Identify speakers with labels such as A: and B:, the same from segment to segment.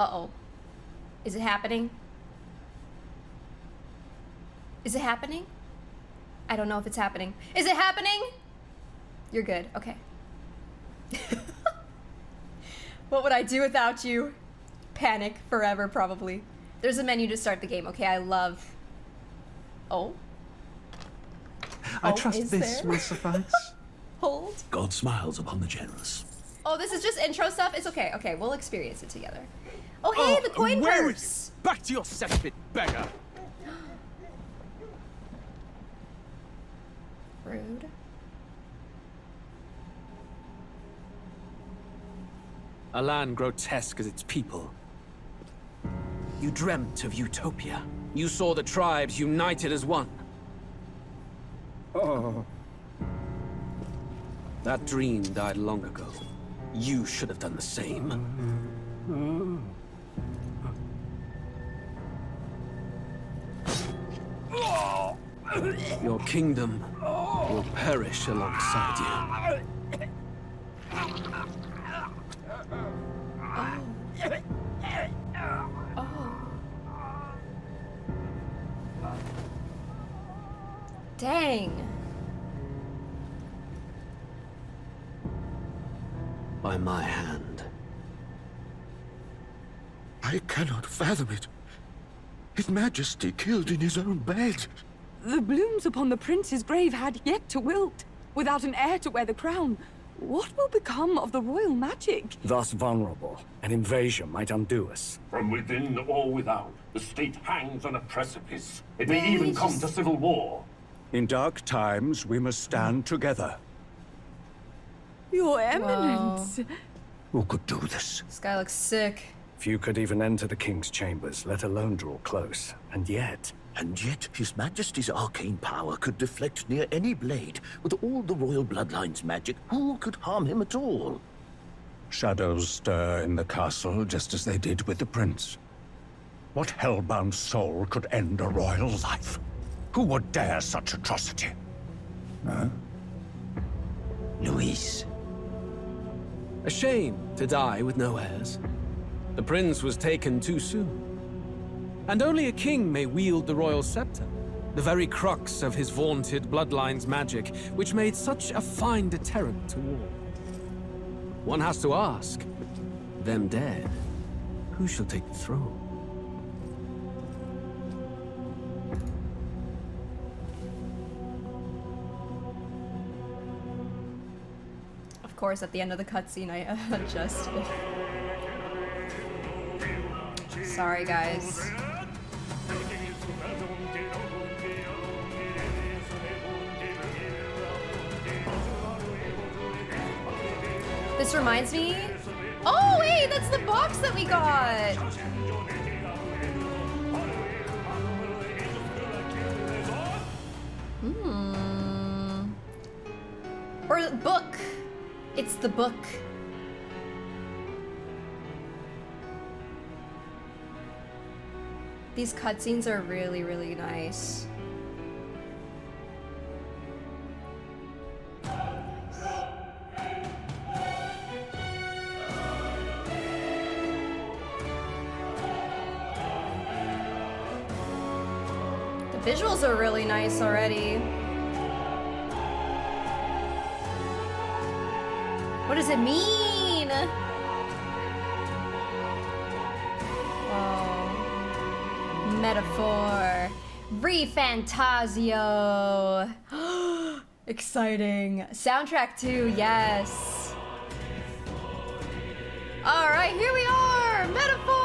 A: Uh-oh. Is it happening? Is it happening? I don't know if it's happening. Is it happening? You're good. Okay. What would I do without you? Panic forever, probably. There's a menu to start the game. Okay, I love... Oh.
B: I trust this will suffice.
A: Hold.
C: God smiles upon the generous.
A: Oh, this is just intro stuff? It's okay. Okay, we'll experience it together. Oh, hey, the coin purse!
B: Back to your cesspit, beggar!
A: Rude.
B: A land grotesque as its people. You dreamt of utopia. You saw the tribes united as one. Oh. That dream died long ago. You should have done the same. Your kingdom will perish alongside you.
A: Dang.
C: By my hand.
D: I cannot fathom it. His Majesty killed in his own bed.
E: The blooms upon the prince's grave had yet to wilt. Without an heir to wear the crown, what will become of the royal magic?
F: Thus vulnerable, an invasion might undo us.
G: From within or without, the state hangs on a precipice. It may even come to civil war.
F: In dark times, we must stand together.
E: Your Eminence!
A: Whoa.
D: Who could do this?
A: This guy looks sick.
F: Few could even enter the king's chambers, let alone draw close. And yet
D: His Majesty's arcane power could deflect near any blade. With all the royal bloodline's magic, who could harm him at all?
F: shadows stir in the castle just as they did with the prince. What hellbound soul could end a royal life? Who would dare such atrocity? Huh?
D: Luis.
B: A shame to die with no heirs. The prince was taken too soon. And only a king may wield the royal scepter, the very crux of his vaunted bloodline's magic, which made such a fine deterrent to war. One has to ask, them dead, who shall take the throne?
A: Of course, at the end of the cutscene, I adjusted. Sorry, guys. This reminds me... Oh, wait, that's the box that we got! Or the book. It's the book. These cutscenes are really, really nice. The visuals are really nice already. What does it mean? Whoa. Metaphor. ReFantazio. Exciting. Soundtrack too, yes. Alright, here we are! Metaphor!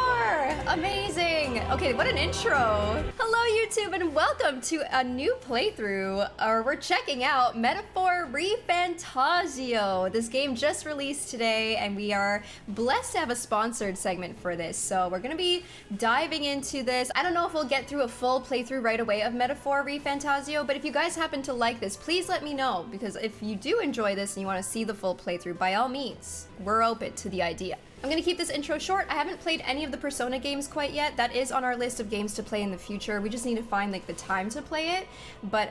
A: Amazing! Okay, what an intro! Hello YouTube and welcome to a new playthrough, or we're checking out Metaphor ReFantazio. This game just released today and we are blessed to have a sponsored segment for this. So we're gonna be diving into this. I don't know if we'll get through a full playthrough right away of Metaphor ReFantazio, but if you guys happen to like this, please let me know, because if you do enjoy this and you want to see the full playthrough, by all means, we're open to the idea. I'm gonna keep this intro short. I haven't played any of the Persona games quite yet. That is on our list of games to play in the future. We just need to find like the time to play it. But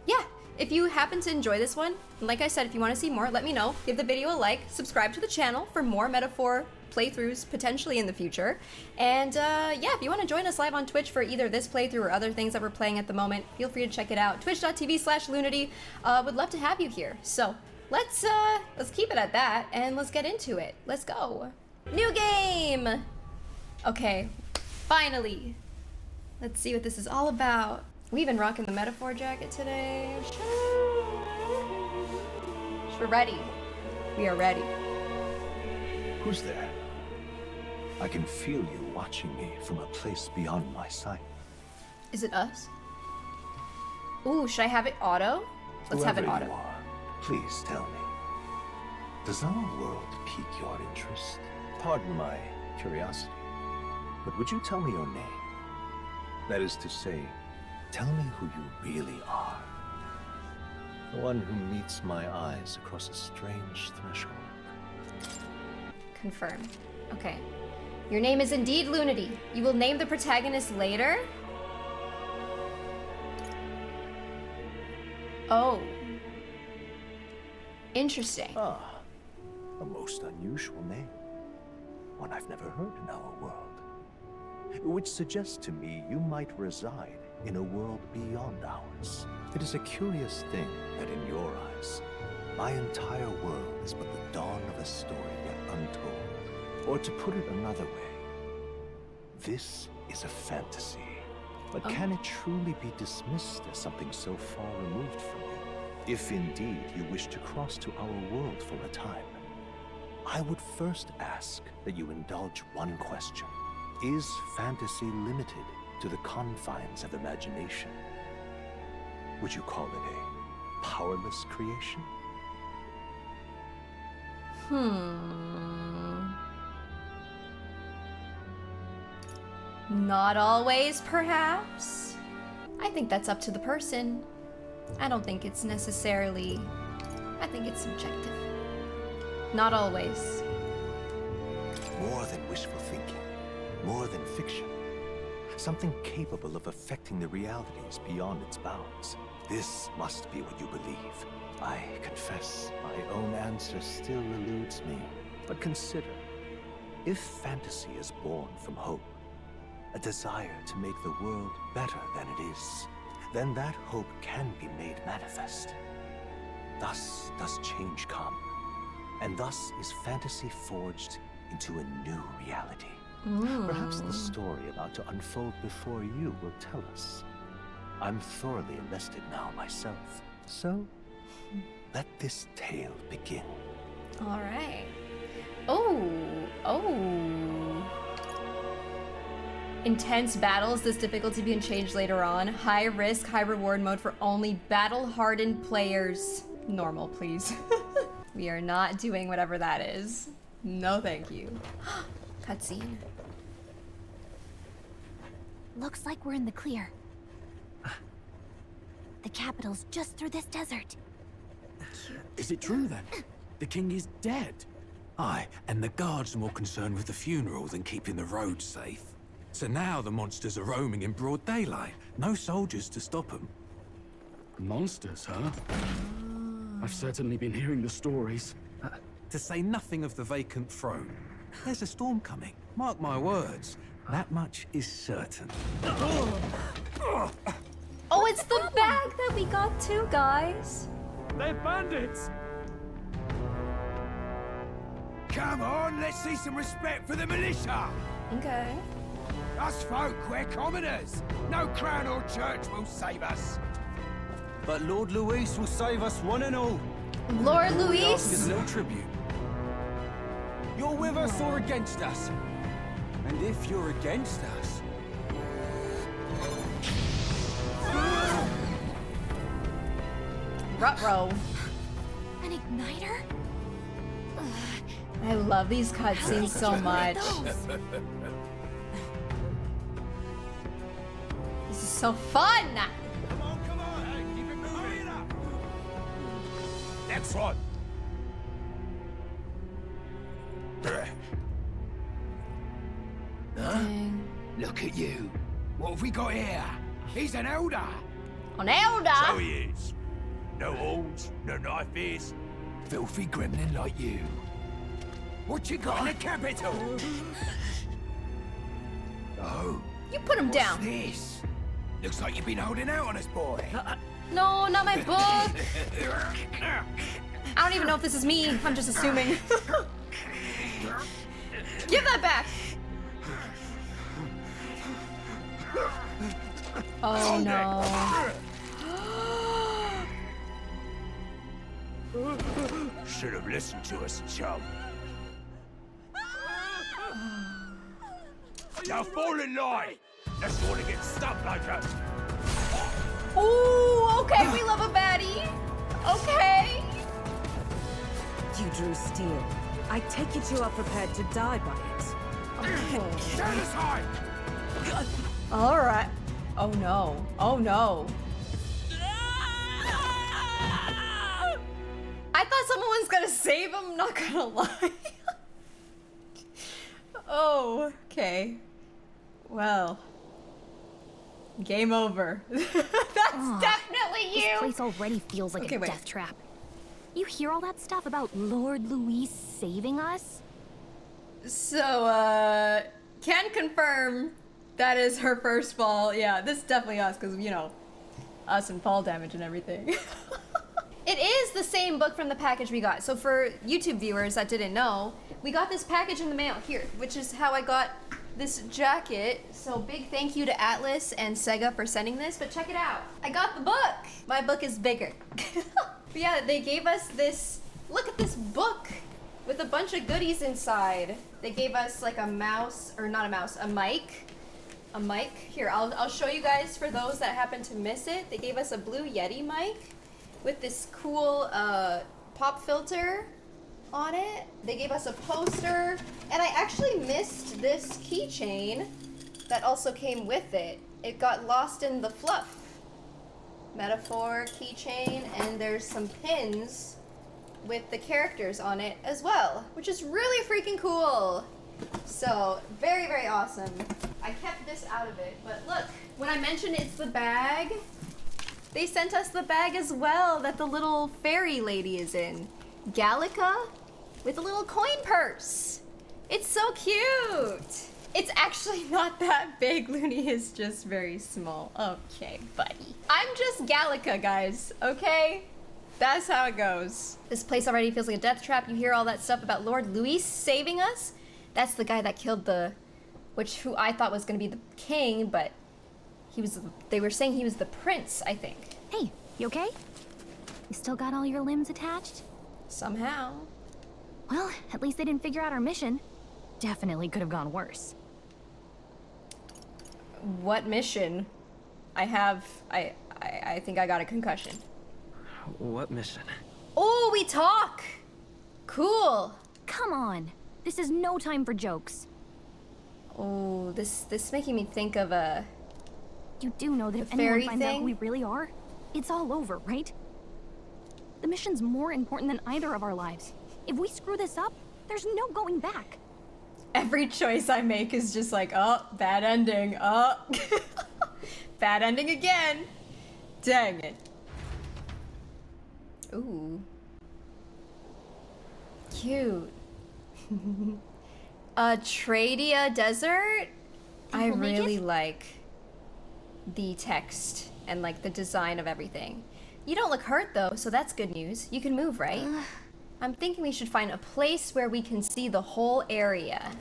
A: yeah, if you happen to enjoy this one, and like I said, if you want to see more, let me know. Give the video a like, subscribe to the channel for more Metaphor playthroughs potentially in the future. And yeah, if you want to join us live on Twitch for either this playthrough or other things that we're playing at the moment, feel free to check it out. Twitch.tv/lunity. Would love to have you here. So let's keep it at that and let's get into it. Let's go. New game. Okay, finally. Let's see what this is all about. We've been rocking the Metaphor jacket today. We're ready. We are ready.
C: Who's there? I can feel you watching me from a place beyond my sight.
A: Is it us? Ooh, should I have it auto? Let's have it
C: Whoever
A: auto.
C: you are, please tell me. Does our world pique your interest? Pardon my curiosity, but would you tell me your name? That is to say, tell me who you really are. The one who meets my eyes across a strange threshold.
A: Confirmed. Okay. Your name is indeed Lunity. You will name the protagonist later? Oh. Interesting.
C: Ah, a most unusual name. One I've never heard in our world. Which suggests to me you might reside in a world beyond ours. It is a curious thing that in your eyes, my entire world is but the dawn of a story yet untold. Or to put it another way, this is a fantasy. But can it truly be dismissed as something so far removed from you? If indeed you wish to cross to our world for a time, I would first ask that you indulge one question. Is fantasy limited to the confines of imagination? Would you call it a powerless creation?
A: Not always, perhaps. I think that's up to the person. I don't think it's necessarily... I think it's subjective. Not always.
C: More than wishful thinking, more than fiction. Something capable of affecting the realities beyond its bounds. This must be what you believe. I confess, my own answer still eludes me. But consider, if fantasy is born from hope, a desire to make the world better than it is, then that hope can be made manifest. Thus does change come, and thus is fantasy forged into a new reality. Perhaps the story about to unfold before you will tell us. I'm thoroughly invested now myself, so let this tale begin.
A: All right. Oh. Intense battles, this difficulty being changed later on. High risk, high reward mode for only battle-hardened players. Normal, please. We are not doing whatever that is. No, thank you. Cutscene.
H: Looks like we're in the clear. The capital's just through this desert.
B: Is it true then? The king is dead? Aye, and the guards are more concerned with the funeral than keeping the roads safe. So now the monsters are roaming in broad daylight. No soldiers to stop them.
I: Monsters, huh? I've certainly been hearing the stories.
B: To say nothing of the vacant throne. There's a storm coming. Mark my words. That much is certain.
A: Oh, it's the bag that we got too, guys.
I: They're bandits!
J: Come on, let's see some respect for the militia!
A: Okay.
J: Us folk, we're commoners. No crown or church will save us.
B: But Lord Luis will save us one and all.
A: Lord
B: His
A: Luis?
B: little tribute. You're with us or against us? And if you're against us...
A: Ruh-roh.
H: An igniter?
A: I love these cutscenes so much. This is so fun!
J: Come on, hey, keep it moving up. Next one.
A: Dang.
J: Look at you. What have we got here? He's an elder.
A: An elder?
J: So he is. No horns, no knife-ears. Filthy gremlin like you. What you got in the capital? Oh.
A: You put him
J: What's
A: down.
J: this? Looks like you've been holding out on us, boy.
A: No, not my book. I don't even know if this is me. I'm just assuming. Give that back. Oh no.
J: Should have listened to us, chum. Now fall in line. Let's want to get stuck like us.
A: Ooh, okay, we love a baddie. Okay.
K: You drew steel. I take it you are prepared to die by it.
J: Stand aside.
A: All right. Oh no. Oh no. I thought someone was gonna save him, not gonna lie. Oh, okay. Well. Game over. That's definitely you!
H: This place already feels like a death trap. You hear all that stuff about Lord Louis saving us?
A: So, can confirm that is her first fall. Yeah, this is definitely us, because, you know, us and fall damage and everything. It is the same book from the package we got. So for YouTube viewers that didn't know, we got this package in the mail here, which is how I got this jacket. So big thank you to Atlas and Sega for sending this, but check it out. I got the book. My book is bigger. But yeah, they gave us this, look at this book with a bunch of goodies inside. They gave us like a mouse, or not a mouse, a mic. A mic. Here, I'll show you guys for those that happen to miss it. They gave us a Blue Yeti mic with this cool pop filter on it. They gave us a poster, and I actually missed this keychain that also came with it. It got lost in the fluff. Metaphor keychain, and there's some pins with the characters on it as well, which is really freaking cool. So, very, very awesome. I kept this out of it, but look, when I mentioned it's the bag, they sent us the bag as well that the little fairy lady is in. Gallica with a little coin purse. It's so cute. It's actually not that big. Luni is just very small. Okay, buddy. I'm just Gallica, guys, okay? That's how it goes. This place already feels like a death trap. You hear all that stuff about Lord Louis saving us? That's the guy that killed who I thought was gonna be the king, but they were saying he was the prince, I think.
H: Hey, you okay? You still got all your limbs attached?
A: Somehow.
H: Well, at least they didn't figure out our mission. Definitely could have gone worse.
A: What mission? I think I got a concussion.
L: What mission?
A: Oh, we talk! Cool.
H: Come on. This is no time for jokes.
A: Oh, this making me think of a...
H: You do know that if anyone finds out who we really are, it's all over, right? The mission's more important than either of our lives. If we screw this up, there's no going back.
A: Every choice I make is just like, oh, bad ending, oh. Bad ending again. Dang it. Ooh. Cute. Tradia Desert? I really like the text and like the design of everything. You don't look hurt though, so that's good news. You can move, right? I'm thinking we should find a place where we can see the whole area.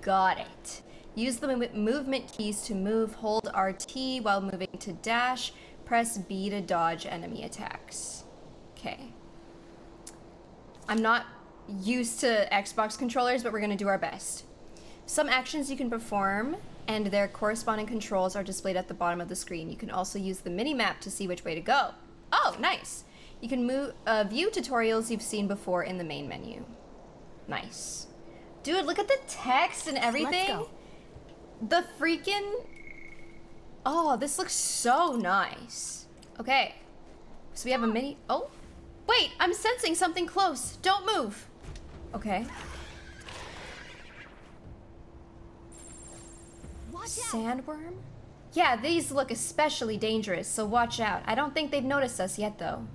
A: Got it. Use the movement keys to move. Hold RT while moving to dash. Press B to dodge enemy attacks. Okay. I'm not used to Xbox controllers, but we're gonna do our best. Some actions you can perform and their corresponding controls are displayed at the bottom of the screen. You can also use the mini-map to see which way to go. Oh, nice. You can view tutorials you've seen before in the main menu. Nice. Dude, look at the text and everything.
H: Let's go.
A: The freaking... Oh, this looks so nice. Okay. So we have a mini... Oh. Wait, I'm sensing something close. Don't move. Okay. Sandworm? Yeah, these look especially dangerous, so watch out. I don't think they've noticed us yet, though.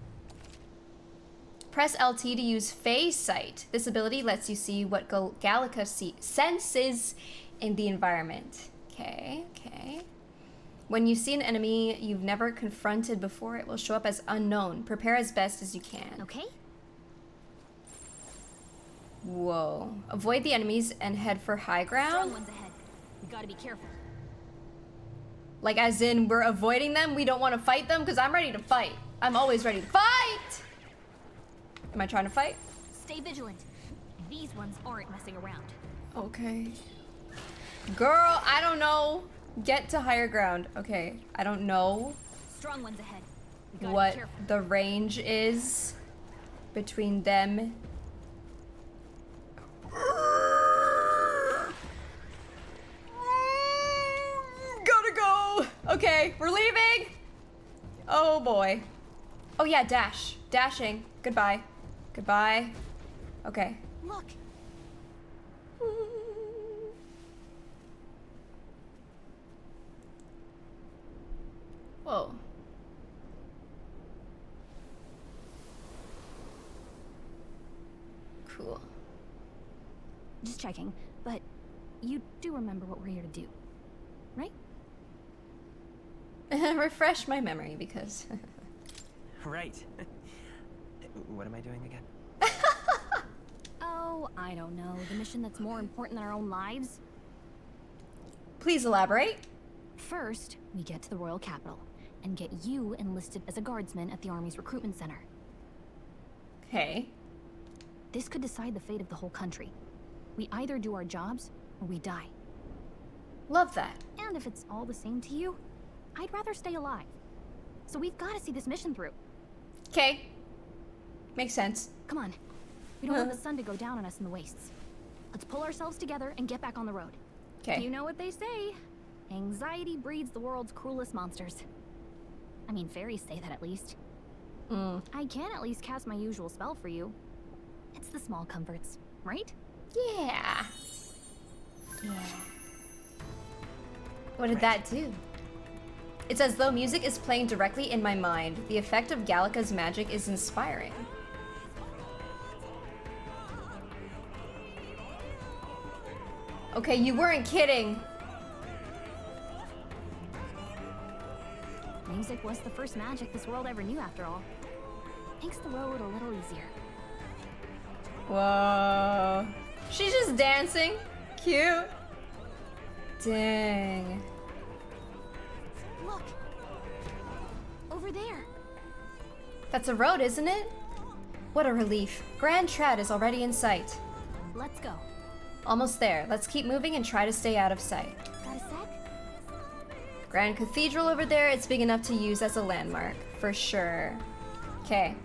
A: Press LT to use phase sight. This ability lets you see what Gallica senses in the environment. Okay, okay. When you see an enemy you've never confronted before, it will show up as unknown. Prepare as best as you can.
H: Okay.
A: Whoa. Avoid the enemies and head for high ground.
H: Strong ones ahead. We gotta be careful.
A: Like as in we're avoiding them? We don't want to fight them? Because I'm ready to fight. I'm always ready to fight! Am I trying to fight?
H: Stay vigilant. These ones aren't messing around.
A: Okay. Girl, I don't know. Get to higher ground. Okay, I don't know
H: Strong ones ahead. We gotta
A: what
H: be careful.
A: the range is between them. Gotta go. Okay, we're leaving. Oh boy. Oh yeah, dash. Dashing. Goodbye. Goodbye. Okay.
H: Look.
A: Whoa. Cool.
H: Just checking, but you do remember what we're here to do, right?
A: Refresh my memory because...
L: Right. What am I doing again?
H: Oh, I don't know. The mission that's more important than our own lives?
A: Please elaborate.
H: First, we get to the royal capital and get you enlisted as a guardsman at the army's recruitment center.
A: Okay.
H: This could decide the fate of the whole country. We either do our jobs or we die.
A: Love that.
H: And if it's all the same to you, I'd rather stay alive. So we've got to see this mission through.
A: Okay. Makes sense.
H: Come on. We don't want the sun to go down on us in the wastes. Let's pull ourselves together and get back on the road.
A: Okay.
H: You know what they say. Anxiety breeds the world's cruelest monsters. I mean, fairies say that at least. I can at least cast my usual spell for you. It's the small comforts, right?
A: Yeah. Yeah. What did that do? It's as though music is playing directly in my mind. The effect of Gallica's magic is inspiring. Okay, you weren't kidding.
H: Music was the first magic this world ever knew, after all. Makes the road a little easier.
A: Whoa. She's just dancing. Cute. Dang.
H: Look. Over there.
A: That's a road, isn't it? What a relief. Grand Trad is already in sight.
H: Let's go.
A: Almost there. Let's keep moving and try to stay out of sight.
H: Got a sec?
A: Grand Cathedral over there, it's big enough to use as a landmark, for sure. Okay.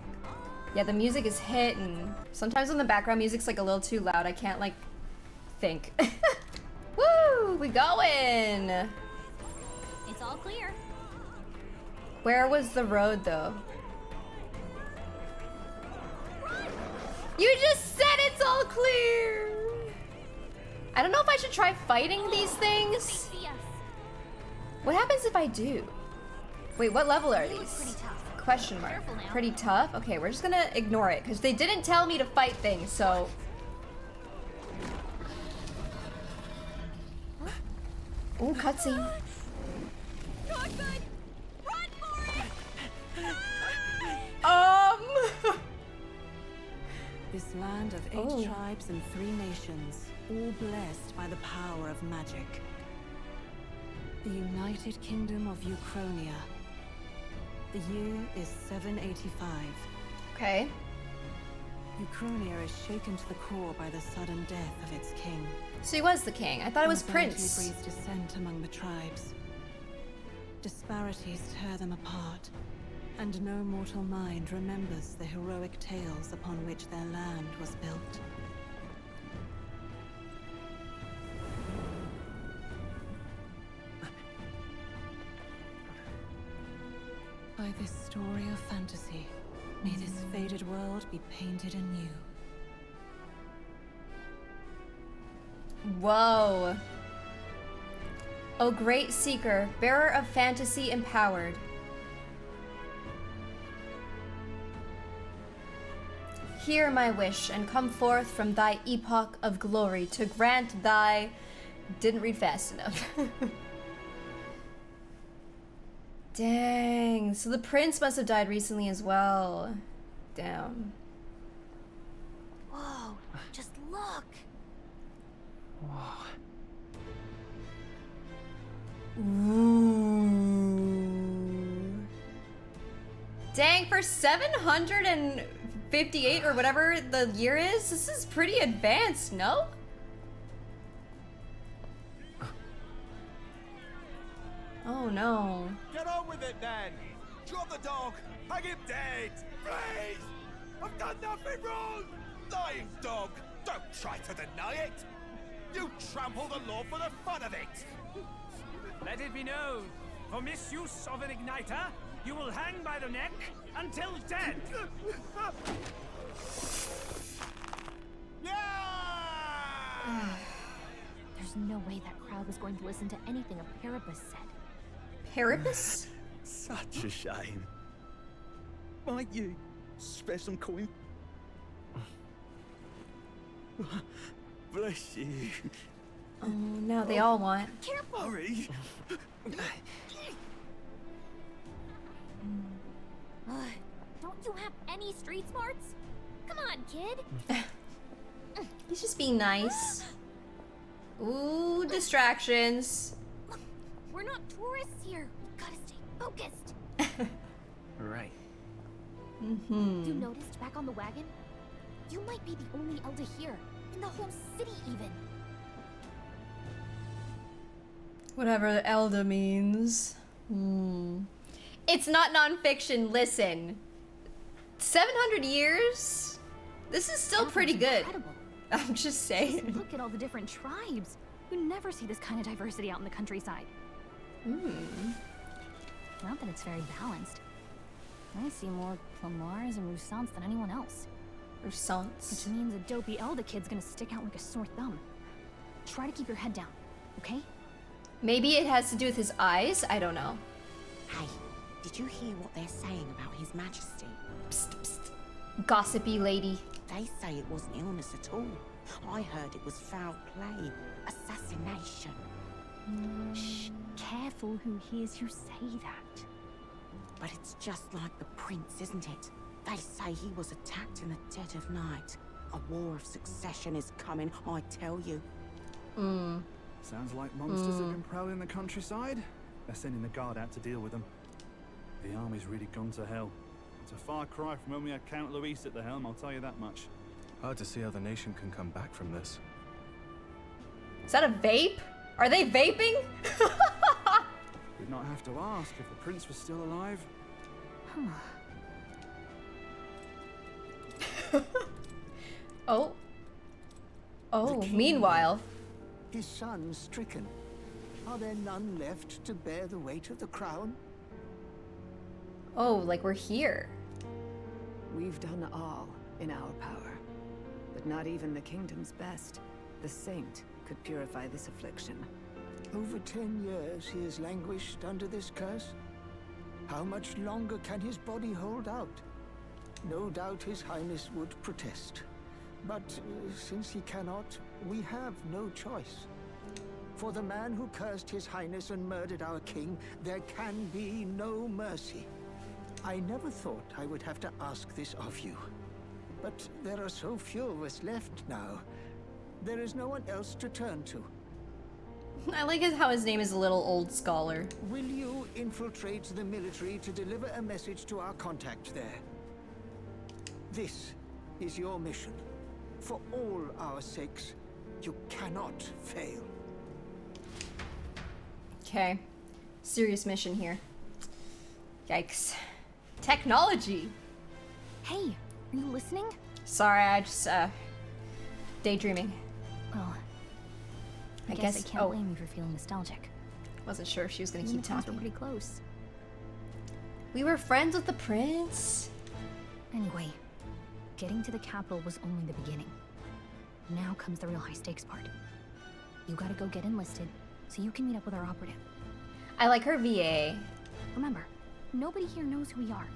A: Yeah, the music is hitting. Sometimes when the background music's like a little too loud, I can't like think. Woo! We going!
H: It's all clear.
A: Where was the road though? You just said it's all clear! I don't know if I should try fighting these things. What happens if I do? Wait, what level are these? Question mark. Pretty tough? Okay, we're just gonna ignore it because they didn't tell me to fight things, so. Ooh, cutscene.
K: This land of 8 tribes and 3 nations, all blessed by the power of magic. The United Kingdom of Uchronia. The year is 785.
A: Okay.
K: Uchronia is shaken to the core by the sudden death of its king.
A: So he was the king. I thought it was Prince.
K: Breeds dissent among the tribes. Disparities tear them apart, and no mortal mind remembers the heroic tales upon which their land was built. By this story of fantasy, may this faded world be painted anew.
A: Whoa. O great seeker, bearer of fantasy empowered. Hear my wish and come forth from thy epoch of glory to grant thy... Didn't read fast enough. Dang, so the prince must have died recently as well. Damn.
H: Whoa, just look.
J: Whoa.
A: Ooh. Dang, for 758 or whatever the year is, this is pretty advanced, no? Oh no.
J: Get on with it then! Drop the dog! Hang him dead! Please! I've done nothing wrong! Lying dog! Don't try to deny it! You trample the law for the fun of it!
L: Let it be known, for misuse of an igniter, you will hang by the neck until dead.
J: Yeah!
H: There's no way that crowd was going to listen to anything a Parapus said.
A: Parapus?
J: Such a shame. Might you spare some coin? Bless you.
A: Oh, now they all want.
H: Careful!
J: Hurry.
H: Don't you have any street smarts? Come on, kid.
A: He's just being nice. Ooh, distractions.
H: Look, we're not tourists here. We gotta stay focused.
L: Right.
H: You noticed back on the wagon? You might be the only Elder here, in the whole city even.
A: Whatever the Elder means. It's not nonfiction, listen. 700 years? This is still pretty good.
H: Incredible.
A: I'm just saying.
H: Just look at all the different tribes. You never see this kind of diversity out in the countryside. Not that it's very balanced. I see more Plamars and Roussants than anyone else.
A: Roussants.
H: Which means a dopey Elder kid's gonna stick out like a sore thumb. Try to keep your head down, okay?
A: Maybe it has to do with his eyes? I don't know.
M: Hey, did you hear what they're saying about His Majesty?
A: Psst, psst. Gossipy lady.
M: They say it wasn't illness at all. I heard it was foul play, assassination.
H: Shh, careful who hears you say that.
M: But it's just like the prince, isn't it? They say he was attacked in the dead of night. A war of succession is coming, I tell you.
N: Sounds like monsters have been prowling the countryside. They're sending the guard out to deal with them. The army's really gone to hell. It's a far cry from when we had Count Luis at the helm, I'll tell you that much.
O: Hard to see how the nation can come back from this.
A: Is that a vape? Are they vaping?
N: We'd not have to ask if the prince was still alive.
A: Oh. Oh, meanwhile.
P: His son stricken. Are there none left to bear the weight of the crown?
A: Oh, like we're here.
K: We've done all in our power, but not even the kingdom's best, the saint, could purify this affliction.
P: Over 10 years he has languished under this curse. How much longer can his body hold out? No doubt His Highness would protest. But since he cannot, we have no choice. For the man who cursed His Highness and murdered our king, there can be no mercy. I never thought I would have to ask this of you. But there are so few of us left now. There is no one else to turn to.
A: I like how his name is a little old scholar.
P: Will you infiltrate the military to deliver a message to our contact there? This is your mission. For all our sakes, you cannot fail.
A: Okay. Serious mission here. Yikes. Technology!
H: Hey, are you listening?
A: Sorry, I just, daydreaming.
H: Well, I guess I can't blame you for feeling nostalgic.
A: Wasn't sure if she was gonna keep talking.
H: We're pretty close.
A: We were friends with the prince.
H: Anyway, getting to the capital was only the beginning. Now comes the real high-stakes part. You gotta go get enlisted, so you can meet up with our operative.
A: I like her VA.
H: Remember, nobody here knows who we are.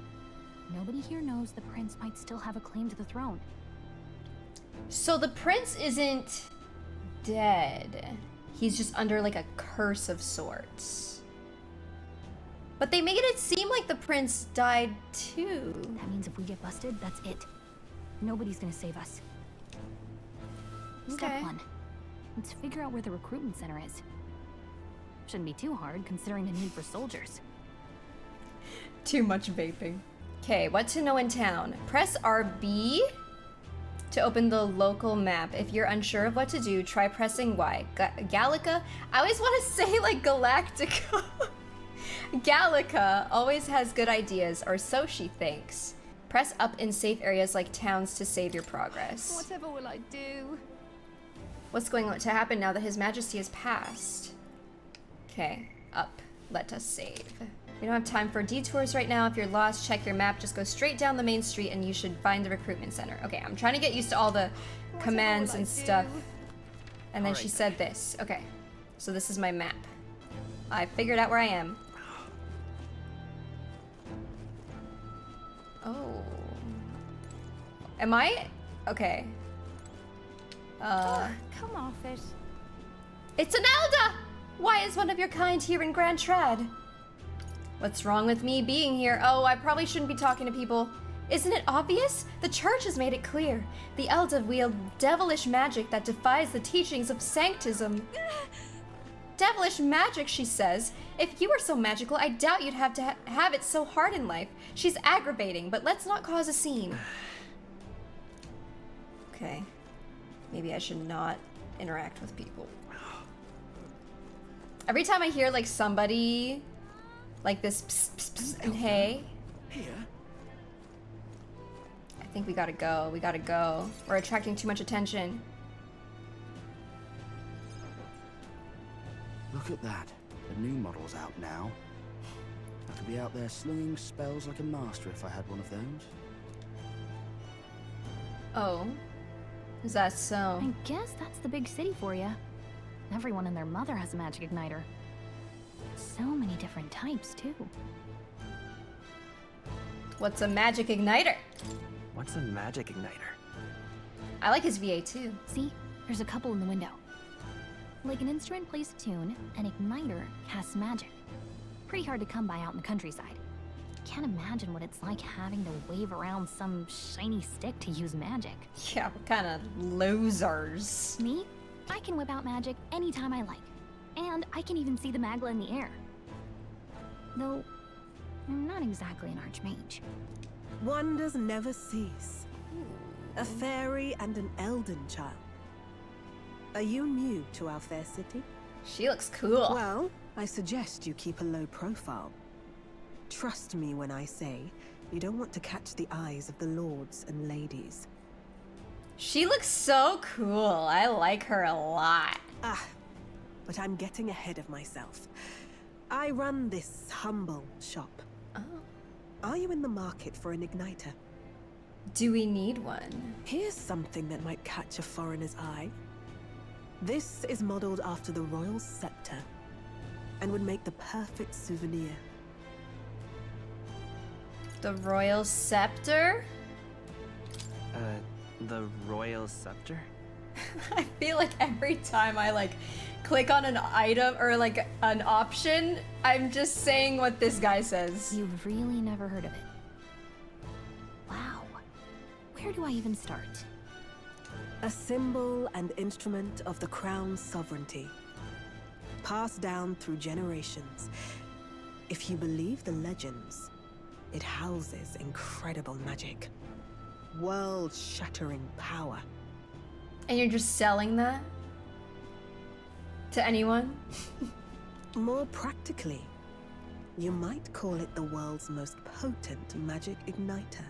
H: Nobody here knows the prince might still have a claim to the throne.
A: So the prince isn't dead. He's just under like a curse of sorts. But they made it seem like the prince died too.
H: That means if we get busted, that's it. Nobody's gonna save us. Step 1. Let's figure out where the recruitment center is. Shouldn't be too hard considering the need for soldiers.
A: Too much vaping. Okay, what to know in town? Press RB to open the local map. If you're unsure of what to do, try pressing Y. Gallica? I always want to say like Galactica. Gallica always has good ideas, or so she thinks. Press up in safe areas like towns to save your progress.
E: Whatever will I do?
A: What's going to happen now that His Majesty has passed? Okay, up. Let us save. We don't have time for detours right now. If you're lost, check your map. Just go straight down the main street and you should find the recruitment center. Okay, I'm trying to get used to all the commands and stuff. And then she said this. Okay, so this is my map. I figured out where I am. Oh. Am I? Okay.
H: Come off it.
A: It's an Elder! Why is one of your kind here in Grand Trad? What's wrong with me being here? Oh, I probably shouldn't be talking to people. Isn't it obvious? The church has made it clear. The Elder wield devilish magic that defies the teachings of sanctism. Devilish magic, she says. If you were so magical, I doubt you'd have to have it so hard in life. She's aggravating, but let's not cause a scene. Okay. Maybe I should not interact with people. Every time I hear like somebody like this pss, pss, pss, and hey.
J: Here.
A: I think we gotta go. We gotta go. We're attracting too much attention.
Q: Look at that. The new model's out now. I could be out there slinging spells like a master if I had one of those.
A: Oh. Is that so?
H: I guess that's the big city for you. Everyone and their mother has a magic igniter. So many different types, too.
A: What's a magic igniter?
O: What's a magic igniter?
A: I like his VA too.
H: See? There's a couple in the window. Like an instrument plays a tune, an igniter casts magic. Pretty hard to come by out in the countryside. Can't imagine what it's like having to wave around some shiny stick to use magic.
A: Yeah, what kind of losers?
H: Me? I can whip out magic anytime I like. And I can even see the magla in the air. Though, I'm not exactly an archmage.
R: Wonders never cease. A fairy and an elden child. Are you new to our fair city?
A: She looks cool.
R: Well, I suggest you keep a low profile. Trust me when I say you don't want to catch the eyes of the lords and ladies.
A: She looks so cool. I like her a lot.
R: But I'm getting ahead of myself. I run this humble shop.
A: Oh.
R: Are you in the market for an igniter?
A: Do we need one?
R: Here's something that might catch a foreigner's eye. This is modeled after the royal scepter and would make the perfect souvenir.
A: The royal scepter?
O: The royal scepter?
A: I feel like every time I like click on an item or like an option, I'm just saying what this guy says.
H: You've really never heard of it. Wow. Where do I even start?
R: A symbol and instrument of the crown's sovereignty. Passed down through generations. If you believe the legends, it houses incredible magic. World-shattering power.
A: And you're just selling that? To anyone?
R: More practically, you might call it the world's most potent magic igniter.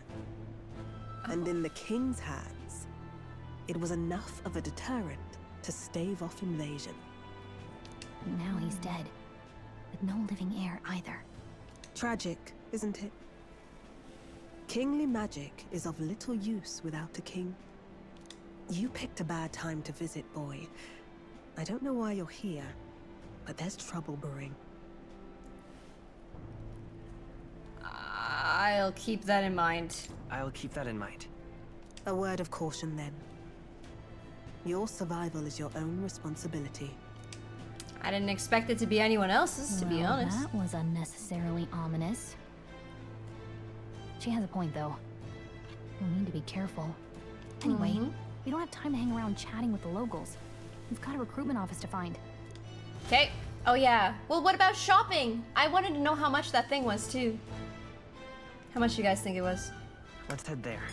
R: And in the king's hands, it was enough of a deterrent to stave off invasion.
H: Now he's dead, with no living heir either.
R: Tragic, isn't it? Kingly magic is of little use without a king. You picked a bad time to visit, boy. I don't know why you're here, but there's trouble brewing.
A: I'll keep that in mind.
O: I'll keep that in mind.
R: A word of caution then. Your survival is your own responsibility.
A: I didn't expect it to be anyone else's, to be honest.
H: That was unnecessarily ominous. She has a point, though. We'll need to be careful. Anyway, we don't have time to hang around chatting with the locals. We've got a recruitment office to find.
A: Okay. Oh yeah. Well, what about shopping? I wanted to know how much that thing was too. How much do you guys think it was?
O: Let's head there.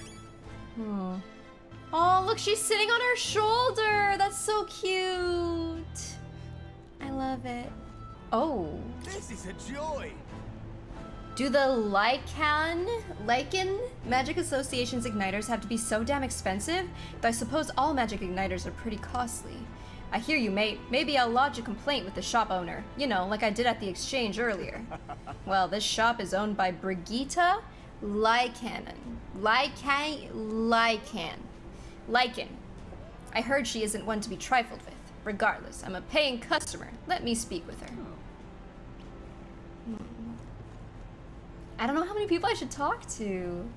A: Oh, look, she's sitting on her shoulder. That's so cute. I love it. Oh.
J: This is a joy.
A: Do the Lycan Magic Association's igniters have to be so damn expensive? Though I suppose all magic igniters are pretty costly. I hear you, mate. Maybe I'll lodge a complaint with the shop owner. You know, like I did at the exchange earlier. Well, this shop is owned by Brigitte Lycan. I heard she isn't one to be trifled with. Regardless, I'm a paying customer. Let me speak with her. I don't know how many people I should talk to.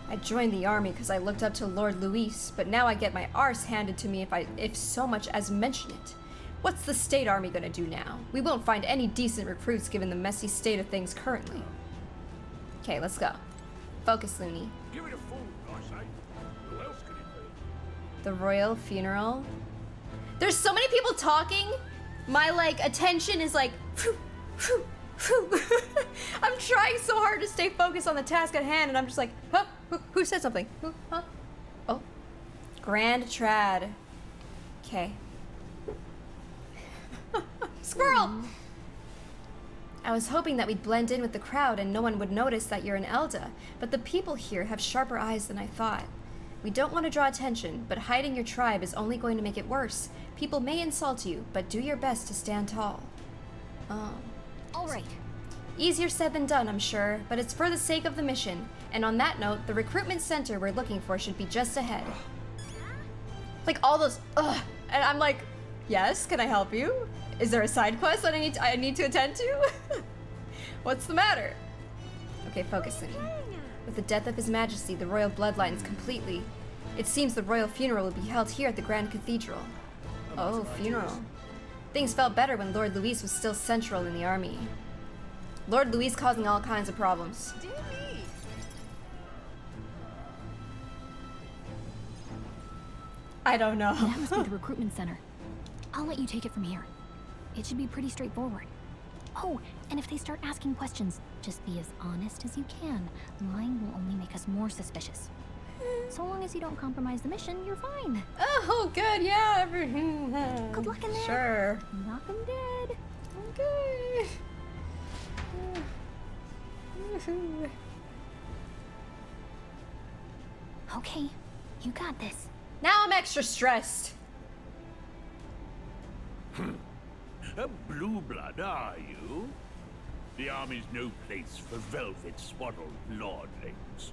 A: I joined the army because I looked up to Lord Luis, but now I get my arse handed to me if so much as mention it. What's the state army gonna do now? We won't find any decent recruits given the messy state of things currently. Okay, let's go. Focus, Luni.
G: Give it a fool, I say. Who else could it be?
A: The royal funeral. There's so many people talking. My attention is like. I'm trying so hard to stay focused on the task at hand, and I'm just like, huh? Who said something? Huh? Oh, Grand Trad. Okay. Squirrel. I was hoping that we'd blend in with the crowd and no one would notice that you're an Elda, but the people here have sharper eyes than I thought. We don't want to draw attention, but hiding your tribe is only going to make it worse. People may insult you, but do your best to stand tall. Oh.
H: All right.
A: Easier said than done, I'm sure, but it's for the sake of the mission. And on that note, the recruitment center we're looking for should be just ahead. Like all those and I'm like, yes, can I help you? Is there a side quest that I need to attend to? What's the matter? Okay, focus, Luni. With the death of His Majesty, the royal bloodlines completely. It seems the royal funeral will be held here at the Grand Cathedral. Oh, funeral. Things felt better when Lord Luis was still central in the army. Lord Luis causing all kinds of problems. I don't know.
H: That must be the recruitment center. I'll let you take it from here. It should be pretty straightforward. Oh, and if they start asking questions, just be as honest as you can. Lying will only make us more suspicious. So long as you don't compromise the mission, you're fine.
A: Oh, good, yeah.
H: Good luck in there.
A: Sure.
H: Knock 'em dead.
A: Okay.
H: Okay, you got this.
A: Now I'm extra stressed.
G: A blue blood, are you? The army's no place for velvet-swaddled lordlings.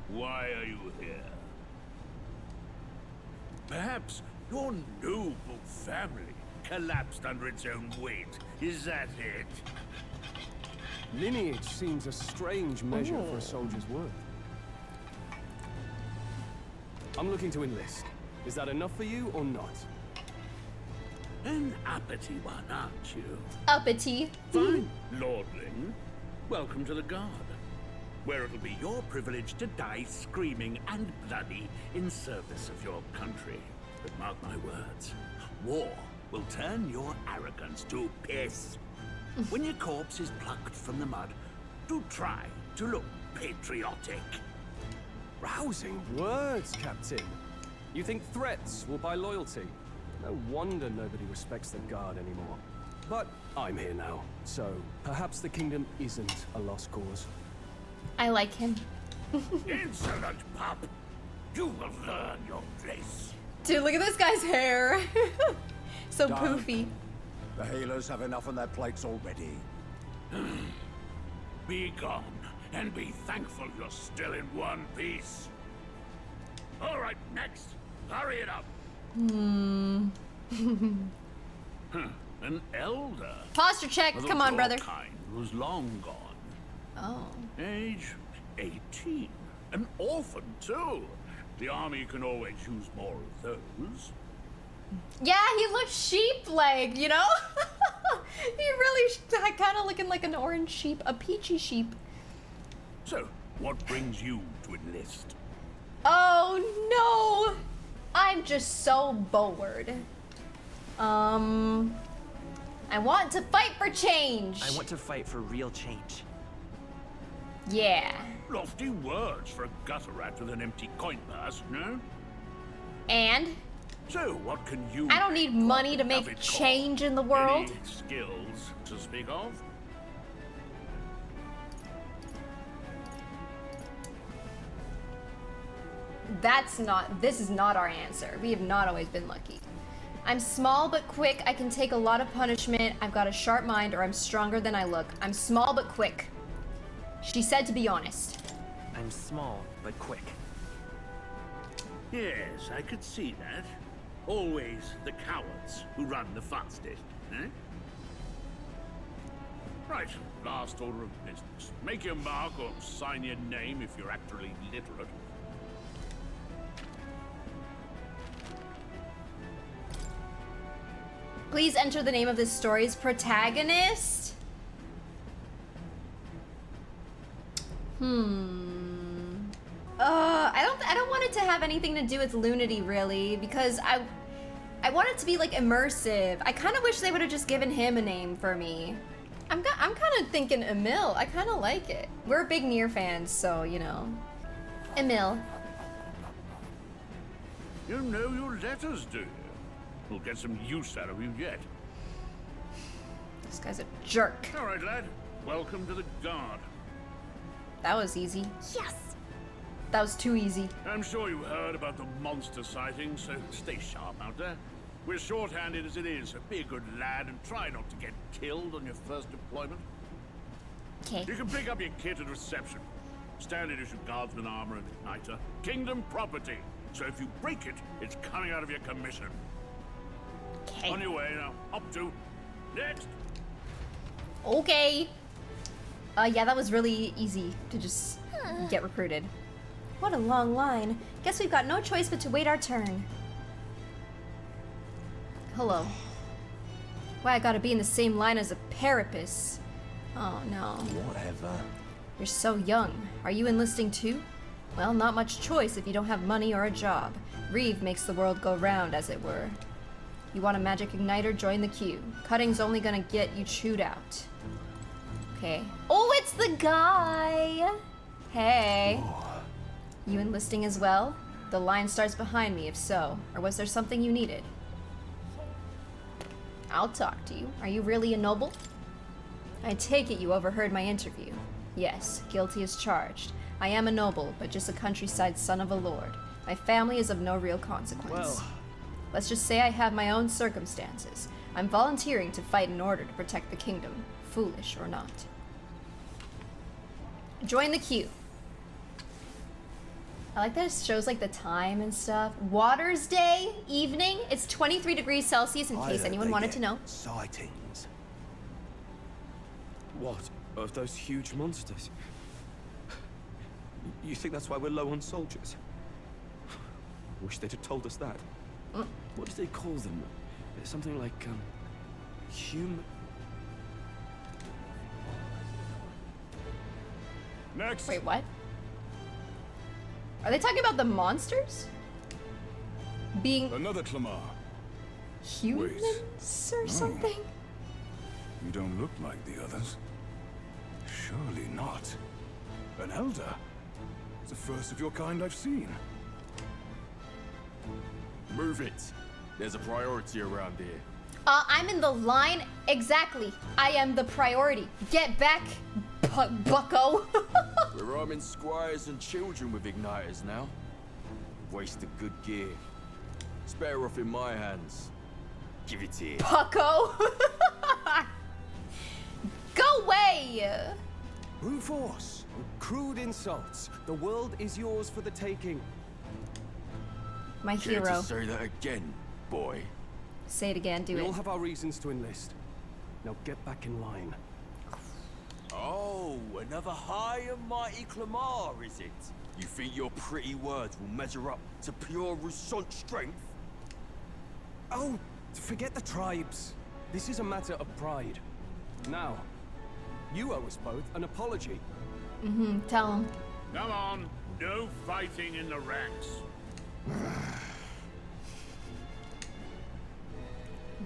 G: Why are you here? Perhaps your noble family collapsed under its own weight. Is that it?
B: Lineage seems a strange measure for a soldier's worth. I'm looking to enlist. Is that enough for you or not?
G: An uppity one, aren't you?
A: Uppity.
G: Fine, lordling. Welcome to the Guard, where it'll be your privilege to die screaming and bloody in service of your country. But mark my words, war will turn your arrogance to piss. When your corpse is plucked from the mud, do try to look patriotic.
B: Rousing words, Captain. You think threats will buy loyalty? No wonder nobody respects the Guard anymore. But I'm here now, so perhaps the kingdom isn't a lost cause.
A: I like him.
G: Insolent pup! You will learn your place.
A: Dude, look at this guy's hair. So
F: Don't.
A: poofy.
F: The healers have enough on their plates already.
G: Be gone, and be thankful you're still in one piece. All right, next. Hurry it up. An elder.
A: Posture check.
G: Of
A: Come on,
G: your
A: brother.
G: kind who's long gone.
A: Oh.
G: Age 18. An orphan, too. The army can always use more of those.
A: Yeah, he looks sheep-like, you know? He really kind of looking like an orange sheep, a peachy sheep.
G: So, what brings you to enlist?
A: Oh, no! I'm just so bored. I want to fight for change.
O: I want to fight for real change.
A: Yeah.
G: Lofty words for a gutter rat with an empty coin purse, no?
A: And?
G: So, what can you...
A: I don't need money to make change in the world.
G: Any skills to speak of?
A: This is not our answer. We have not always been lucky. I'm small but quick. I can take a lot of punishment. I've got a sharp mind, or I'm stronger than I look. I'm small but quick. She said to be honest.
O: I'm small but quick.
G: Yes, I could see that. Always the cowards who run the fastest, eh? Right, last order of business. Make your mark or sign your name if you're actually literate.
A: Please enter the name of this story's protagonist. I don't want it to have anything to do with Lunity, really, because I want it to be like immersive. I kind of wish they would have just given him a name for me. I'm kind of thinking Emil. I kind of like it. We're big Nier fans, so you know. Emil.
G: You know your letters, do you? We'll get some use out of you yet.
A: This guy's a jerk.
G: All right, lad. Welcome to the Guard.
A: That was easy.
H: Yes!
A: That was too easy.
G: I'm sure you heard about the monster sightings, so stay sharp out there. We're short-handed as it is, so be a good lad and try not to get killed on your first deployment.
A: Okay.
G: You can pick up your kit at reception. Standard issue guardsman armor and igniter. Kingdom property. So if you break it, it's coming out of your commission.
A: Okay.
G: On your way now. Up to. Next.
A: Okay. Yeah, that was really easy to just get recruited. What a long line. Guess we've got no choice but to wait our turn. Hello. Why I gotta be in the same line as a parapus? Oh no.
C: Whatever.
A: You're so young. Are you enlisting too? Well, not much choice if you don't have money or a job. Reeve makes the world go round, as it were. You want a magic igniter? Join the queue. Cutting's only gonna get you chewed out. Okay. Oh, it's the guy! Hey.
C: Whoa.
A: You enlisting as well? The line starts behind me, if so. Or was there something you needed? I'll talk to you. Are you really a noble? I take it you overheard my interview. Yes, guilty as charged. I am a noble, but just a countryside son of a lord. My family is of no real consequence.
I: Well,
A: let's just say I have my own circumstances. I'm volunteering to fight in order to protect the kingdom, foolish or not. Join the queue. I like that it shows like the time and stuff. Water's Day, evening. It's 23 degrees Celsius in case anyone wanted to know.
C: Sightings.
I: what? Of those huge monsters? You think that's why we're low on soldiers? Wish they'd have told us that. What do they call them? Something like, human...
N: Next.
A: Wait, what? Are they talking about the monsters? Being
N: Another Clamar.
A: humans or something?
N: You don't look like the others. Surely not. An elder? It's the first of your kind I've seen.
S: Move it. There's a priority around here.
A: I'm in the line. Exactly. I am the priority. Get back, bucko.
S: We're arming squires and children with igniters now. Waste of good gear. It's better off in my hands. Give it here.
A: Bucko. Go away.
T: Brute force. Crude insults. The world is yours for the taking.
A: My
S: Care
A: hero.
S: to say that again, boy?
A: Say it again, do
T: We
A: it.
T: all have our reasons to enlist. Now get back in line.
S: Oh, another high and mighty Clamar, is it? You think your pretty words will measure up to pure Roussant strength?
T: Oh, forget the tribes. This is a matter of pride. Now, you owe us both an apology.
A: Tell him.
G: Come on, no fighting in the ranks.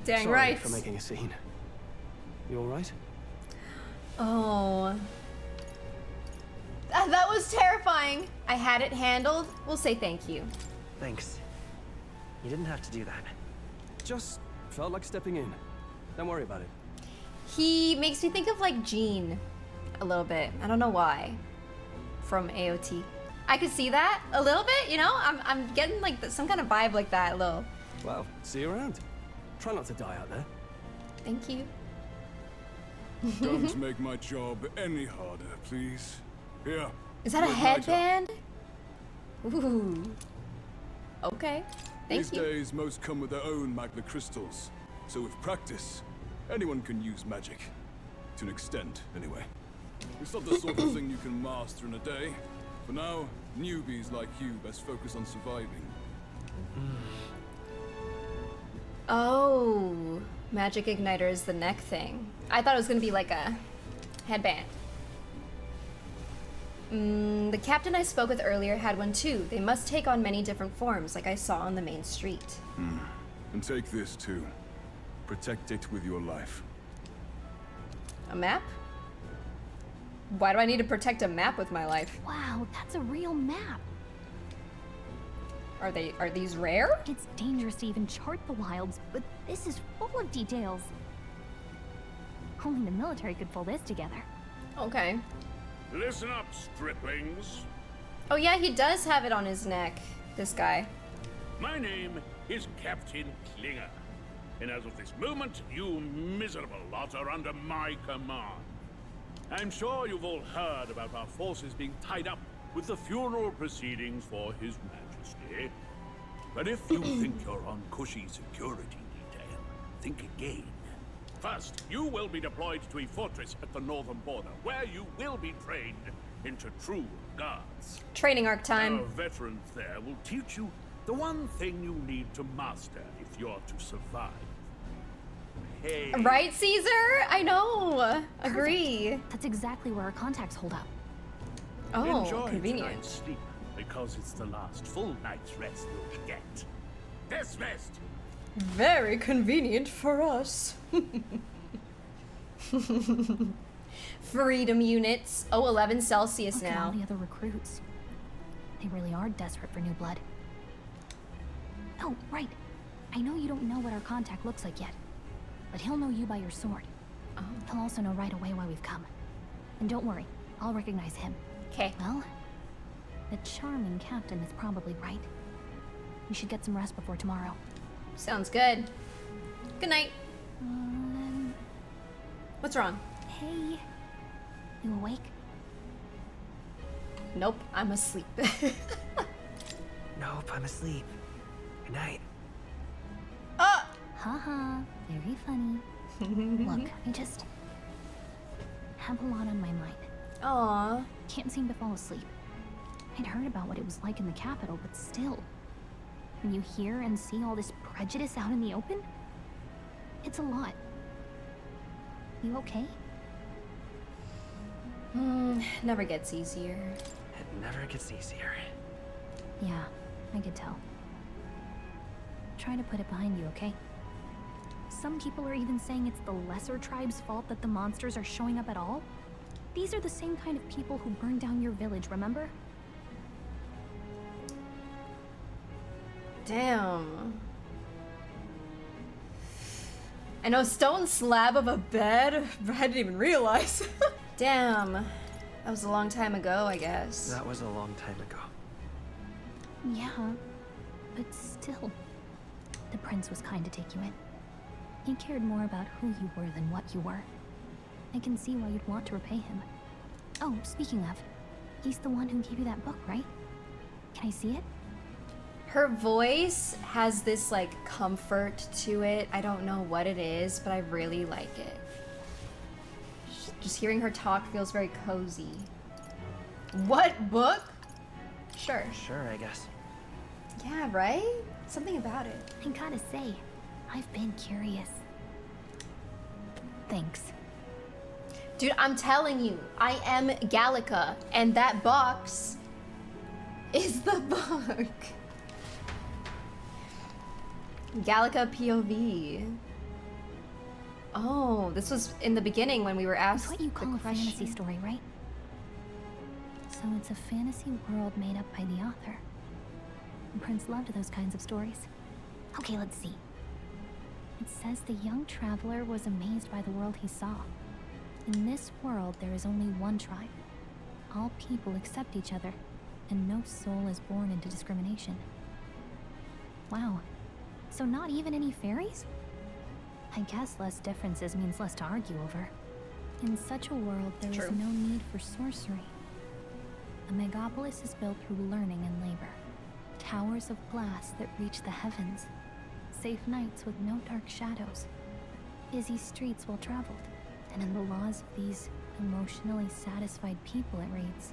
A: Dang
T: Sorry
A: right.
T: for making a scene. You all right?
A: Oh. That was terrifying. I had it handled. We'll say thank you.
O: Thanks. You didn't have to do that.
T: Just felt like stepping in. Don't worry about it.
A: He makes me think of like Jean a little bit. I don't know why. From AOT. I could see that a little bit, you know? I'm getting like some kind of vibe like that a little.
T: Well, see you around. Try not to die out there.
A: Thank you.
U: Don't make my job any harder, please. Here.
A: Is that a
U: your
A: headband? Ooh. Okay. Thank
U: These
A: you.
U: days, most come with their own magna crystals. So with practice, anyone can use magic. To an extent, anyway. It's not the sort of thing you can master in a day. For now, newbies like you best focus on surviving.
A: Oh. Magic igniter is the neck thing. I thought it was gonna be like a headband. The captain I spoke with earlier had one too. They must take on many different forms, like I saw on the main street.
U: And take this too. Protect it with your life.
A: A map? Why do I need to protect a map with my life?
H: Wow, that's a real map.
A: Are these rare?
H: It's dangerous to even chart the wilds, but this is full of details. Only the military could pull this together.
A: Okay.
G: Listen up, striplings.
A: Oh yeah, he does have it on his neck, this guy.
G: My name is Captain Klinger, and as of this moment, you miserable lot are under my command. I'm sure you've all heard about our forces being tied up with the funeral proceedings for His Majesty. But if you think you're on cushy security detail, think again. First, you will be deployed to a fortress at the northern border, where you will be trained into true guards.
A: Training arc time.
G: Our veterans there will teach you the one thing you need to master if you're to survive. Hey.
A: Right, Caesar? I know. Agree.
H: Perfect. That's exactly where our contacts hold up.
A: Oh,
G: Enjoy
A: convenient.
G: tonight's sleep, because it's the last full night's rest you'll get. Dismissed!
A: Very convenient for us. Freedom units. Oh, 11 Celsius
H: Look at all
A: now.
H: the other recruits. They really are desperate for new blood. Oh, right. I know you don't know what our contact looks like yet, but he'll know you by your sword.
A: Oh.
H: He'll also know right away why we've come. And don't worry, I'll recognize him.
A: Okay.
H: Well, the charming captain is probably right. We should get some rest before tomorrow.
A: Sounds good. Good night. What's wrong?
H: Hey, you awake?
A: Nope, I'm asleep.
O: Nope, I'm asleep. Good night.
H: Haha, very funny. Look, I just have a lot on my mind.
A: Aww.
H: Can't seem to fall asleep. I'd heard about what it was like in the capital, but still. When you hear and see all this prejudice out in the open, it's a lot. You okay?
A: Never gets easier.
O: It never gets easier.
H: Yeah, I could tell. Try to put it behind you, okay? Some people are even saying it's the lesser tribe's fault that the monsters are showing up at all. These are the same kind of people who burned down your village, remember?
A: Damn. I know, stone slab of a bed? I didn't even realize. Damn. That was a long time ago, I guess.
O: That was a long time ago.
H: Yeah, but still. The prince was kind to take you in. He cared more about who you were than what you were. I can see why you'd want to repay him. Oh, speaking of, he's the one who gave you that book, right? Can I see it?
A: Her voice has this like comfort to it. I don't know what it is, but I really like it. Just hearing her talk feels very cozy. What book? Sure.
O: Sure, I guess.
A: Yeah, right? Something about it.
H: I gotta say, I've been curious. Thanks.
A: Dude, I'm telling you, I am Gallica, and that box is the book. Gallica POV. Oh, this was in the beginning when we were asked.
H: It's what you call a fantasy story, right? So it's a fantasy world made up by the author. And Prince loved those kinds of stories. Okay, let's see. It says the young traveler was amazed by the world he saw. In this world, there is only one tribe. All people accept each other, and no soul is born into discrimination. Wow. So not even any fairies? I guess less differences means less to argue over. In such a world, there is no need for sorcery. A megapolis is built through learning and labor. Towers of glass that reach the heavens. Safe nights with no dark shadows. Busy streets well traveled. And in the laws of these emotionally satisfied people, it reads,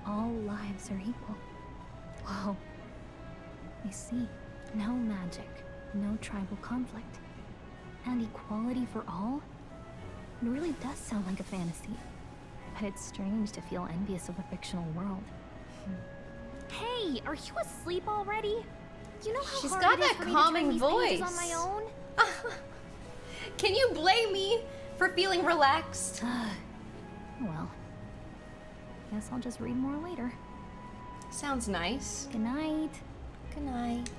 H: all lives are equal. Whoa. I see. No magic, no tribal conflict. And equality for all? It really does sound like a fantasy. But it's strange to feel envious of a fictional world. Hey, are you asleep already? You know how
A: She's
H: hard
A: got
H: it is
A: that
H: for me
A: calming
H: to turn these pages
A: voice.
H: on my own?
A: Can you blame me for feeling relaxed?
H: Well, guess I'll just read more later.
A: Sounds nice.
H: Good night.
A: Good night.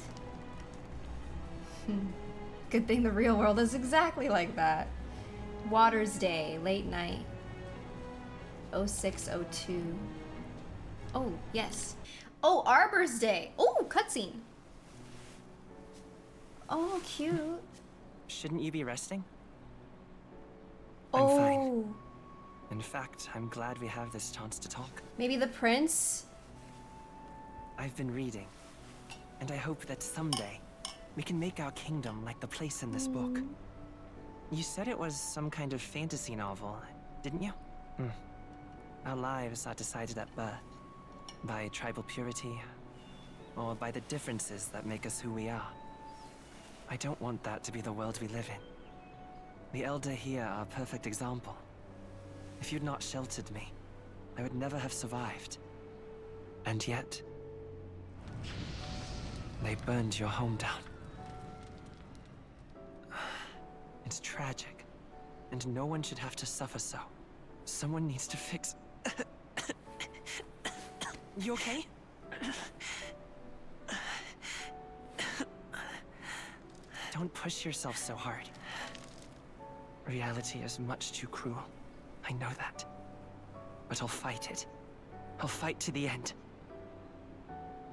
A: Good thing the real world is exactly like that. Water's Day, late night. 0602. Oh, yes. Oh, Arbor's Day. Oh, cutscene. Oh, cute.
O: Shouldn't you be resting?
A: Oh.
O: I'm fine. In fact, I'm glad we have this chance to talk.
A: Maybe the prince?
O: I've been reading, and I hope that someday we can make our kingdom like the place in this book. You said it was some kind of fantasy novel, didn't you? Our lives are decided at birth, by tribal purity, or by the differences that make us who we are. I don't want that to be the world we live in. The Elder here are a perfect example. If you'd not sheltered me, I would never have survived. And yet, they burned your home down. It's tragic, and no one should have to suffer so. Someone needs to fix... You okay? Don't push yourself so hard. Reality is much too cruel. I know that. But I'll fight it. I'll fight to the end.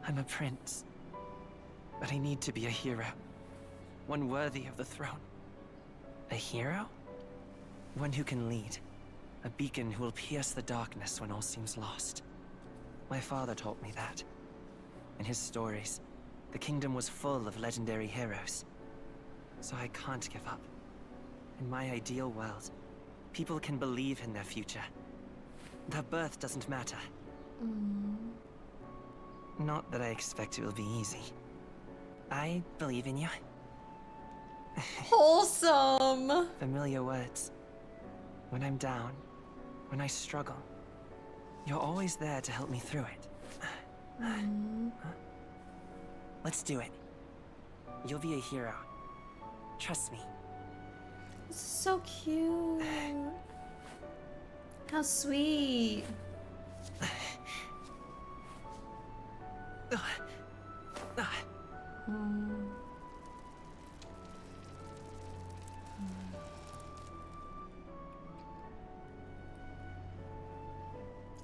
O: I'm a prince. But I need to be a hero. One worthy of the throne. A hero? One who can lead. A beacon who will pierce the darkness when all seems lost. My father taught me that. In his stories, the kingdom was full of legendary heroes. So I can't give up. In my ideal world, people can believe in their future. Their birth doesn't matter. Not that I expect it will be easy. I believe in you.
A: Wholesome.
O: Familiar words. When I'm down, when I struggle, you're always there to help me through it. Let's do it. You'll be a hero. Trust me.
A: This is so cute. How sweet.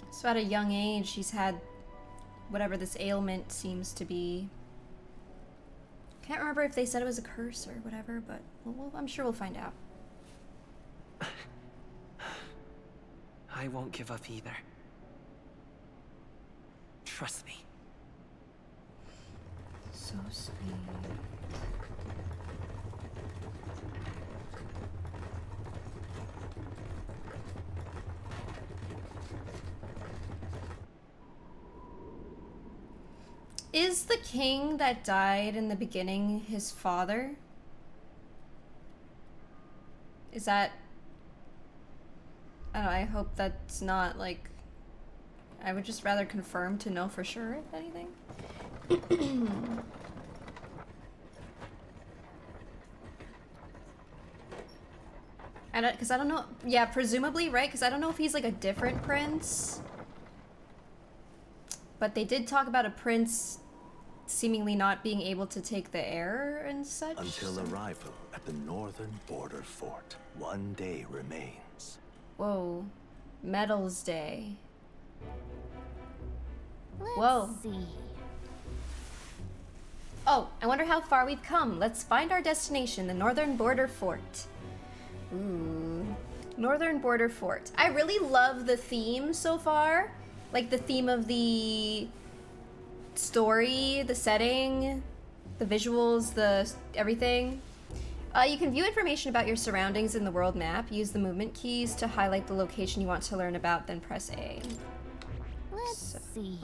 A: So at a young age, she's had whatever this ailment seems to be. Can't remember if they said it was a curse or whatever, but I'm sure we'll find out.
O: I won't give up either. Trust me.
A: So sweet. Is the king that died in the beginning his father? Is that... I don't know, I hope that's not like... I would just rather confirm to know for sure, if anything. Because I don't know. Yeah, presumably, right? Because I don't know if he's like a different prince. But they did talk about a prince seemingly not being able to take the air and such.
C: Until arrival at the northern border fort, one day remains.
A: Whoa. Medals Day.
H: Let's see.
A: Oh, I wonder how far we've come. Let's find our destination, the northern border fort. Ooh. Northern border fort. I really love the theme so far. Like the theme of the story, the setting, the visuals, the everything. You can view information about your surroundings in the world map. Use the movement keys to highlight the location you want to learn about, then press A.
H: Let's see.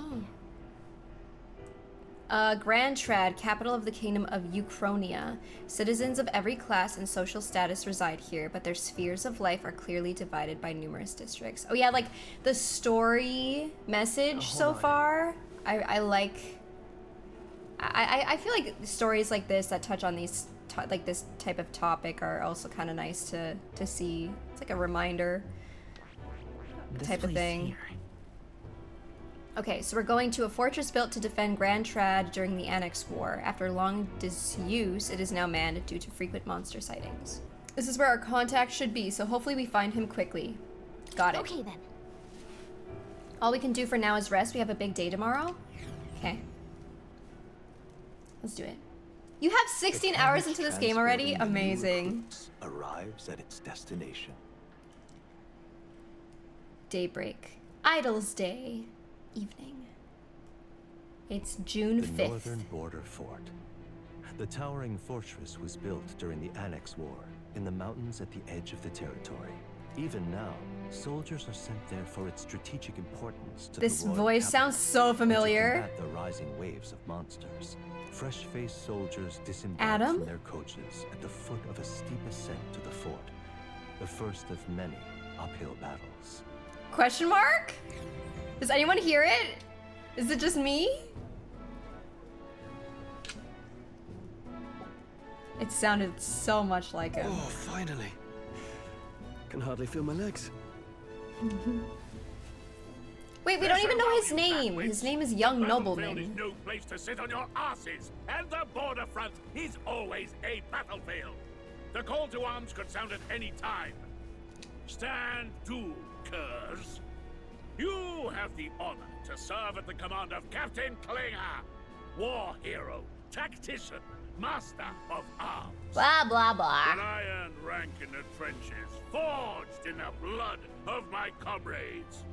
A: Grand Trad, capital of the kingdom of Ukronia. Citizens of every class and social status reside here, but their spheres of life are clearly divided by numerous districts. Oh yeah, like the story message so far, I like. I feel like stories like this that touch on these like this type of topic are also kind of nice to see. It's like a reminder type of thing.
O: Here.
A: Okay, so we're going to a fortress built to defend Grand Trad during the Annex War. After long disuse, it is now manned due to frequent monster sightings. This is where our contact should be, so hopefully we find him quickly. Got it.
H: Okay then.
A: All we can do for now is rest. We have a big day tomorrow. Okay. Let's do it. You have 16 hours into this game already? Amazing.
C: Arrives at its destination.
A: Daybreak. Idol's Day. Evening. It's June 5th.
C: The northern border fort. The towering fortress was built during the Annex War in the mountains at the edge of the territory. Even now, soldiers are sent there for its strategic importance to
A: this
C: the royal
A: voice
C: capital
A: sounds so familiar.
C: and to combat the rising waves of monsters. Fresh-faced soldiers disembark from their coaches at the foot of a steep ascent to the fort. The first of many uphill battles.
A: Question mark? Does anyone hear it? Is it just me? It sounded so much like him.
T: Oh, finally. Can hardly feel my legs.
A: Wait, we don't even know his name. His name is Young
G: Battlefield
A: Nobleman.
G: is no place to sit on your asses, and the border front is always a battlefield. The call to arms could sound at any time. Stand to, curs. You have the honor to serve at the command of Captain Klinger, war hero, tactician, master of arms.
A: Blah, blah, blah.
G: An iron rank in the trenches, forged in the blood of my comrades.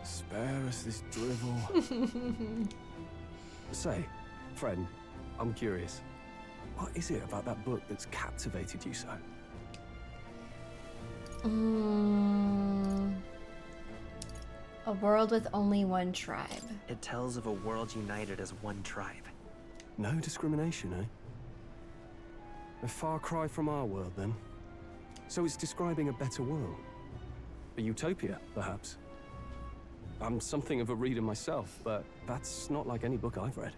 T: Spare us this drivel. Say, friend, I'm curious. What is it about that book that's captivated you so?
A: A world with only one tribe.
O: It tells of a world united as one tribe.
T: No discrimination, eh? A far cry from our world, then. So it's describing a better world. A utopia, perhaps. I'm something of a reader myself, but that's not like any book I've read.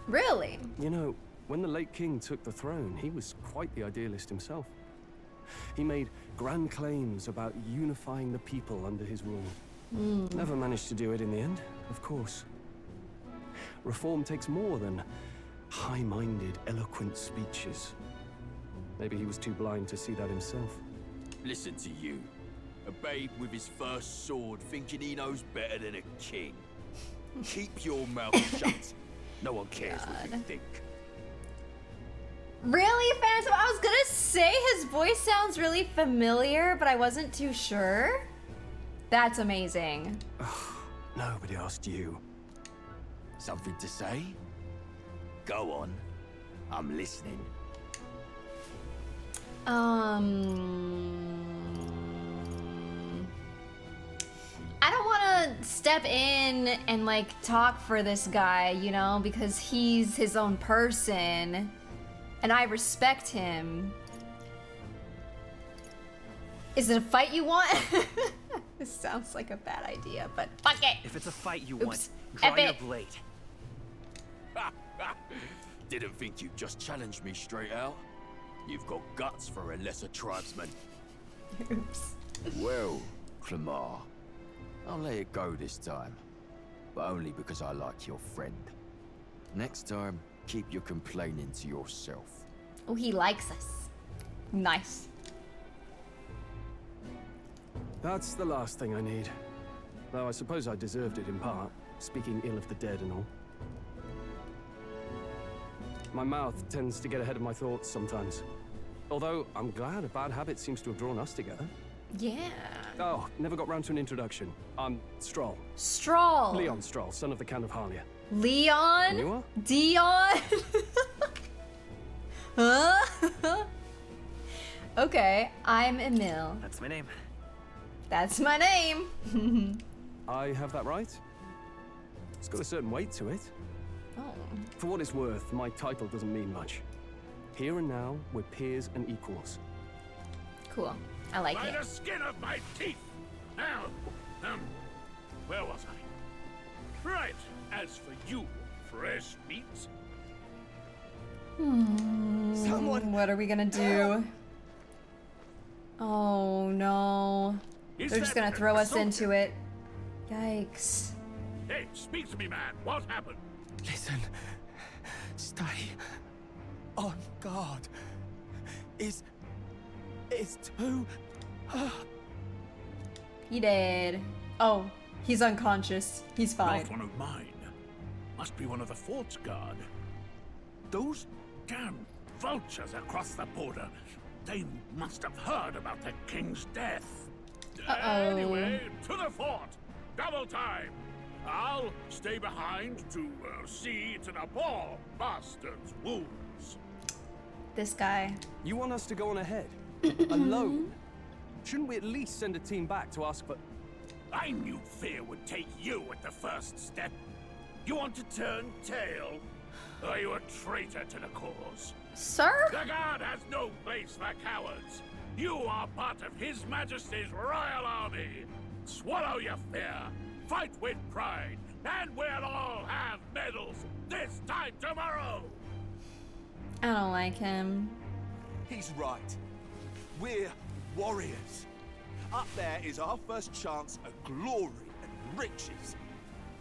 A: Really?
T: You know, when the late king took the throne, he was quite the idealist himself. He made grand claims about unifying the people under his rule. Never managed to do it in the end, of course. Reform takes more than high-minded, eloquent speeches. Maybe he was too blind to see that himself.
S: Listen to you. A babe with his first sword thinking he knows better than a king. Keep your mouth shut. No one cares what you think.
A: Really, Phantom? I was gonna say his voice sounds really familiar, but I wasn't too sure. That's amazing.
T: Nobody asked you.
S: Something to say? Go on. I'm listening.
A: I don't want to step in and like talk for this guy, you know, because he's his own person and I respect him. Is it a fight you want? This sounds like a bad idea, but fuck it.
O: If it's a fight you
A: Oops.
O: want, draw your
A: Epic.
O: blade.
S: Didn't think you'd just challenge me straight out. You've got guts for a lesser tribesman.
A: Oops.
S: Well, Clemar, I'll let it go this time. But only because I like your friend. Next time, keep your complaining to yourself.
A: Oh, he likes us. Nice.
T: That's the last thing I need. Though I suppose I deserved it in part, speaking ill of the dead and all. My mouth tends to get ahead of my thoughts sometimes. Although, I'm glad a bad habit seems to have drawn us together.
A: Yeah.
T: Oh, never got round to an introduction. I'm Stroll.
A: Stroll.
T: Leon Stroll, son of the Count of Harlia.
A: Leon?
T: And you are?
A: Dion? Huh? Okay, I'm Emil.
O: That's my name.
A: That's my name.
T: I have that right? It's got a certain weight to it.
A: Oh.
T: For what it's worth, my title doesn't mean much. Here and now, we're peers and equals.
A: Cool. I like
G: By
A: it.
G: the skin of my teeth. Now, where was I? Right. As for you, fresh meat.
A: Someone. What are we gonna do? Oh no.
G: Is
A: They're just
G: that
A: gonna throw us
G: soldier?
A: into it. Yikes.
G: Hey, speak to me, man. What happened?
J: Listen. Stay on guard. It's too...
A: He did. Oh, he's unconscious. He's fine.
G: Not one of mine. Must be one of the fort's guard. Those damn vultures across the border. They must have heard about the king's death.
A: Uh-oh.
G: Anyway, to the fort. Double time. I'll stay behind to see to the poor bastard's wounds.
A: This guy.
T: You want us to go on ahead? Alone? Shouldn't we at least send a team back to ask for...
G: I knew fear would take you at the first step. You want to turn tail? Are you a traitor to the cause?
A: Sir?
G: The guard has no place for cowards. You are part of His Majesty's royal army. Swallow your fear. Fight with pride. And we'll all have medals this time tomorrow.
A: I don't like him.
J: He's right. We're warriors. Up there is our first chance at glory and riches.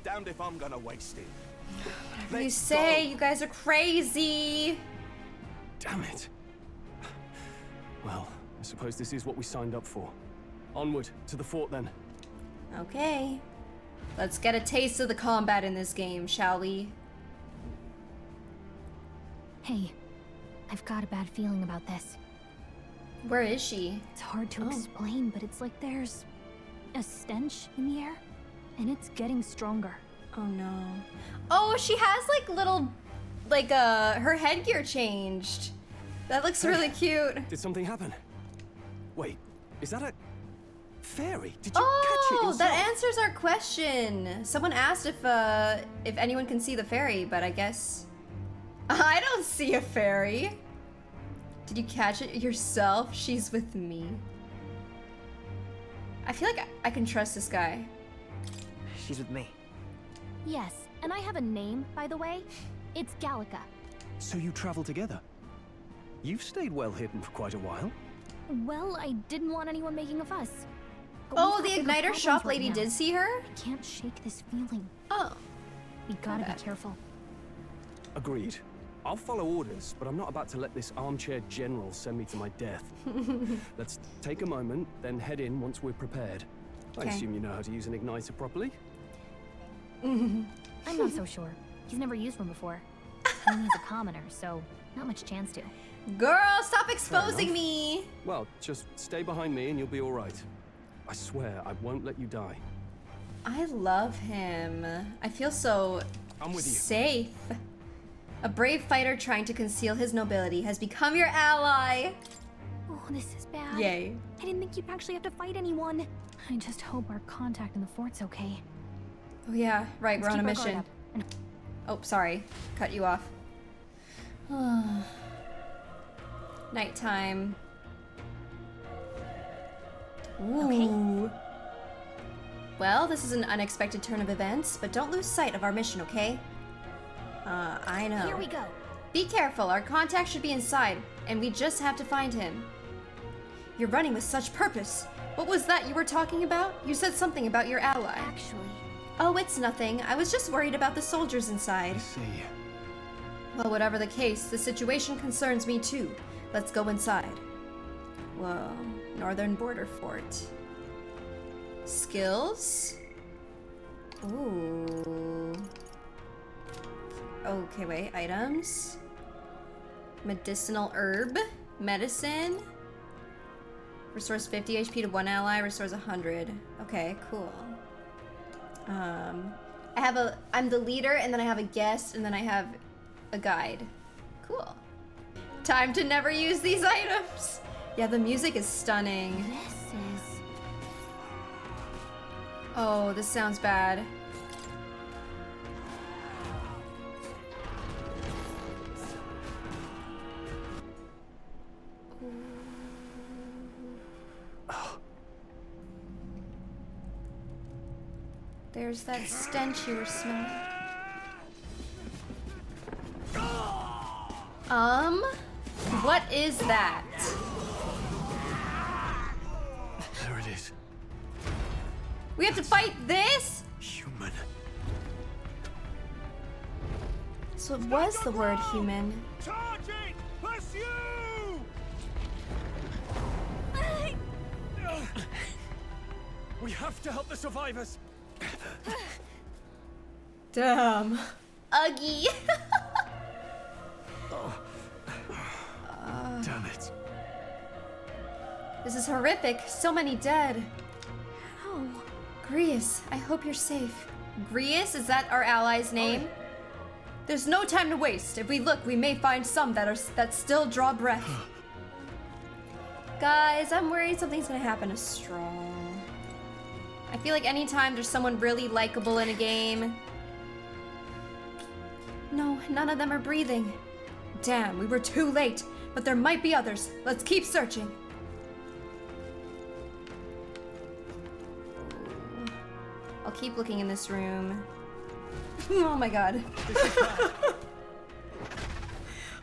J: Damned if I'm gonna waste it.
A: Whatever you say, you guys are crazy.
T: Damn it. Well, I suppose this is what we signed up for. Onward, to the fort then.
A: Okay. Let's get a taste of the combat in this game, shall we?
H: Hey, I've got a bad feeling about this.
A: Where is she?
H: It's hard to explain, but it's like there's a stench in the air, and it's getting stronger.
A: Oh no. Oh, she has like little, like her headgear changed. That looks really cute.
T: Did something happen? Wait, is that a fairy? Did you catch it yourself?
A: That answers our question. Someone asked if anyone can see the fairy, but I guess I don't see a fairy. Did you catch it yourself? She's with me. I feel like I can trust this guy.
O: She's with me.
H: Yes, and I have a name, by the way. It's Gallica.
T: So you travel together? You've stayed well hidden for quite a while.
H: Well, I didn't want anyone making a fuss. But
A: Oh,
H: we've
A: the
H: got bigger
A: Igniter
H: problems
A: shop
H: right
A: lady
H: now.
A: did see her?
H: I can't shake this feeling.
A: Oh.
H: We gotta
A: Okay.
H: be careful.
T: Agreed. I'll follow orders, but I'm not about to let this armchair general send me to my death. Let's take a moment, then head in once we're prepared. I
H: Okay.
T: assume you know how to use an igniter properly?
H: I'm not so sure. He's never used one before. I mean, he's a commoner, so not much chance to.
A: Girl, stop
T: Fair
A: exposing
T: enough.
A: me.
T: Well, just stay behind me and you'll be all right. I swear I won't let you die.
A: I love him. I feel so
T: I'm with you.
A: Safe. A brave fighter trying to conceal his nobility has become your ally.
H: Oh, this is bad.
A: Yay.
H: I didn't think you'd actually have to fight anyone. I just hope our contact in the fort's okay.
A: Oh yeah, right,
H: Let's
A: we're on a
H: keep our guard
A: mission.
H: up.
A: Oh, sorry. Cut you off. Nighttime. Ooh. Okay. Well, this is an unexpected turn of events, but don't lose sight of our mission, okay? I know.
H: Here we go.
A: Be careful, our contact should be inside, and we just have to find him. You're running with such purpose. What was that you were talking about? You said something about your ally.
H: Actually...
A: Oh, it's nothing. I was just worried about the soldiers inside.
T: I see.
A: Well, whatever the case, the situation concerns me too. Let's go inside. Whoa. Northern Border Fort. Skills? Ooh. Okay, wait. Items. Medicinal herb. Medicine. Restores 50 HP to one ally. Restores 100. Okay, cool. I'm the leader, and then I have a guest, and then I have a guide. Cool. Time to never use these items. Yeah, the music is stunning.
H: This is...
A: Oh, this sounds bad. There's that stench you were smelling. What is that?
T: There it is.
A: We have to fight this?
T: Human.
A: So it was the word human.
L: Charging! Pursue!
T: We have to help the survivors.
A: Damn. Uggy.
T: Damn it.
A: This is horrific. So many dead.
H: How?
A: Grius, I hope you're safe. Grius, is that our ally's name? There's no time to waste. If we look, we may find some that still draw breath. Guys, I'm worried something's gonna happen to Strong. I feel like anytime there's someone really likable in a game... No, none of them are breathing. Damn, we were too late. But there might be others. Let's keep searching. I'll keep looking in this room. Oh my god.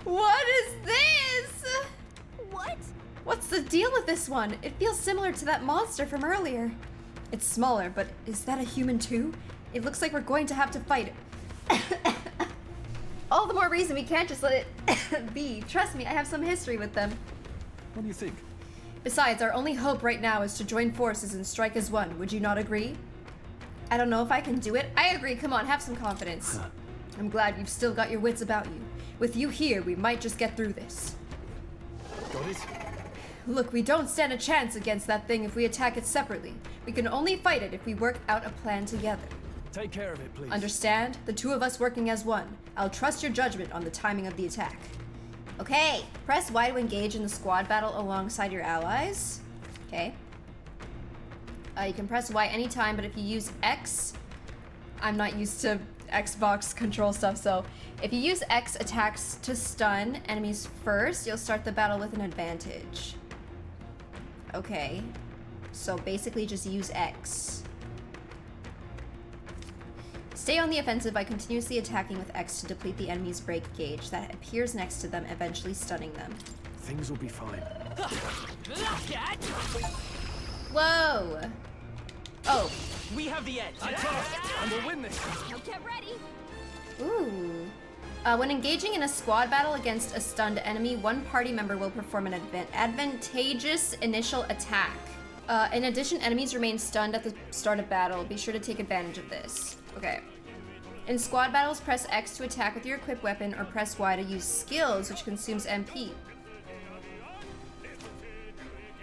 A: What is this?
H: What?
A: What's the deal with this one? It feels similar to that monster from earlier. It's smaller, but is that a human too? It looks like we're going to have to fight it. All the more reason we can't just let it be. Trust me, I have some history with them.
T: What do you think?
A: Besides, our only hope right now is to join forces and strike as one. Would you not agree? I don't know if I can do it. I agree. Come on, have some confidence. I'm glad you've still got your wits about you. With you here, we might just get through this.
T: Got it?
A: Look, we don't stand a chance against that thing if we attack it separately. We can only fight it if we work out a plan together.
T: Take care of it, please.
A: Understand? The two of us working as one. I'll trust your judgment on the timing of the attack. Okay, press Y to engage in the squad battle alongside your allies. Okay. You can press Y anytime, but if you use X, I'm not used to Xbox control stuff, so if you use X attacks to stun enemies first, you'll start the battle with an advantage. Okay, so basically just use X. Stay on the offensive by continuously attacking with X to deplete the enemy's break gauge that appears next to them, eventually stunning them.
T: Things will be fine.
A: Whoa! Oh.
O: We have the edge.
T: And we'll win this.
H: Now get ready.
A: Ooh. When engaging in a squad battle against a stunned enemy, one party member will perform an advantageous initial attack. In addition, enemies remain stunned at the start of battle. Be sure to take advantage of this. Okay. In squad battles, press X to attack with your equipped weapon, or press Y to use skills, which consumes MP.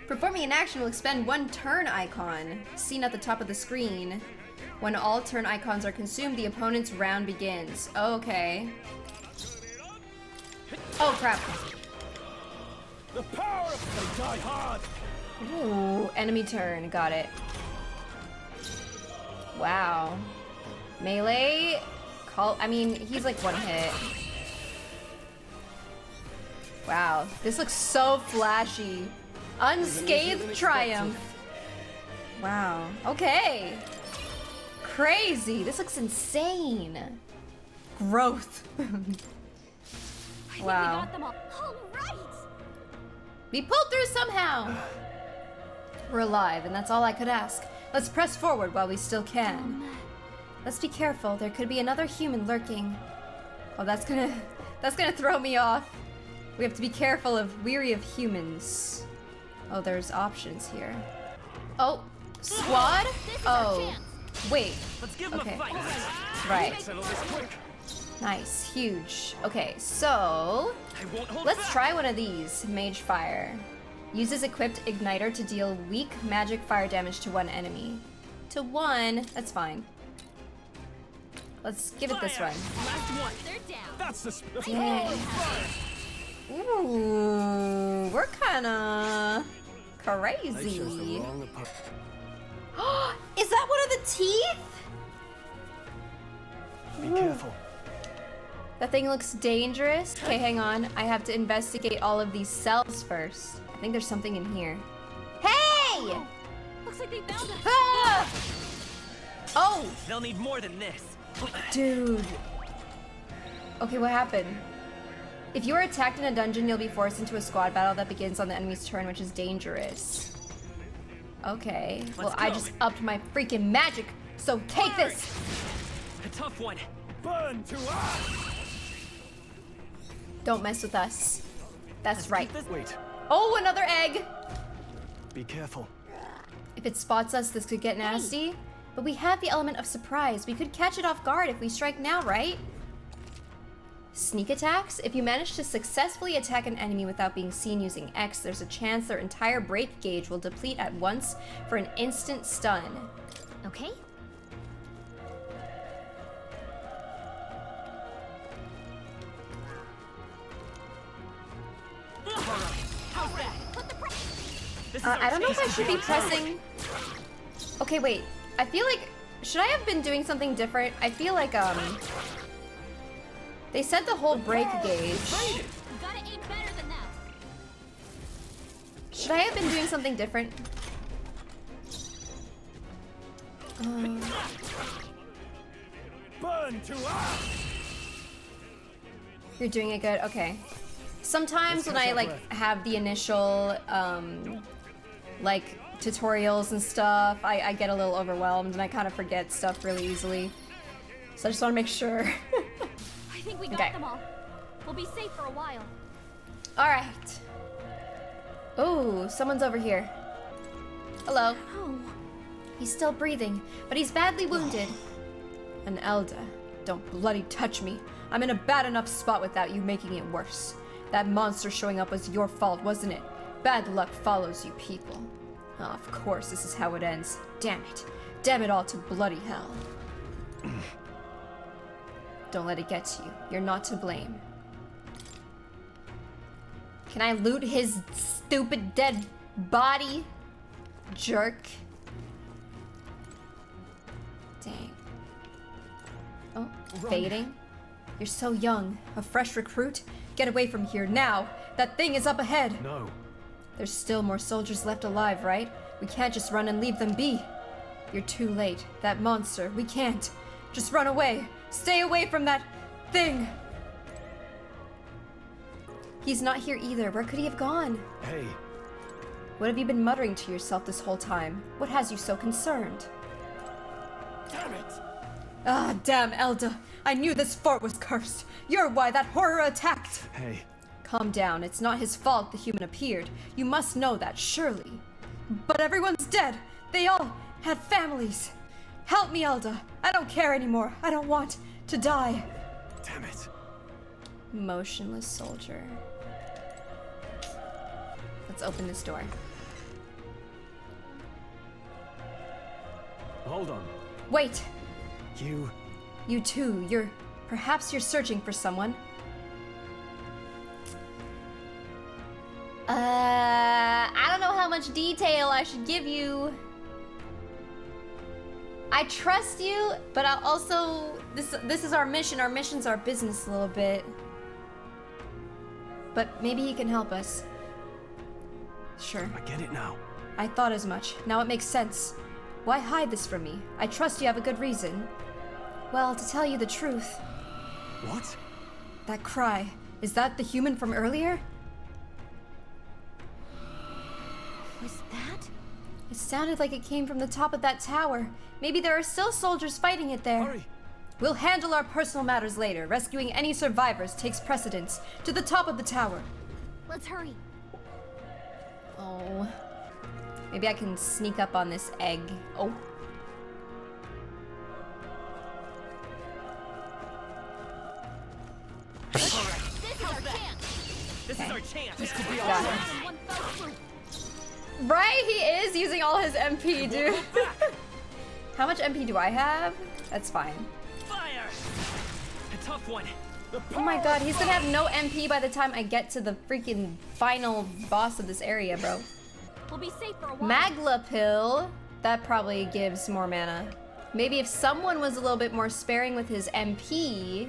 A: Performing an action will expend one turn icon, seen at the top of the screen. When all turn icons are consumed, the opponent's round begins. Okay. Oh crap.
J: The power of they die hard.
A: Ooh, enemy turn. Got it. Wow. Melee. I mean, he's like one hit. Wow. This looks so flashy. Unscathed triumph. Wow. Okay. Crazy. This looks insane. Growth. Wow. We pulled through somehow. We're alive, and that's all I could ask. Let's press forward while we still can. Let's be careful. There could be another human lurking. Oh, that's gonna throw me off. We have to be careful weary of humans. Oh, there's options here. Oh, squad? Oh, wait.
O: Let's give him a fight.
A: Right.
O: Settle this quick.
A: Nice, huge. Okay, so let's try one of these. Mage Fire. Uses equipped igniter to deal weak magic fire damage to one enemy. To one, that's fine. Let's give it this one.
O: Last one. They're down. That's the
A: Dang. Ooh, we're kinda crazy. Is that one of the teeth?
T: Be careful.
A: That thing looks dangerous. Okay, hang on. I have to investigate all of these cells first. I think there's something in here. Hey!
H: Looks like they found us.
A: Ah! Oh!
O: They'll need more than this.
A: Dude. Okay, what happened? If you are attacked in a dungeon, you'll be forced into a squad battle that begins on the enemy's turn, which is dangerous. Okay. Well, I just upped my freaking magic, so take this!
O: A tough one.
J: Burn to us!
A: Don't mess with us. That's right.
T: Wait.
A: Oh, another egg!
T: Be careful.
A: If it spots us, this could get nasty. But we have the element of surprise. We could catch it off guard if we strike now, right? Sneak attacks? If you manage to successfully attack an enemy without being seen using X, there's a chance their entire break gauge will deplete at once for an instant stun.
H: Okay.
A: I don't know if I should be pressing... Okay, wait. I feel like... Should I have been doing something different? I feel like, they said the whole break gauge. Should I have been doing something different?
J: Burn to us!
A: You're doing it good? Okay. Sometimes when I, like, have the initial, like, tutorials and stuff, I get a little overwhelmed and I kind of forget stuff really easily. So I just want to make sure.
H: I think we got them all. We'll be safe for a while.
A: Alright. Oh, someone's over here. Hello.
H: Oh.
A: He's still breathing, but he's badly wounded. An elder. Don't bloody touch me. I'm in a bad enough spot without you making it worse. That monster showing up was your fault, wasn't it? Bad luck follows you people. Oh, of course, this is how it ends. Damn it. Damn it all to bloody hell. Don't let it get to you. You're not to blame. Can I loot his stupid dead body? Jerk. Dang. Oh, fading? You're so young. A fresh recruit? Get away from here now. That thing is up ahead.
T: No.
A: There's still more soldiers left alive, right? We can't just run and leave them be. You're too late. That monster. We can't. Just run away. Stay away from that thing. He's not here either. Where could he have gone?
T: Hey.
A: What have you been muttering to yourself this whole time? What has you so concerned?
J: Damn it!
A: Ah, damn, Elda. I knew this fort was cursed. You're why that horror attacked.
T: Hey.
A: Calm down. It's not his fault the human appeared. You must know that, surely. But everyone's dead. They all had families. Help me, Elda. I don't care anymore. I don't want to die.
T: Damn it.
A: Motionless soldier. Let's open this door.
T: Hold on.
A: Wait!
T: You...
A: You too. Perhaps you're searching for someone. I don't know how much detail I should give you. I trust you, but I also... This is our mission. Our mission's our business a little bit. But maybe he can help us. Sure.
T: I get it now.
A: I thought as much. Now it makes sense. Why hide this from me? I trust you have a good reason. Well, to tell you the truth...
T: What?
A: That cry. Is that the human from earlier?
H: Was that?
A: It sounded like it came from the top of that tower. Maybe there are still soldiers fighting it there.
T: Hurry!
A: We'll handle our personal matters later. Rescuing any survivors takes precedence. To the top of the tower.
H: Let's hurry.
A: Oh. Maybe I can sneak up on this egg. Oh.
O: This is our chance. This is our chance. This could be
A: awesome. Right? He is using all his MP, dude. How much MP do I have? That's fine.
O: Fire! A tough one.
A: Oh my god, he's gonna have no MP by the time I get to the freaking final boss of this area, bro.
H: We'll be safe for a while.
A: Magla pill. That probably gives more mana. Maybe if someone was a little bit more sparing with his MP,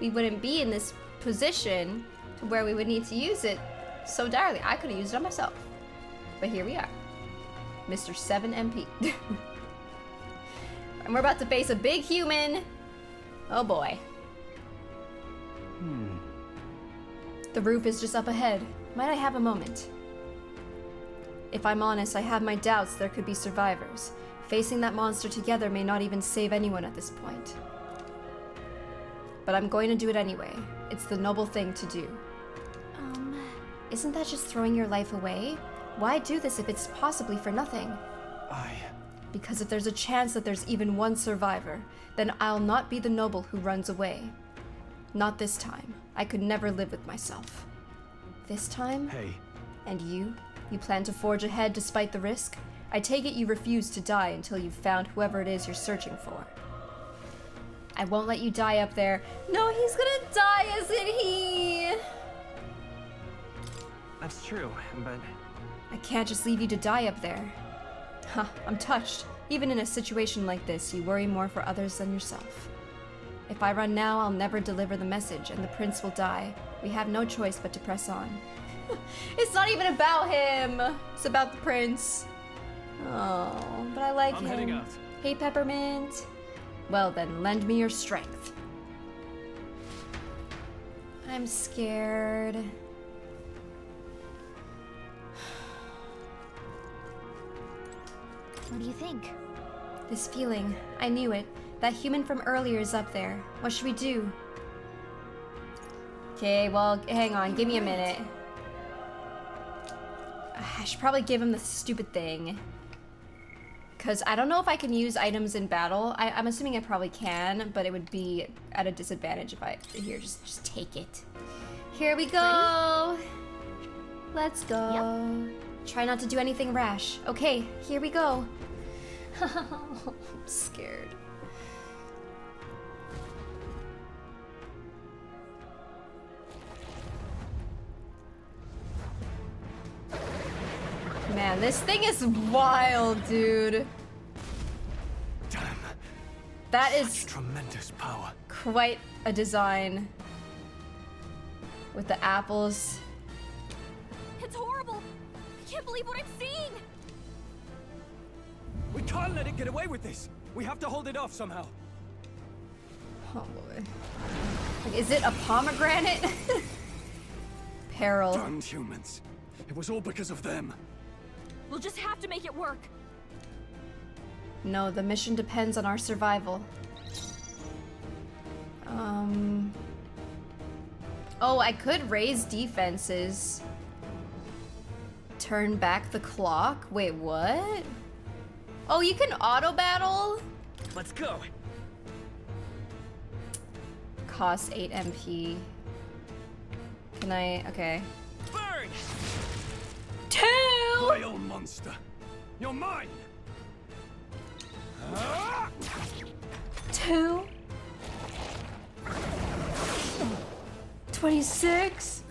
A: we wouldn't be in this position to where we would need to use it so direly. I could have used it on myself. But here we are. Mr. 7 MP. And we're about to face a big human. Oh boy. The roof is just up ahead. Might I have a moment? If I'm honest, I have my doubts there could be survivors. Facing that monster together may not even save anyone at this point. But I'm going to do it anyway. It's the noble thing to do. Isn't that just throwing your life away? Why do this if it's possibly for nothing? Because if there's a chance that there's even one survivor, then I'll not be the noble who runs away. Not this time. I could never live with myself. This time?
T: Hey.
A: And you? You plan to forge ahead despite the risk? I take it you refuse to die until you've found whoever it is you're searching for. I won't let you die up there. No, he's gonna die, isn't he?
O: That's true, but...
A: I can't just leave you to die up there. Huh, I'm touched. Even in a situation like this, you worry more for others than yourself. If I run now, I'll never deliver the message, and the prince will die. We have no choice but to press on. It's not even about him. It's about the prince. Oh, but I like him.
T: Heading out.
A: Hey, Peppermint. Well then, lend me your strength. I'm scared.
H: What do you think?
A: This feeling, I knew it. That human from earlier is up there. What should we do? Okay, well, hang on. Give me a minute. I should probably give him the stupid thing. Because I don't know if I can use items in battle. I'm assuming I probably can, but it would be at a disadvantage if I... Here, just take it. Here we go. Let's go. Yep. Try not to do anything rash. Okay, here we go. I'm scared. Man, this thing is wild, dude.
T: Damn.
A: That is
T: such tremendous power.
A: Quite a design. With the apples.
H: It's horrible. I can't believe what I'm seeing.
T: We can't let it get away with this. We have to hold it off somehow.
A: Oh boy. Like, is it a pomegranate? Peril.
T: Damned humans. It was all because of them.
H: We'll just have to make it work.
A: No, the mission depends on our survival. Oh, I could raise defenses. Turn back the clock? Wait, what? Oh, you can auto battle?
O: Let's go.
A: Cost 8 MP. Can I? Okay.
O: Burn!
A: 2!
T: Vile monster. You're mine!
A: 2. 26.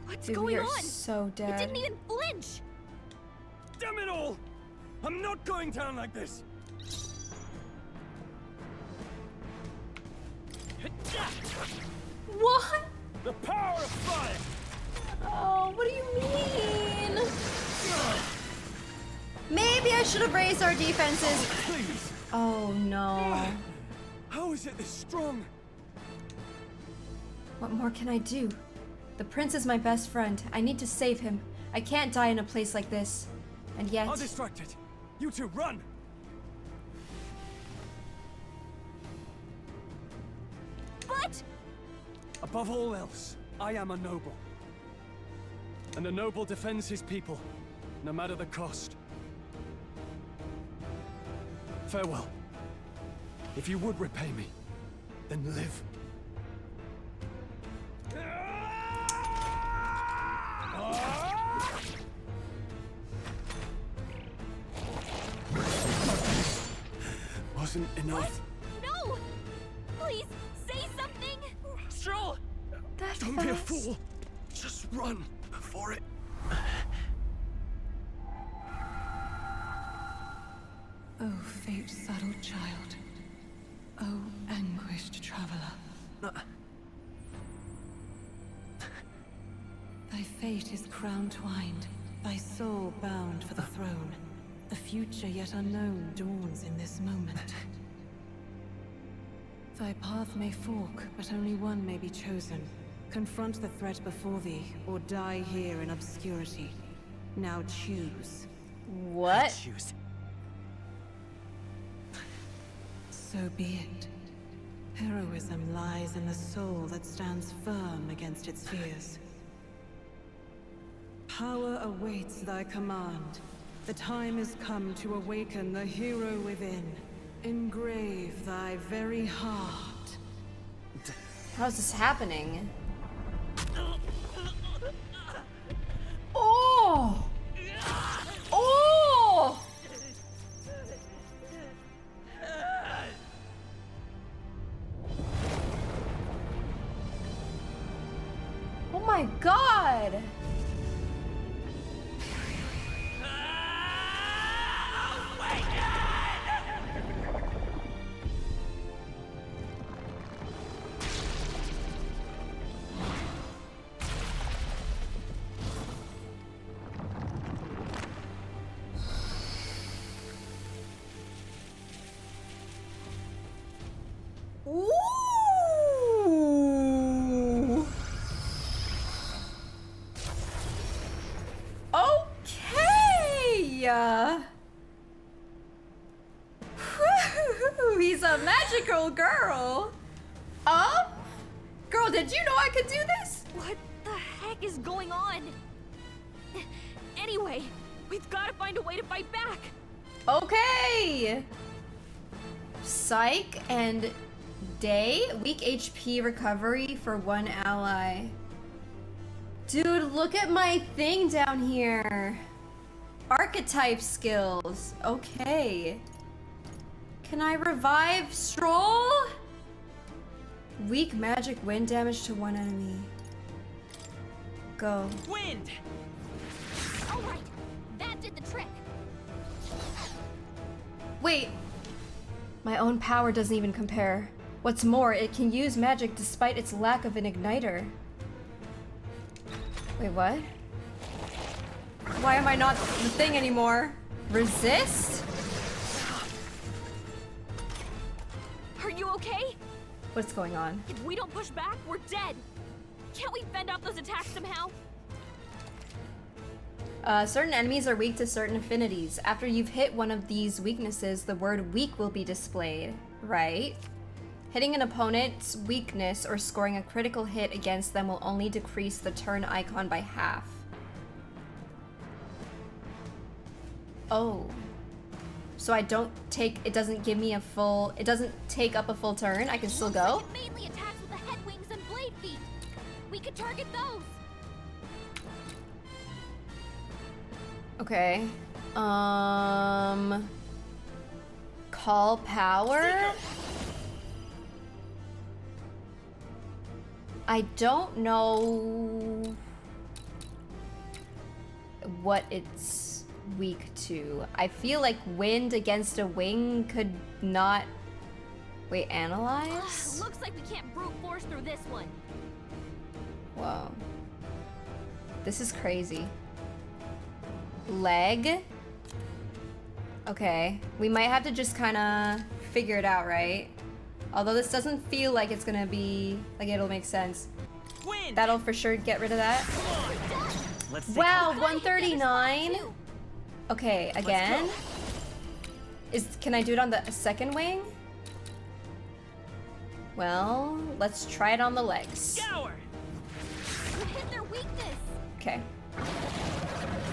O: What's
A: Dude,
O: going
A: we are
O: on?
A: so dead.
O: You didn't even flinch.
L: Damn it all! I'm not going down like this.
A: What?
L: The power of fire.
A: Oh, what do you mean? Maybe I should have raised our defenses.
L: Please.
A: Oh no.
L: How is it this strong?
A: What more can I do? The prince is my best friend. I need to save him. I can't die in a place like this. And yet...
L: I'll distract it. You two, run!
O: But...
L: Above all else, I am a noble. And a noble defends his people, no matter the cost. Farewell. If you would repay me, then live. Wasn't enough.
O: No! Please, say something!
L: Stroll! Don't be a fool! Just run for it.
K: Oh, fate-saddled child. Oh, anguished traveler. Thy fate is crown-twined, thy soul bound for the throne. The future yet unknown dawns in this moment. Thy path may fork, but only one may be chosen. Confront the threat before thee, or die here in obscurity. Now choose.
A: What?
L: Choose.
K: So be it. Heroism lies in the soul that stands firm against its fears. Power awaits thy command. The time has come to awaken the hero within. Engrave thy very heart.
A: How's this happening? Oh! Oh! Oh my god! Ooh. Okay. Whew, he's a magical girl. Girl, did you know I could do this?
O: What the heck is going on? Anyway, we've got to find a way to fight back.
A: Okay. Psych and Day, weak HP recovery for one ally. Dude, look at my thing down here. Archetype skills. Okay. Can I revive Stroll? Weak magic wind damage to one enemy. Go.
O: Wind! Alright, that did the trick.
A: Wait. My own power doesn't even compare. What's more, it can use magic despite its lack of an igniter. Wait, what? Why am I not the thing anymore? Resist?
O: Are you okay?
A: What's going on?
O: If we don't push back, we're dead. Can't we fend off those attacks somehow?
A: Certain enemies are weak to certain affinities. After you've hit one of these weaknesses, the word weak will be displayed, right? Hitting an opponent's weakness or scoring a critical hit against them will only decrease the turn icon by half. Oh. So I don't take, it doesn't give me a full, it doesn't take up a full turn, I can still go?
O: It mainly attacks with the head wings and blade feet. We could target those.
A: Okay. Call power? I don't know what it's weak to. I feel like wind against a wing could not... Wait, analyze?
H: Looks like we can't brute force through this one.
A: Whoa. This is crazy. Leg? Okay. We might have to just kind of figure it out, right? Although this doesn't feel like it's gonna be... like it'll make sense.
O: Wind.
A: That'll for sure get rid of that.
O: Let's take
A: Wow,
O: a look.
A: 139? Okay, again? Can I do it on the second wing? Well, let's try it on the legs.
H: Scour. You hit their weakness.
A: Okay.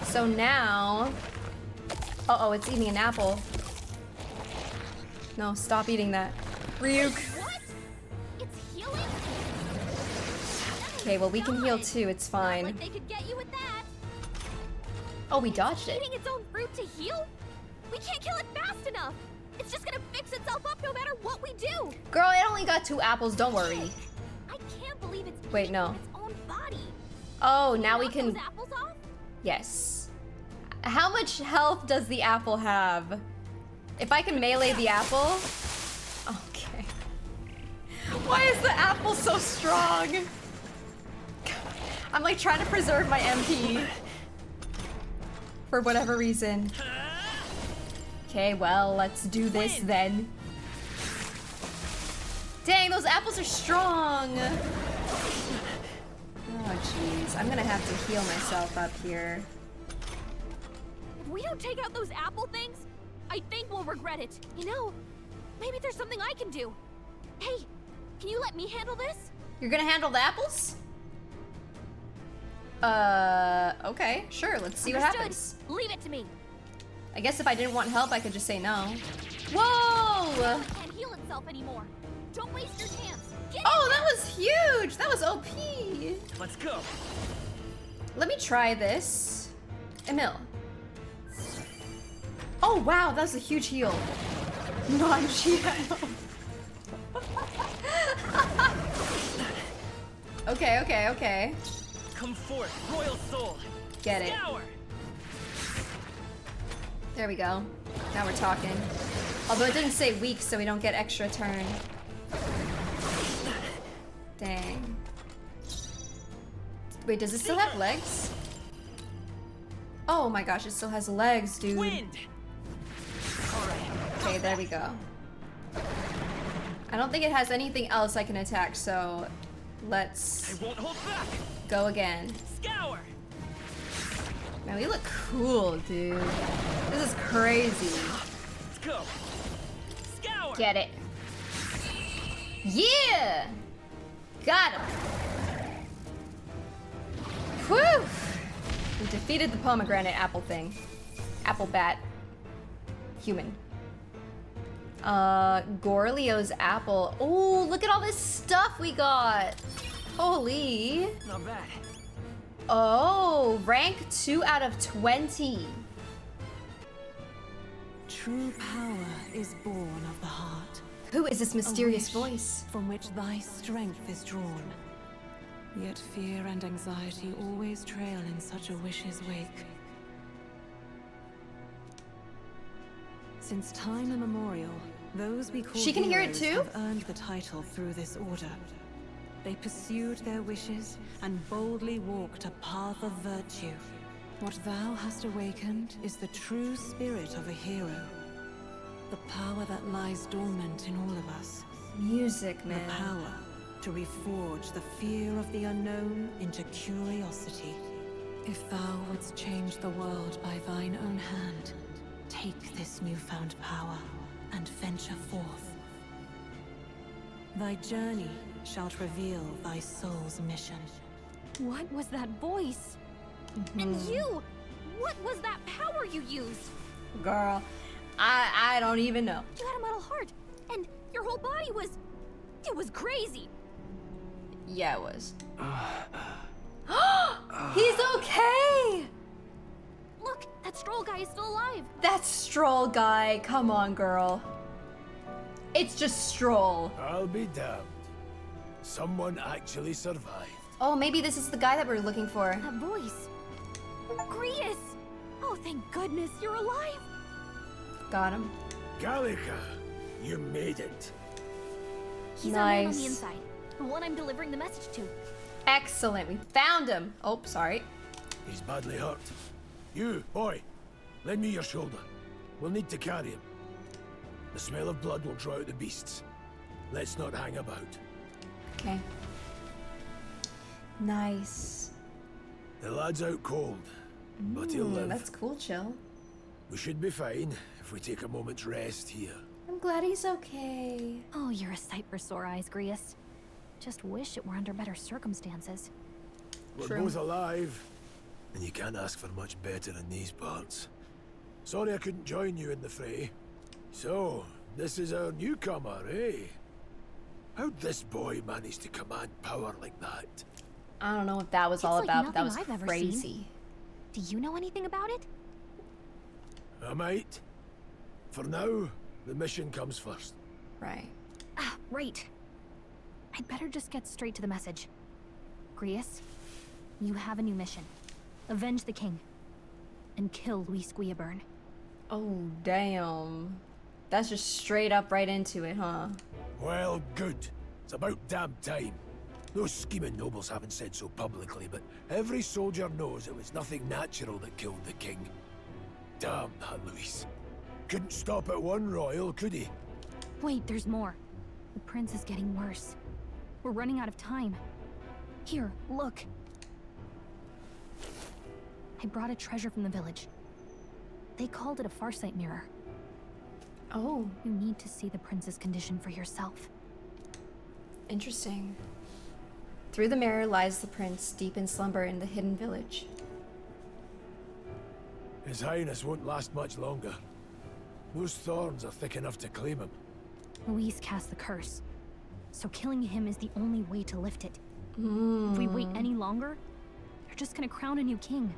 A: So now... Uh-oh, it's eating an apple. No, stop eating that. Ryuk.
H: What? It's healing?
A: Okay, well we can heal too, it's fine.
H: Like they could get you with that.
A: Oh, we dodged it.
H: Eating its own fruit to heal? We can't kill it fast enough. It's just gonna fix itself up no matter what we do.
A: Girl, it only got 2 apples, don't worry.
H: I can't believe it's
A: Wait, no.
H: its own body.
A: Oh, now we can...
H: Those apples off?
A: Yes. How much health does the apple have? If I can melee the apple... Okay. Why is the apple so strong? I'm like trying to preserve my MP. For whatever reason. Okay, well, let's do this then. Dang, those apples are strong! Oh, jeez. I'm gonna have to heal myself up here.
H: If we don't take out those apple things, I think we'll regret it. You know, maybe there's something I can do. Hey, can you let me handle this?
A: You're gonna handle the apples? Okay, sure, let's see what
H: Understood.
A: happens.
H: Leave it to me.
A: I guess if I didn't want help, I could just say no. Whoa!
H: It can't heal itself anymore. Don't waste your chance. Get
A: Oh,
H: in
A: that
H: there.
A: was huge! That was OP!
O: Let's go.
A: Let me try this. Emil. Oh, wow, that was a huge heal. Non-GMO. Okay.
O: Come forth, royal soul.
A: Get it.
O: Scour.
A: There we go. Now we're talking. Although it didn't say weak, so we don't get extra turn. Dang. Wait, does it still have legs? Oh my gosh, it still has legs, dude.
O: Wind.
A: Okay, there we go. I don't think it has anything else I can attack, so let's
O: I won't hold back.
A: go again.
O: Scour.
A: Man, we look cool, dude. This is crazy.
O: Let's go. Scour.
A: Get it. Yeah! Got him. Whew! We defeated the pomegranate apple thing. Apple bat. Human. Gorlio's apple. Oh, look at all this stuff we got. Holy.
O: Not bad.
A: Oh, rank 2 out of 20.
K: True power is born of the heart.
A: Who is this mysterious
K: A wish
A: voice?
K: From which thy strength is drawn. Yet fear and anxiety always trail in such a wish's wake. Since time immemorial, those we call
A: She can hear it
K: heroes
A: too?
K: have earned the title through this order. They pursued their wishes and boldly walked a path of virtue. What thou hast awakened is the true spirit of a hero. The power that lies dormant in all of us.
A: Music, man.
K: The power to reforge the fear of the unknown into curiosity. If thou wouldst change the world by thine own hand, take this newfound power and venture forth. Thy journey shalt reveal thy soul's mission.
H: What was that voice? And you! What was that power you used?
A: Girl, I don't even know.
H: You had a metal heart, and your whole body was... it was crazy.
A: Yeah, it was. He's okay!
H: Look, that scroll stroll guy is still alive.
A: That Stroll guy, come on, girl. It's just Stroll.
J: I'll be damned. Someone actually survived.
A: Oh, maybe this is the guy that we're looking for.
H: That voice. Grius! Oh, thank goodness you're alive.
A: Got him.
J: Gallica, you made it.
H: He's our man on the inside. The one I'm delivering the message to.
A: Excellent, we found him. Oh, sorry.
J: He's badly hurt. You, boy, lend me your shoulder. We'll need to carry him. The smell of blood will draw out the beasts. Let's not hang about.
A: Okay. Nice.
J: The lad's out cold, but he'll live.
A: That's cool, Chill.
J: We should be fine if we take a moment's rest here.
A: I'm glad he's okay.
H: Oh, you're a sight for sore eyes, Grius. Just wish it were under better circumstances.
J: We're both alive, and you can't ask for much better in these parts. Sorry I couldn't join you in the fray. So, this is our newcomer, eh? How'd this boy manage to command power like that?
A: I don't know what that was all
H: It's like
A: about, but that was
H: nothing I've ever
A: crazy.
H: seen. Do you know anything about it?
J: I might. For now, the mission comes first.
A: Right.
H: Ah, right. I'd better just get straight to the message. Grius, you have a new mission. Avenge the king. And kill Luis Guillaburn.
A: Oh, damn. That's just straight up right into it, huh?
J: Well, good. It's about damn time. Those scheming nobles haven't said so publicly, but every soldier knows it was nothing natural that killed the king. Damn that Luis. Couldn't stop at one royal, could he?
H: Wait, there's more. The prince is getting worse. We're running out of time. Here, look. I brought a treasure from the village. They called it a farsight mirror.
A: Oh.
H: You need to see the prince's condition for yourself.
A: Interesting. Through the mirror lies the prince, deep in slumber in the hidden village.
J: His Highness won't last much longer. Those thorns are thick enough to claim him.
H: Luis cast the curse, so killing him is the only way to lift it. If we wait any longer, they're just gonna crown a new king.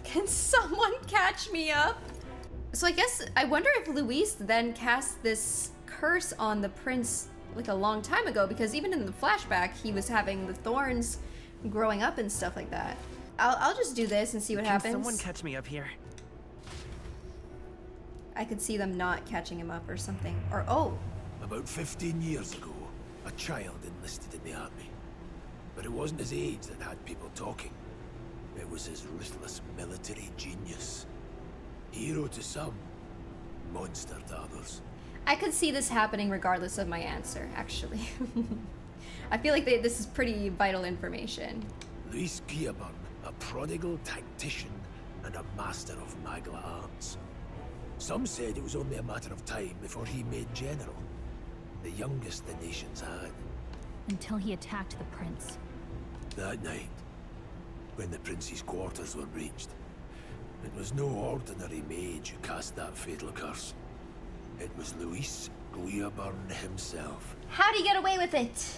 A: Can someone catch me up? So I wonder if Luis then cast this curse on the prince like a long time ago, because even in the flashback, he was having the thorns growing up and stuff like that. I'll just do this and see what happens.
O: Can someone catch me up here?
A: I could see them not catching him up or something. Or, oh.
J: About 15 years ago, a child enlisted in the army. But it wasn't his age that had people talking. It was his ruthless military genius. Hero to some, monster to others.
A: I could see this happening regardless of my answer, actually. I feel like this is pretty vital information.
J: Luis Guillaburn, a prodigal tactician and a master of Magla arts. Some said it was only a matter of time before he made general. The youngest the nations had.
H: Until he attacked the prince.
J: That night, when the prince's quarters were breached, it was no ordinary mage who cast that fatal curse. It was Luis Guillaburn himself.
A: How'd he get away with it?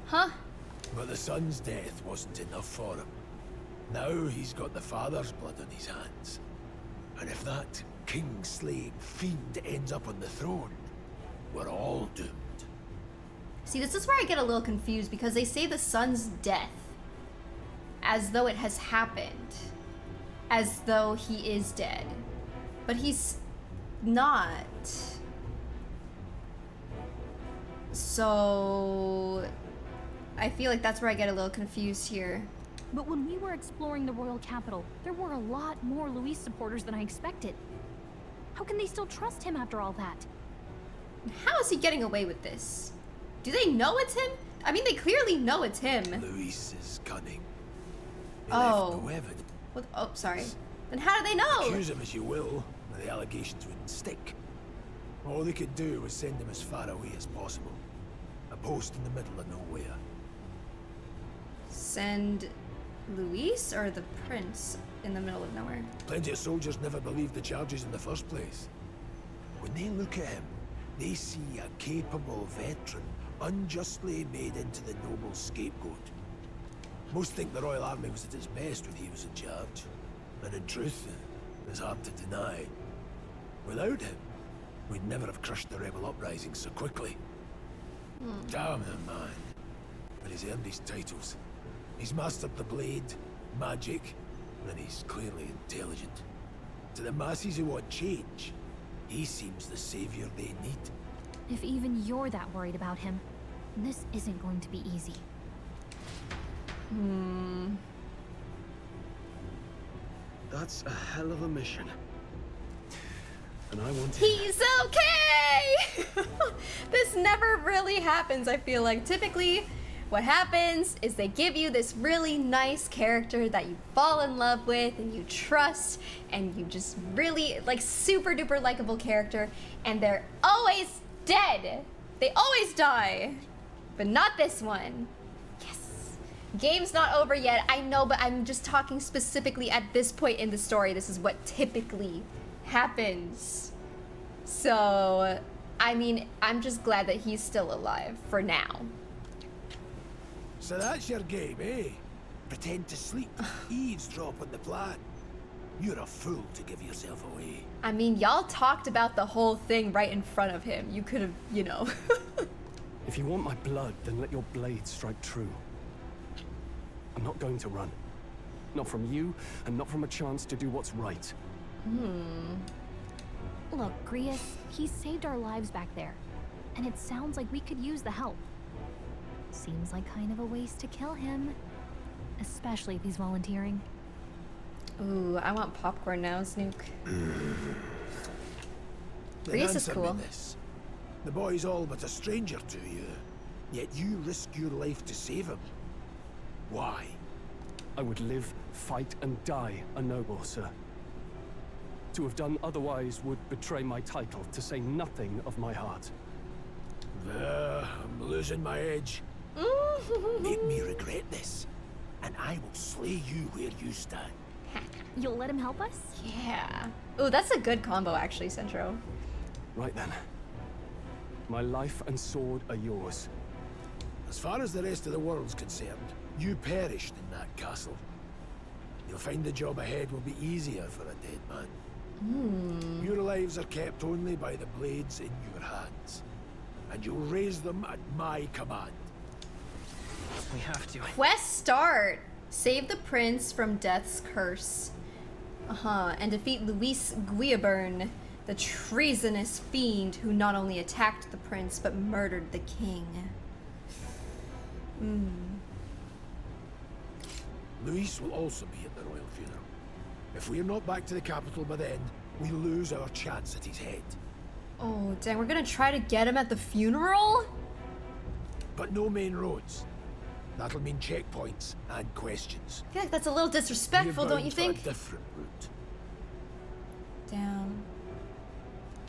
A: Huh?
J: But the son's death wasn't enough for him. Now he's got the father's blood on his hands. And if that king-slaying fiend ends up on the throne, we're all doomed.
A: See, this is where I get a little confused, because they say the son's death as though it has happened. As though he is dead. But he's not. So I feel like that's where I get a little confused here.
H: But when we were exploring the royal capital, there were a lot more Luis supporters than I expected. How can they still trust him after all that?
A: How is he getting away with this? Do they know it's him? I mean, they clearly know it's him.
J: Luis is cunning. He
A: Oh.
J: left no evidence.
A: What? Oh, sorry. Then how do they know?
J: Accuse him as you will, but the allegations wouldn't stick. All they could do was send him as far away as possible. A post in the middle of nowhere.
A: Send Luis or the prince in the middle of nowhere?
J: Plenty of soldiers never believed the charges in the first place. When they look at him, they see a capable veteran unjustly made into the noble scapegoat.
D: Most think the Royal Army was at its best when he was in charge. And in truth, it's hard to deny. Without him, we'd never have crushed the rebel uprising so quickly. Damn the man. But he's earned his titles. He's mastered the blade, magic, and he's clearly intelligent. To the masses who want change, he seems the savior they need.
H: If even you're that worried about him, this isn't going to be easy.
T: That's a hell of a mission. And I want
A: He's okay! This never really happens, I feel like. Typically, what happens is they give you this really nice character that you fall in love with and you trust and you just really, like, super duper likable character, and they're always dead. They always die. But not this one. Yes. Game's not over yet, I know, but I'm just talking specifically at this point in the story. This is what typically happens. So, I mean, I'm just glad that he's still alive for now.
D: So that's your game, eh? Pretend to sleep, eavesdrop on the plan. You're a fool to give yourself away.
A: I mean, y'all talked about the whole thing right in front of him. You could have, you know.
T: If you want my blood, then let your blade strike true. I'm not going to run. Not from you, and not from a chance to do what's right.
H: Look, Grius, he saved our lives back there. And it sounds like we could use the help. Seems like kind of a waste to kill him. Especially if he's volunteering.
A: Ooh, I want popcorn now, Snook.
D: Grius
A: is cool.
D: The boy's all but a stranger to you, yet you risk your life to save him. Why?
T: I would live, fight, and die a noble, sir. To have done otherwise would betray my title, to say nothing of my heart.
D: I'm losing my edge. Make me regret this, and I will slay you where you stand.
H: You'll let him help us?
A: Yeah. Ooh, that's a good combo, actually, Centro.
T: Right then. My life and sword are yours.
D: As far as the rest of the world's concerned, you perished in that castle. You'll find the job ahead will be easier for a dead man. Your lives are kept only by the blades in your hands, and you'll raise them at my command.
O: We have to.
A: Quest start. Save the prince from death's curse. And defeat Luis Guiaburn, the treasonous fiend who not only attacked the prince, but murdered the king.
D: Luis will also be at the royal funeral. If we're not back to the capital by then, we lose our chance at his head.
A: Oh, dang, we're gonna try to get him at the funeral?
D: But no main roads. That'll mean checkpoints and questions.
A: I feel like that's a little disrespectful, don't you think?
D: A different route.
A: Damn.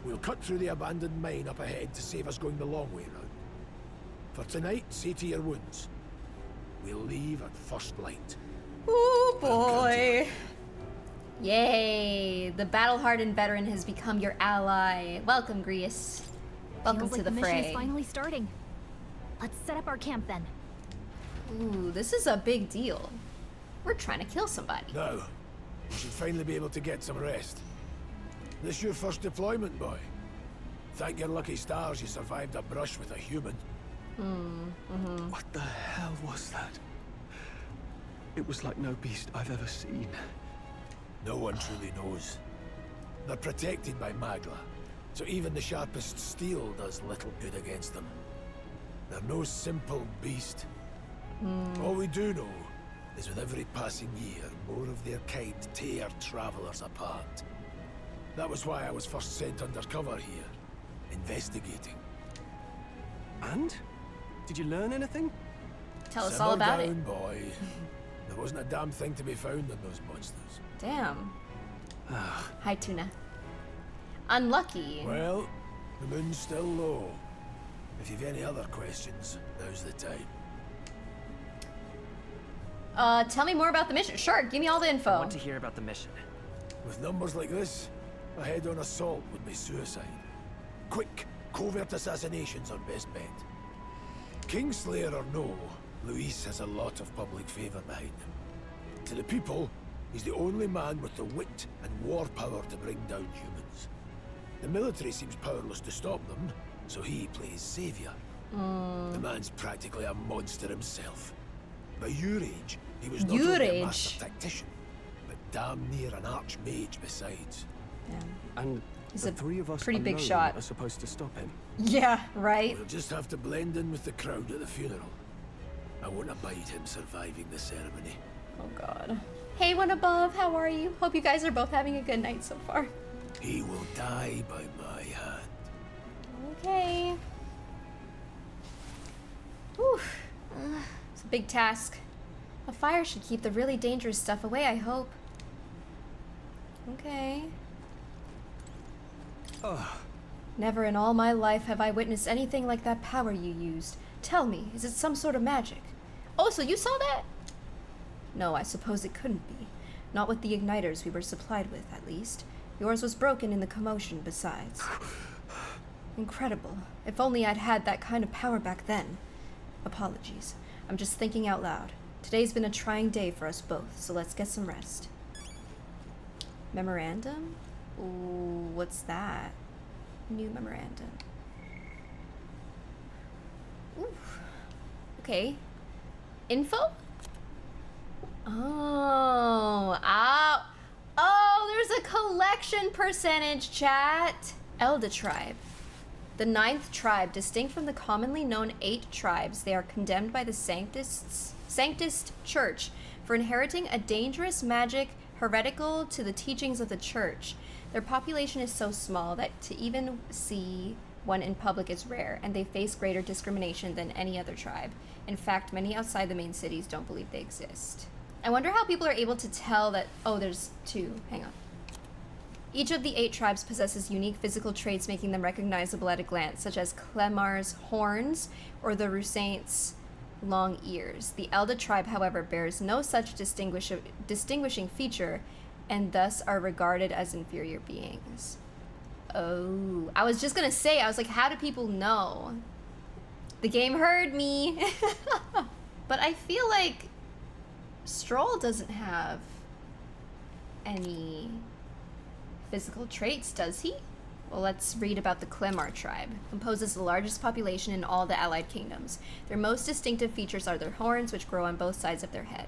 D: We'll cut through the abandoned mine up ahead to save us going the long way round. For tonight, see to your wounds. We'll leave at first light.
A: Oh boy. Yay! The battle-hardened veteran has become your ally. Welcome, Grius. Welcome
H: Feels
A: to
H: like
A: the
H: mission
A: fray.
H: is finally starting. Let's set up our camp then.
A: Ooh, this is a big deal. We're trying to kill somebody.
D: Now, you should finally be able to get some rest. This your first deployment, boy? Thank your lucky stars you survived a brush with a human.
T: What the hell was that? It was like no beast I've ever seen.
D: No one truly knows. They're protected by Magla, so even the sharpest steel does little good against them. They're no simple beast. All we do know is with every passing year, more of their kind tear travelers apart. That was why I was first sent undercover here, investigating.
T: And? Did you learn anything?
A: Tell us all about
D: Simmer
A: it.
D: down, boy. There wasn't a damn thing to be found in those monsters.
A: Damn. Hi, Tuna. Unlucky.
D: Well, the moon's still low. If you've any other questions, now's the time.
A: Tell me more about the mission. Sure, give me all the info.
O: I want to hear about the mission.
D: With numbers like this, a head-on assault would be suicide. Quick, covert assassinations are best bet. Kingslayer or no, Luis has a lot of public favor behind him. To the people, he's the only man with the wit and war power to bring down humans. The military seems powerless to stop them, so he plays savior. The man's practically a monster himself. By your age, he was not only a master tactician, but damn near an archmage besides.
T: And
A: He's
T: the
A: a
T: three of us
A: pretty big
T: alone
A: shot.
T: are supposed to stop him.
A: Yeah, right?
D: We'll just have to blend in with the crowd at the funeral. I won't abide him surviving the ceremony.
A: Oh god. Hey, one above, how are you? Hope you guys are both having a good night so far.
D: He will die by my hand.
A: Okay. Whew. It's a big task. A fire should keep the really dangerous stuff away, I hope. Okay. Never in all my life have I witnessed anything like that power you used. Tell me, is it some sort of magic? Oh, so you saw that? No, I suppose it couldn't be. Not with the igniters we were supplied with, at least. Yours was broken in the commotion, besides. Incredible. If only I'd had that kind of power back then. Apologies. I'm just thinking out loud. Today's been a trying day for us both, so let's get some rest. Memorandum? Ooh, what's that? New memorandum. Ooh. Okay. Info? Oh, there's a collection percentage, chat. Elder tribe. The 9th tribe, distinct from the commonly known 8 tribes, they are condemned by the Sanctist Church for inheriting a dangerous magic heretical to the teachings of the Church. Their population is so small that to even see one in public is rare, and they face greater discrimination than any other tribe. In fact, many outside the main cities don't believe they exist. I wonder how people are able to tell that... Oh, there's 2. Hang on. Each of the 8 tribes possesses unique physical traits making them recognizable at a glance, such as Clemar's horns or the Rusaint's long ears. The Elda tribe, however, bears no such distinguishing feature and thus are regarded as inferior beings. Oh, I was just gonna say, I was like, how do people know? The game heard me. But I feel like Stroll doesn't have any physical traits, does he? Well, let's read about the Clemar tribe. Composes the largest population in all the allied kingdoms. Their most distinctive features are their horns, which grow on both sides of their head.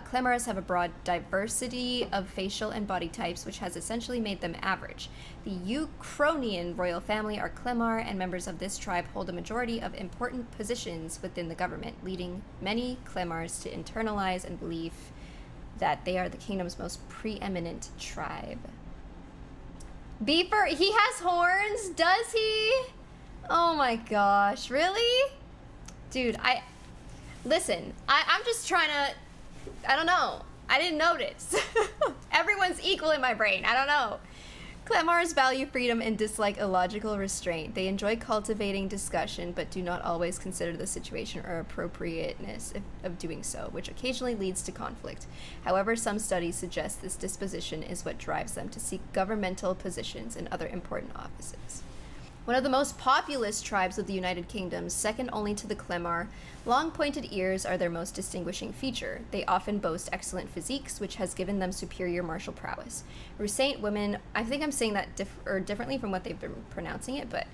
A: Clemars have a broad diversity of facial and body types, which has essentially made them average. The Ukrainian royal family are Clemar, and members of this tribe hold a majority of important positions within the government, leading many Clemars to internalize and believe that they are the kingdom's most preeminent tribe. Beefer, he has horns, does he? Oh my gosh, really? Dude, listen, I'm just trying to, I don't know. I didn't notice. Everyone's equal in my brain, I don't know. Clemars value freedom and dislike illogical restraint. They enjoy cultivating discussion, but do not always consider the situation or appropriateness of doing so, which occasionally leads to conflict. However, some studies suggest this disposition is what drives them to seek governmental positions and other important offices. One of the most populous tribes of the United Kingdom, second only to the Clemar, long pointed ears are their most distinguishing feature. They often boast excellent physiques, which has given them superior martial prowess. Rusaint women, I think I'm saying that differently from what they've been pronouncing it, but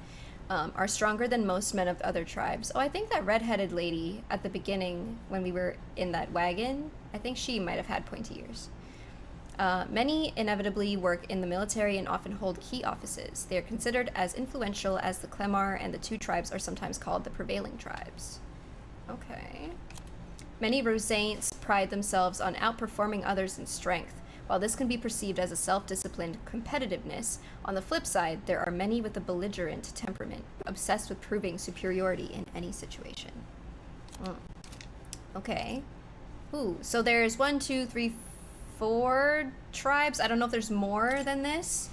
A: are stronger than most men of other tribes. Oh, I think that redheaded lady at the beginning when we were in that wagon, I think she might have had pointy ears. Many inevitably work in the military and often hold key offices. They are considered as influential as the Clemar, and the 2 tribes are sometimes called the prevailing tribes. Okay. Many Rusaints pride themselves on outperforming others in strength. While this can be perceived as a self-disciplined competitiveness, on the flip side, there are many with a belligerent temperament, obsessed with proving superiority in any situation. Okay. Ooh, so there's 1, 2, 3, 4 tribes. I don't know if there's more than this.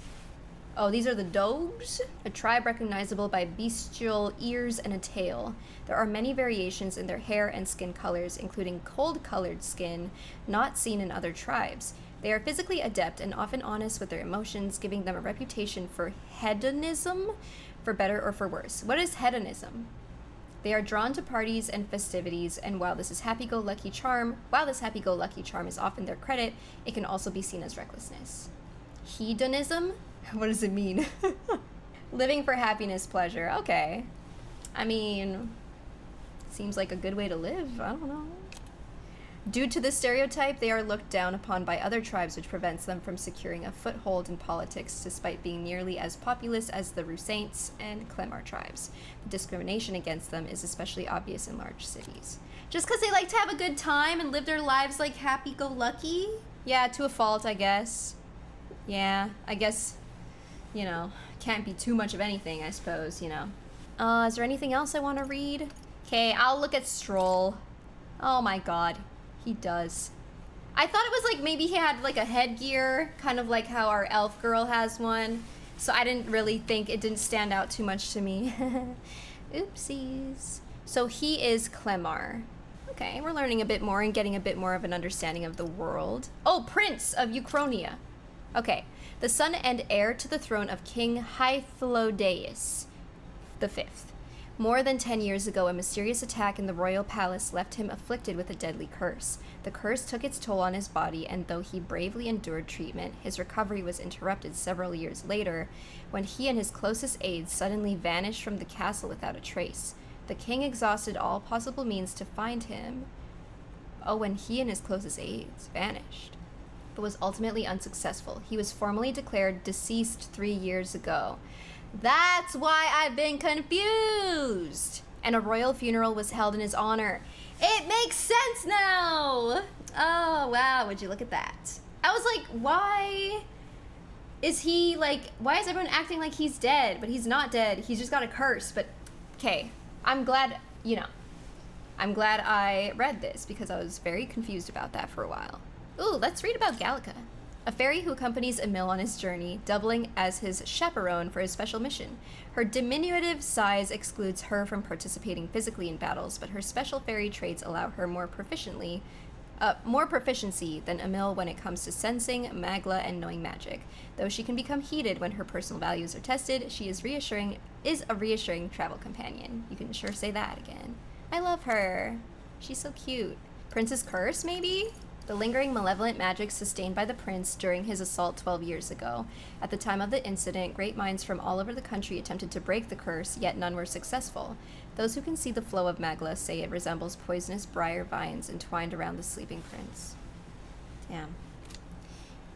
A: Oh, these are the Dogs, a tribe recognizable by bestial ears and a tail. There are many variations in their hair and skin colors, including cold-colored skin, not seen in other tribes. They are physically adept and often honest with their emotions, giving them a reputation for hedonism, for better or for worse. What is hedonism? They are drawn to parties and festivities, and while this happy-go-lucky charm is often their credit, it can also be seen as recklessness. Hedonism? What does it mean? Living for happiness, pleasure. Okay. I mean, seems like a good way to live. I don't know. Due to this stereotype, they are looked down upon by other tribes, which prevents them from securing a foothold in politics despite being nearly as populous as the Rusaints and Clemar tribes. The discrimination against them is especially obvious in large cities. Just because they like to have a good time and live their lives like happy-go-lucky? Yeah, to a fault, I guess. Yeah, I guess, you know, can't be too much of anything, I suppose, you know. Is there anything else I want to read? Okay, I'll look at Stroll. Oh my god. He does. I thought it was like maybe he had like a headgear, kind of like how our elf girl has one. So I didn't really think, it didn't stand out too much to me. Oopsies. So he is Clemar. Okay, we're learning a bit more and getting a bit more of an understanding of the world. Oh, Prince of Ukronia. Okay, the son and heir to the throne of King Hythlodaeus V. More than 10 years ago, a mysterious attack in the royal palace left him afflicted with a deadly curse. The curse took its toll on his body, and though he bravely endured treatment, his recovery was interrupted several years later, when he and his closest aides suddenly vanished from the castle without a trace. The king exhausted all possible means to find him. Oh, when he and his closest aides vanished, but was ultimately unsuccessful. He was formally declared deceased 3 years ago. That's why I've been confused. And a royal funeral was held in his honor. It makes sense now. Oh, wow. Would you look at that? I was like, why is everyone acting like he's dead? But he's not dead. He's just got a curse. But, okay. I'm glad, you know, I'm glad I read this because I was very confused about that for a while. Ooh, let's read about Gallica. A fairy who accompanies Emil on his journey, doubling as his chaperone for his special mission. Her diminutive size excludes her from participating physically in battles, but her special fairy traits allow her more proficiency than Emil when it comes to sensing, magla, and knowing magic. Though she can become heated when her personal values are tested, she is a reassuring travel companion. You can sure say that again. I love her. She's so cute. Prince's Curse, maybe? The lingering malevolent magic sustained by the prince during his assault 12 years ago. At the time of the incident, great minds from all over the country attempted to break the curse, yet none were successful. Those who can see the flow of magla say it resembles poisonous briar vines entwined around the sleeping prince. Damn.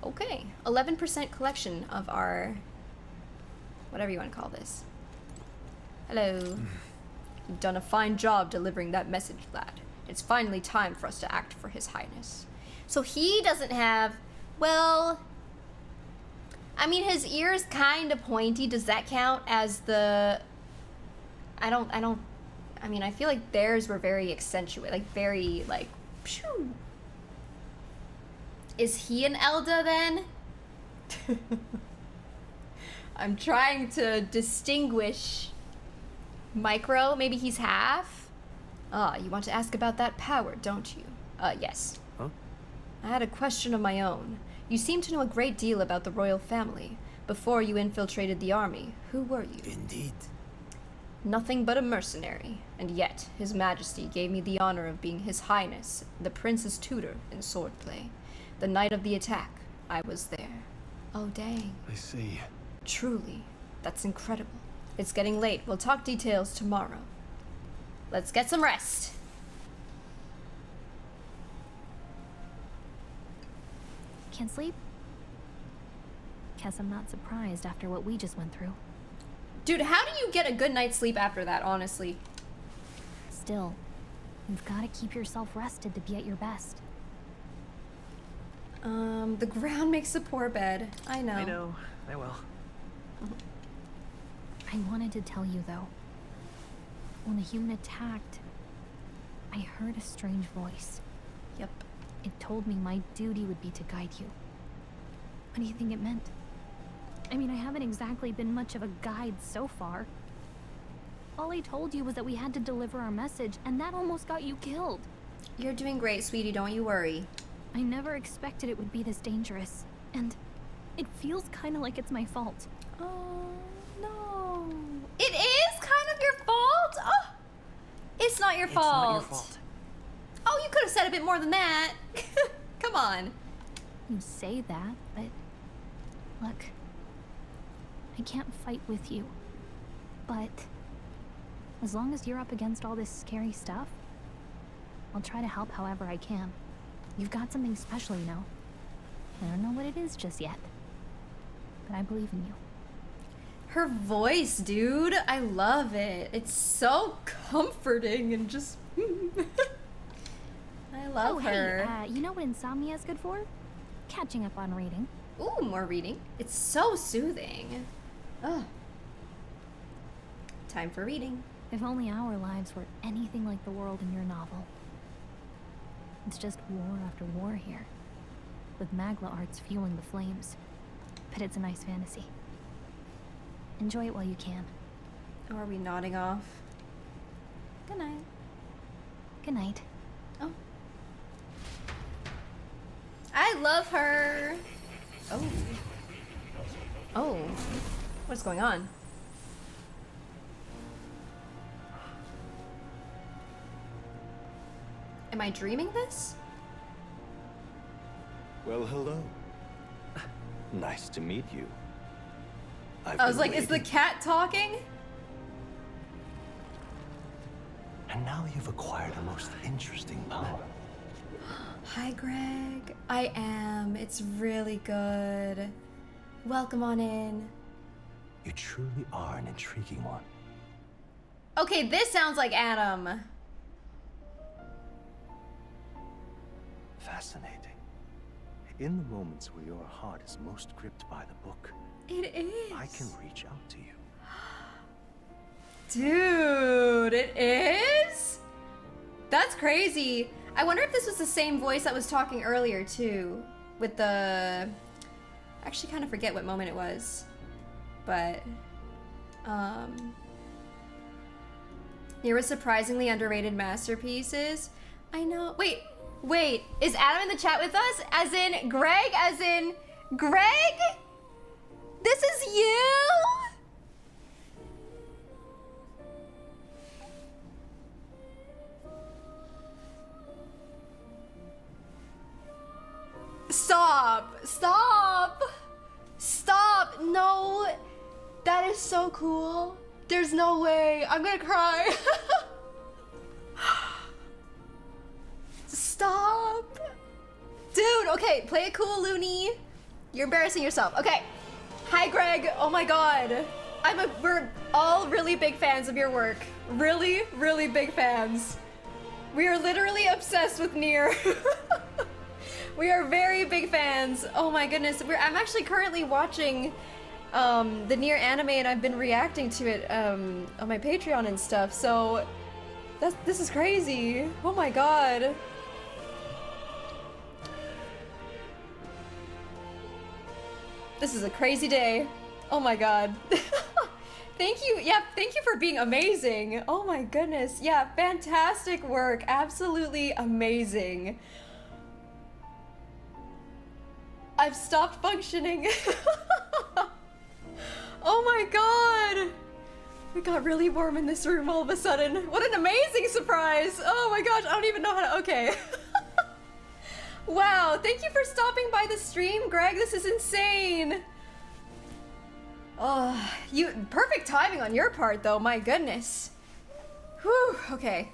A: Okay, 11% collection of our... whatever you want to call this. Hello. You've done a fine job delivering that message, lad. It's finally time for us to act for His Highness. So he doesn't have, well, I mean, his ear's kind of pointy. Does that count as the, I mean, I feel like theirs were very accentuated, like very, like, phew. Is he an Elda then? I'm trying to distinguish. Micro, maybe he's half? Ah, you want to ask about that power, don't you? Yes.
I: Huh?
A: I had a question of my own. You seem to know a great deal about the royal family. Before you infiltrated the army, who were you?
D: Indeed.
A: Nothing but a mercenary, and yet His Majesty gave me the honor of being His Highness, the Prince's tutor in swordplay. The night of the attack, I was there. Oh, dang.
I: I see.
A: Truly, that's incredible. It's getting late. We'll talk details tomorrow. Let's get some rest.
H: Can't sleep? Guess I'm not surprised after what we just went through.
A: Dude, how do you get a good night's sleep after that, honestly?
H: Still, you've got to keep yourself rested to be at your best.
A: The ground makes a poor bed. I know.
O: I know. I will.
H: I wanted to tell you, though. When the human attacked, I heard a strange voice.
A: Yep.
H: It told me my duty would be to guide you. What do you think it meant? I mean, I haven't exactly been much of a guide so far. All I told you was that we had to deliver our message, and that almost got you killed.
A: You're doing great, sweetie. Don't you worry.
H: I never expected it would be this dangerous, and it feels kind of like it's my fault.
A: Oh, no. It is kind of your fault? Oh, It's not your fault.
O: It's not your fault.
A: Oh, you could have said a bit more than that. Come on.
H: You say that, but look, I can't fight with you. But as long as you're up against all this scary stuff, I'll try to help however I can. You've got something special, you know. I don't know what it is just yet, but I believe in you.
A: Her voice, dude. I love it. It's so comforting and just... I love her.
H: Hey, you know what insomnia is good for? Catching up on reading.
A: Ooh, more reading. It's so soothing. Ugh. Time for reading.
H: If only our lives were anything like the world in your novel. It's just war after war here, with Magla arts fueling the flames. But it's a nice fantasy. Enjoy it while you can.
A: Oh, are we nodding off? Good night.
H: Good night.
A: Oh. I love her. Oh. Oh. What's going on? Am I dreaming this?
C: Well, hello. Nice to meet you.
A: I was like, is the cat talking?
C: And now you've acquired a most interesting power.
A: Hi, Greg. I am. It's really good. Welcome on in.
C: You truly are an intriguing one.
A: Okay, this sounds like Adam.
C: Fascinating. In the moments where your heart is most gripped by the book,
A: it is.
C: I can reach out to you.
A: Dude, it is? That's crazy. I wonder if this was the same voice that was talking earlier too, with the... I actually kind of forget what moment it was, but there was surprisingly underrated masterpieces. I know. Wait, is Adam in the chat with us? As in Greg? As in Greg? This is you? Stop! Stop! Stop! No! That is so cool. There's no way. I'm gonna cry. Stop! Dude, okay, play it cool, Luni. You're embarrassing yourself. Okay. Hi, Greg. Oh my god. We're all really big fans of your work. Really, really big fans. We are literally obsessed with Nier. We are very big fans. Oh my goodness. I'm actually currently watching the Nier anime, and I've been reacting to it on my Patreon and stuff. So this is crazy. Oh my god. This is a crazy day. Oh my god. Thank you. Yeah, thank you for being amazing. Oh my goodness. Yeah, fantastic work. Absolutely amazing. I've stopped functioning. Oh my god. It got really warm in this room all of a sudden. What an amazing surprise. Oh my gosh, I don't even know how to, okay. Wow, thank you for stopping by the stream, Greg. This is insane. Oh, perfect timing on your part though, my goodness. Whew, okay.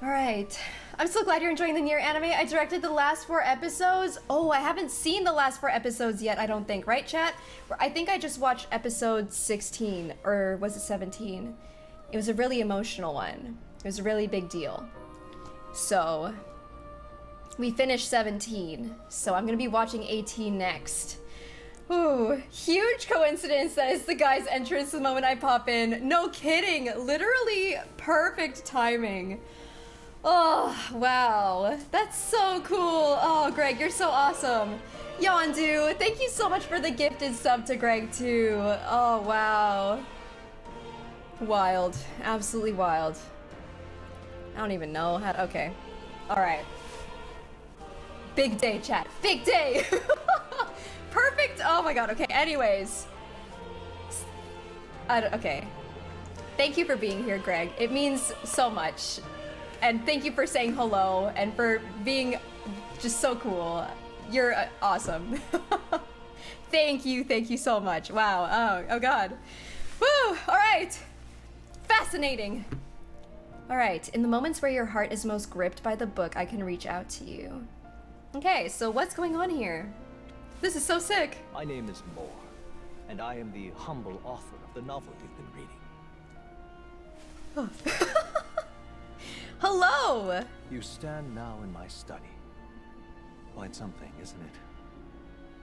A: All right. I'm so glad you're enjoying the Nier anime. I directed the last 4 episodes. Oh, I haven't seen the last 4 episodes yet, I don't think. Right, chat? I think I just watched episode 16, or was it 17? It was a really emotional one. It was a really big deal. So, we finished 17, so I'm gonna be watching 18 next. Ooh, huge coincidence that it's the guy's entrance the moment I pop in. No kidding, literally perfect timing. Oh, wow. That's so cool. Oh, Greg, you're so awesome. Yondu, thank you so much for the gifted sub to Greg, too. Oh, wow. Wild. Absolutely wild. I don't even know how to... Okay. All right. Big day, chat. Big day! Perfect! Oh my god, okay. Anyways. Okay. Thank you for being here, Greg. It means so much. And thank you for saying hello and for being just so cool. You're awesome. Thank you so much. Wow. Oh God. Woo! All right. Fascinating. All right. In the moments where your heart is most gripped by the book, I can reach out to you. Okay, so what's going on here? This is so sick.
C: My name is Moore, and I am the humble author of the novel you've been reading.
A: Hello!
C: You stand now in my study. Quite something, isn't it?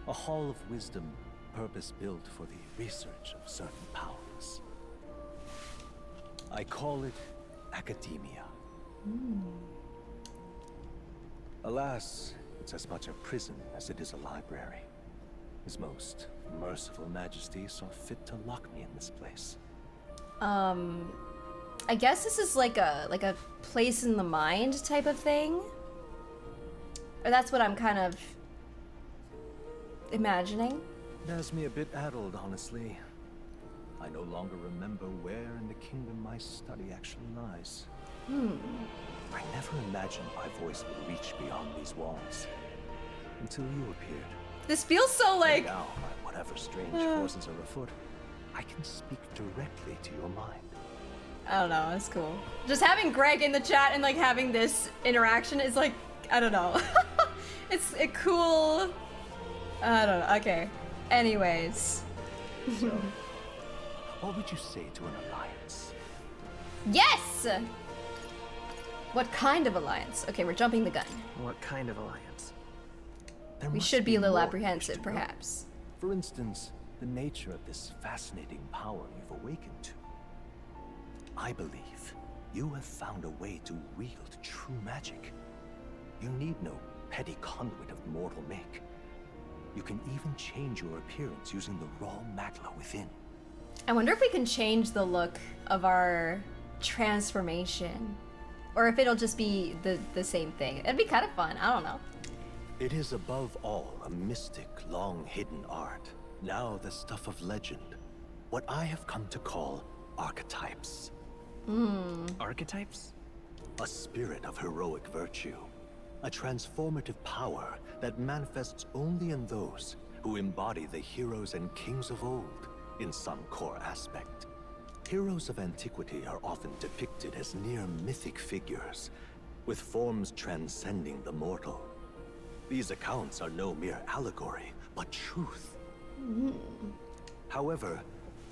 C: A hall of wisdom, purpose-built for the research of certain powers. I call it Akademia. Alas, it's as much a prison as it is a library. His most merciful majesty saw fit to lock me in this place.
A: I guess this is like a place in the mind type of thing. Or that's what I'm kind of imagining.
C: It has me a bit addled, honestly. I no longer remember where in the kingdom my study actually lies. I never imagined my voice would reach beyond these walls. Until you appeared.
A: This feels so like...
C: And now, by whatever strange forces are afoot, I can speak directly to your mind.
A: I don't know, it's cool. Just having Greg in the chat and like having this interaction is like, I don't know. It's a cool... I don't know, okay. Anyways.
C: So, what would you say to an alliance?
A: Yes! What kind of alliance? Okay, we're jumping the gun.
O: What kind of alliance?
A: We should be a little apprehensive, perhaps.
C: For instance, the nature of this fascinating power you've awakened to. I believe you have found a way to wield true magic. You need no petty conduit of mortal make. You can even change your appearance using the raw magla within.
A: I wonder if we can change the look of our transformation. Or if it'll just be the same thing. It'd be kind of fun, I don't know.
C: It is above all a mystic, long-hidden art. Now the stuff of legend. What I have come to call archetypes.
O: Archetypes?
C: A spirit of heroic virtue. A transformative power that manifests only in those who embody the heroes and kings of old in some core aspect. Heroes of antiquity are often depicted as near mythic figures, with forms transcending the mortal. These accounts are no mere allegory, but truth. However,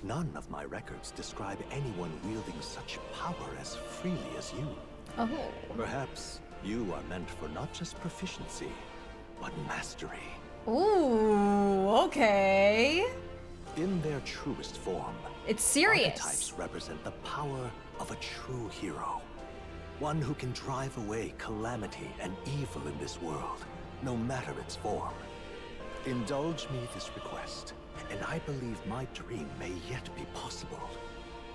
C: none of my records describe anyone wielding such power as freely as you. Perhaps you are meant for not just proficiency, but mastery.
A: Ooh, okay.
C: In their truest form,
A: it's serious.
C: Archetypes represent the power of a true hero. One who can drive away calamity and evil in this world, no matter its form. Indulge me this request, and I believe my dream may yet be possible.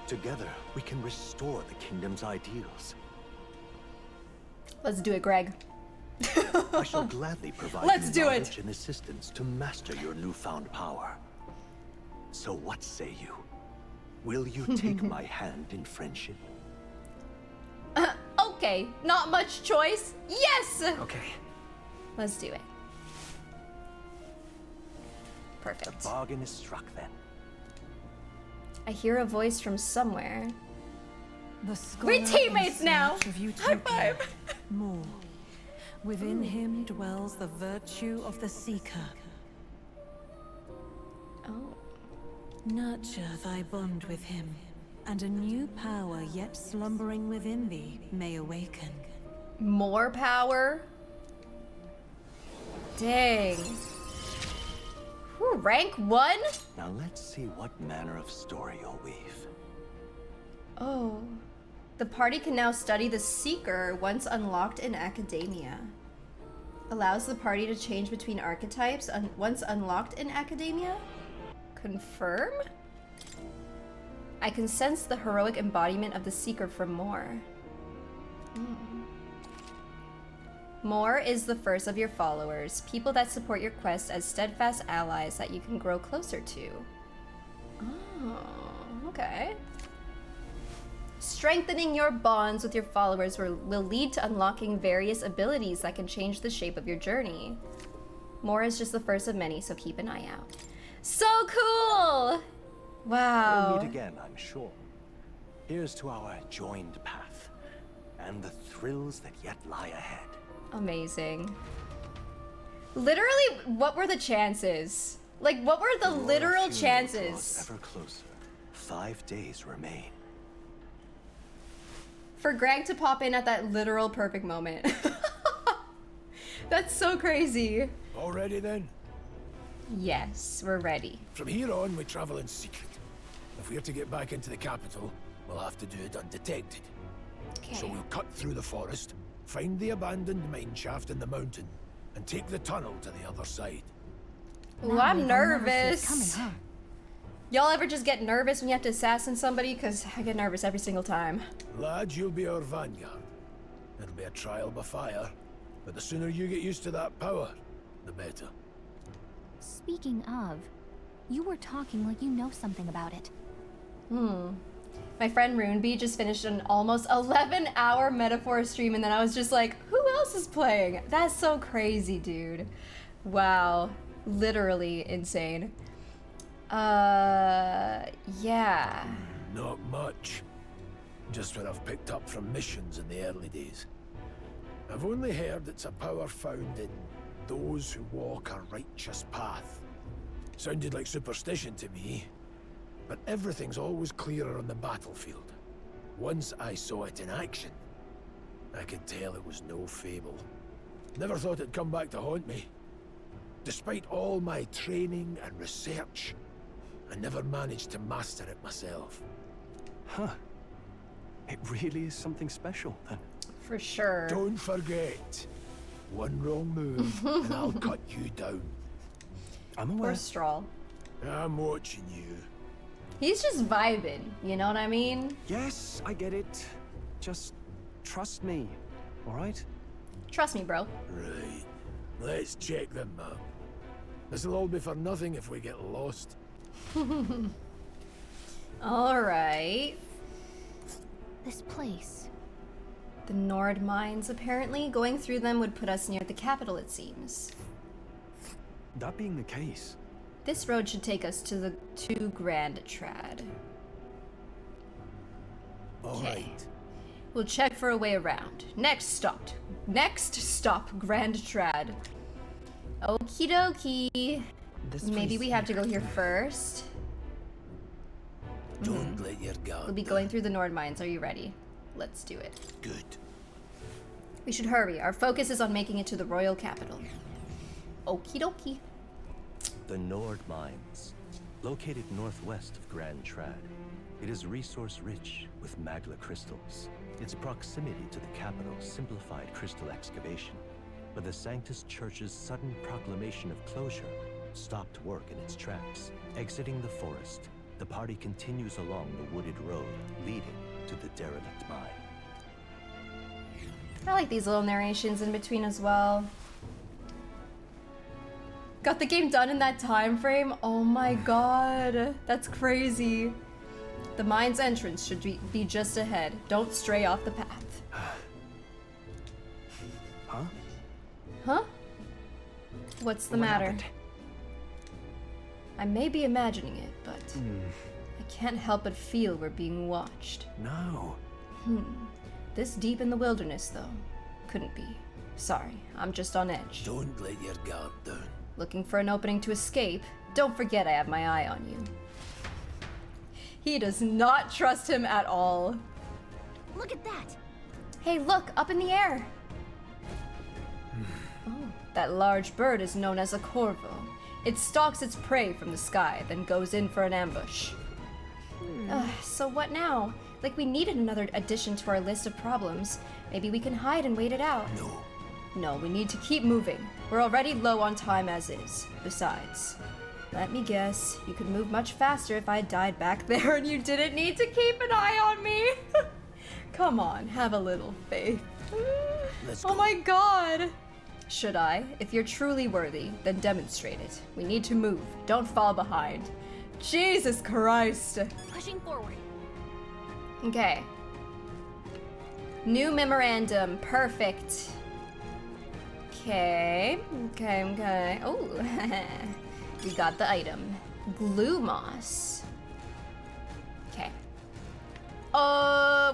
C: Together, we can restore the kingdom's ideals.
A: Let's do it, Greg.
C: I shall gladly provide you knowledge and assistance to master your newfound power. So what say you? Will you take my hand in friendship?
A: Okay, not much choice. Yes!
O: Okay.
A: Let's do it. Perfect.
C: The bargain is struck then.
A: I hear a voice from somewhere.
K: We're
A: teammates now! High five!
K: More. Within him dwells the virtue of the Seeker.
A: Oh.
K: Nurture thy bond with him, and a new power yet slumbering within thee may awaken.
A: More power? Dang. Whew, rank 1?
C: Now let's see what manner of story you'll weave.
A: Oh. The party can now study the Seeker once unlocked in Akademia. Allows the party to change between archetypes once unlocked in Akademia? Confirm? I can sense the heroic embodiment of the Seeker from Moore. Moore is the first of your followers, people that support your quest as steadfast allies that you can grow closer to. Oh, okay. Strengthening your bonds with your followers will lead to unlocking various abilities that can change the shape of your journey. More is just the first of many, so keep an eye out. So cool! Wow.
C: We'll meet again, I'm sure. Here's to our joined path and the thrills that yet lie ahead.
A: Amazing. Literally, what were the chances? Like, what were the literal chances?
C: Ever closer. 5 days remain.
A: For Greg to pop in at that literal perfect moment. That's so crazy.
D: All ready then?
A: Yes, we're ready.
D: From here on, we travel in secret. If we're to get back into the capital, we'll have to do it undetected.
A: Okay.
D: So we'll cut through the forest, find the abandoned mine shaft in the mountain, and take the tunnel to the other side.
A: Ooh, I'm nervous. Y'all ever just get nervous when you have to assassinate somebody? Because I get nervous every single time.
D: Lad, you'll be our vanguard. It'll be a trial by fire, but the sooner you get used to that power, the better.
H: Speaking of, you were talking like you know something about it.
A: My friend Runeby just finished an almost 11-hour Metaphor stream, and then I was just like, who else is playing? That's so crazy, dude. Wow. Literally insane. Yeah.
D: Not much. Just what I've picked up from missions in the early days. I've only heard it's a power found in those who walk a righteous path. Sounded like superstition to me, but everything's always clearer on the battlefield. Once I saw it in action, I could tell it was no fable. Never thought it'd come back to haunt me. Despite all my training and research, I never managed to master it myself.
T: Huh. It really is something special, then.
A: For sure.
D: Don't forget, one wrong move and I'll cut you down.
T: I'm aware.
A: Poor Strahl.
D: I'm watching you.
A: He's just vibing, you know what I mean?
T: Yes, I get it. Just trust me, all right?
A: Trust me, bro.
D: Right. Let's check the map. This'll all be for nothing if we get lost.
A: All right.
H: This place.
A: The Nord mines, apparently. Going through them would put us near the capital, it seems.
T: That being the case,
A: this road should take us to Grand Trad.
D: All right.
A: We'll check for a way around. Next stop, Grand Trad. Okie dokie. Maybe we have to go here first.
D: Don't let your guard
A: We'll be going through the Nord mines. Are you ready? Let's do it.
D: Good.
A: We should hurry. Our focus is on making it to the royal capital. Okie dokie.
C: The Nord Mines, located northwest of Grand Trad. It is resource-rich with magla crystals. Its proximity to the capital simplified crystal excavation, but the Sanctus Church's sudden proclamation of closure stopped work in its tracks. Exiting the forest, the party continues along the wooded road leading to the derelict mine.
A: I like these little narrations in between as well. Got the game done in that time frame? Oh my god, that's crazy. The mine's entrance should be just ahead. Don't stray off the path.
T: Huh?
A: Huh? What's the
T: What
A: matter?
T: happened?
A: I may be imagining it, but I can't help but feel we're being watched.
T: No.
A: This deep in the wilderness, though. Couldn't be. Sorry, I'm just on edge.
D: Don't let your guard down.
A: Looking for an opening to escape? Don't forget I have my eye on you. He does not trust him at all.
H: Look at that!
A: Hey, look, up in the air! Oh, that large bird is known as a corvo. It stalks its prey from the sky, then goes in for an ambush. So what now? Like we needed another addition to our list of problems. Maybe we can hide and wait it out. No, we need to keep moving. We're already low on time as is. Besides, let me guess, you could move much faster if I died back there and you didn't need to keep an eye on me. Come on, have a little faith. Oh my god. Should I? If you're truly worthy, then demonstrate it. We need to move. Don't fall behind. Jesus Christ.
H: Pushing forward.
A: Okay. New memorandum. Perfect. Okay. Oh, we got the item. Glue moss. Okay.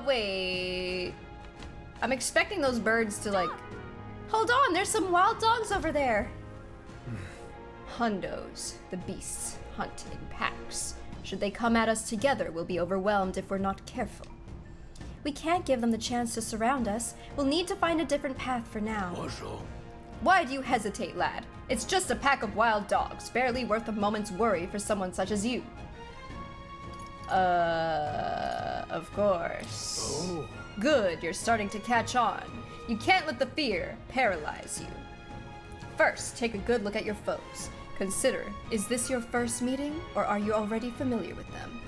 A: Wait. I'm expecting those birds to like... Hold on, there's some wild dogs over there. Hundos, the beasts, hunt in packs. Should they come at us together, we'll be overwhelmed if we're not careful. We can't give them the chance to surround us. We'll need to find a different path for now. Why do you hesitate, lad? It's just a pack of wild dogs, barely worth a moment's worry for someone such as you. Of course.
D: Oh.
A: Good, you're starting to catch on. You can't let the fear paralyze you. First, take a good look at your foes. Consider, is this your first meeting, or are you already familiar with them?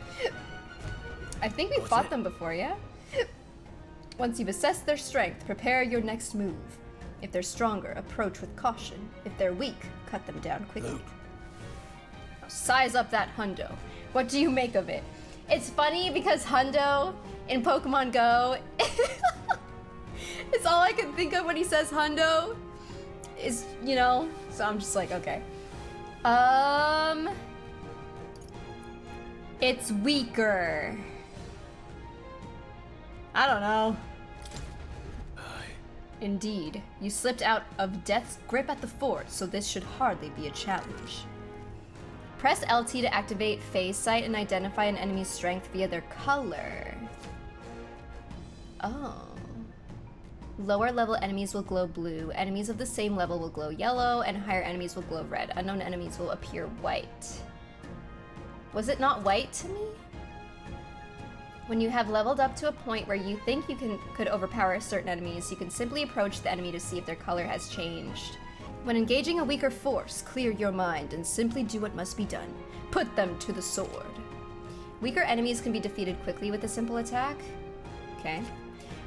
A: I think we fought them before, yeah? Once you've assessed their strength, prepare your next move. If they're stronger, approach with caution. If they're weak, cut them down quickly. Now size up that hundo. What do you make of it? It's funny because hundo in Pokemon Go, it's all I can think of when he says hundo. Is, you know, so I'm just like, okay. It's weaker. I don't know. Indeed, you slipped out of Death's grip at the fort, so this should hardly be a challenge. Press LT to activate phase sight and identify an enemy's strength via their color. Oh. Lower level enemies will glow blue, enemies of the same level will glow yellow, and higher enemies will glow red. Unknown enemies will appear white. Was it not white to me? When you have leveled up to a point where you think you could overpower certain enemies, you can simply approach the enemy to see if their color has changed. When engaging a weaker force, clear your mind and simply do what must be done. Put them to the sword. Weaker enemies can be defeated quickly with a simple attack. Okay.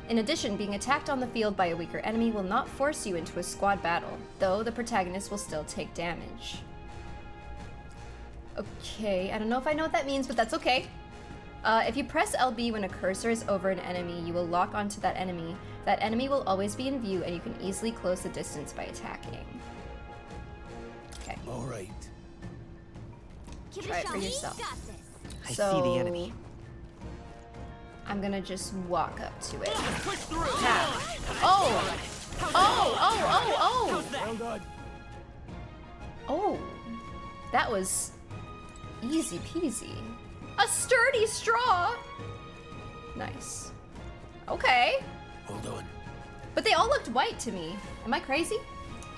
A: In addition, being attacked on the field by a weaker enemy will not force you into a squad battle, though the protagonist will still take damage. Okay, I don't know if I know what that means, but that's okay. If you press LB when a cursor is over an enemy, you will lock onto that enemy. That enemy will always be in view, and you can easily close the distance by attacking. Okay.
D: All right.
A: Try it for yourself.
O: I see the enemy.
A: I'm gonna just walk up to it. Attack. Oh! Oh!
D: Well done.
A: Oh! That was easy peasy. A sturdy straw! Nice. Okay.
D: Well done.
A: But they all looked white to me. Am I crazy?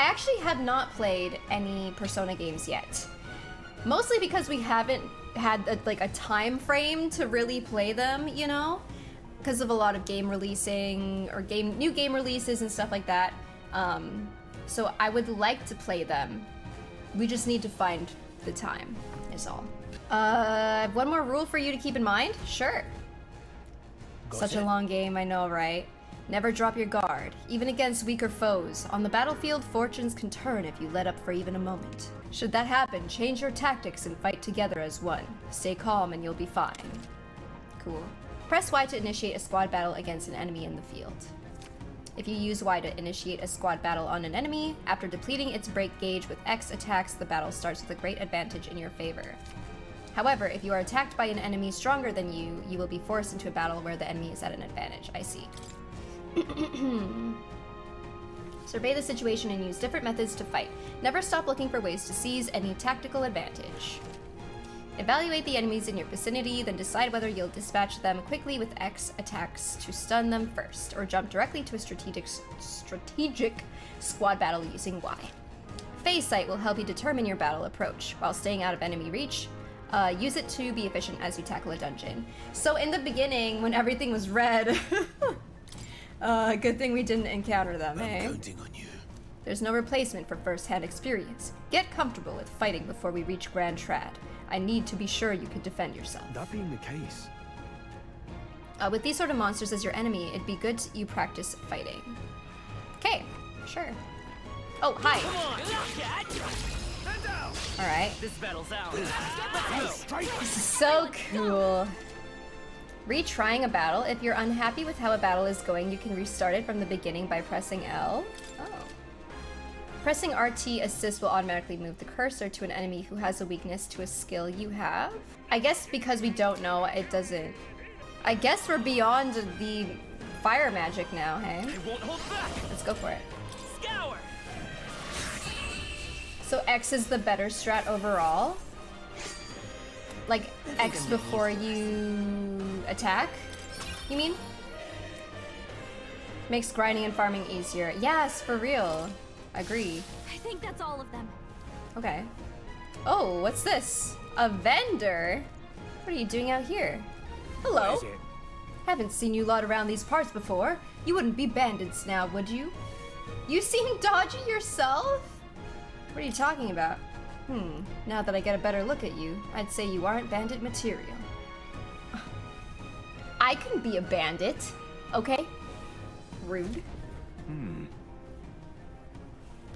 A: I actually have not played any Persona games yet. Mostly because we haven't had a time frame to really play them, you know? Because of a lot of game releasing or new game releases and stuff like that. So I would like to play them. We just need to find the time, is all. I have one more rule for you to keep in mind. Sure. Such a long game, I know, right? Never drop your guard, even against weaker foes. On the battlefield, fortunes can turn if you let up for even a moment. Should that happen, change your tactics and fight together as one. Stay calm and you'll be fine. Cool. Press Y to initiate a squad battle against an enemy in the field. If you use Y to initiate a squad battle on an enemy, after depleting its break gauge with X attacks, the battle starts with a great advantage in your favor. However, if you are attacked by an enemy stronger than you, you will be forced into a battle where the enemy is at an advantage. I see. Survey the situation and use different methods to fight. Never stop looking for ways to seize any tactical advantage. Evaluate the enemies in your vicinity, then decide whether you'll dispatch them quickly with X attacks to stun them first, or jump directly to a strategic squad battle using Y. Phase sight will help you determine your battle approach. While staying out of enemy reach, use it to be efficient as you tackle a dungeon. So in the beginning, when everything was red, good thing we didn't encounter them, eh?
D: I'm counting on you.
A: There's no replacement for first-hand experience. Get comfortable with fighting before we reach Grand Trad. I need to be sure you can defend yourself.
I: That being the case.
A: With these sort of monsters as your enemy, it'd be good you practice fighting. Okay, sure. Oh, hi. Alright.
O: This battle's ours.
A: This is so cool. Retrying a battle. If you're unhappy with how a battle is going, you can restart it from the beginning by pressing L. Oh. Pressing RT assist will automatically move the cursor to an enemy who has a weakness to a skill you have. I guess because we don't know, it doesn't. I guess we're beyond the fire magic now, hey? Let's go for it.
O: Scour.
A: So X is the better strat overall? Like X before you attack, you mean? Makes grinding and farming easier. Yes, for real. Agree.
H: I think that's all of them.
A: Okay. Oh, what's this? A vendor? What are you doing out here? Hello.
J: What is it?
A: Haven't seen you lot around these parts before. You wouldn't be bandits now, would you? You seem dodgy yourself? What are you talking about? Now that I get a better look at you, I'd say you aren't bandit material. I can be a bandit, okay? Rude.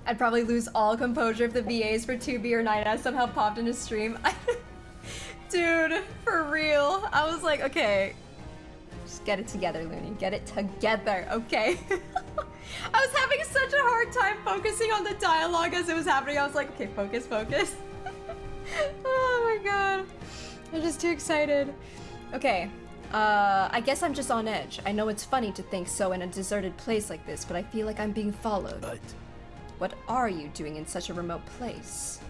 A: I'd probably lose all composure if the VAs for 2B or 9S somehow popped in his stream. Dude, for real. I was like, okay, just get it together, Luni. Get it together, okay? I was having such a hard time focusing on the dialogue as it was happening. I was like, okay, focus, focus. Oh my god. I'm just too excited. Okay, I guess I'm just on edge. I know it's funny to think so in a deserted place like this, but I feel like I'm being followed.
D: But
A: what are you doing in such a remote place?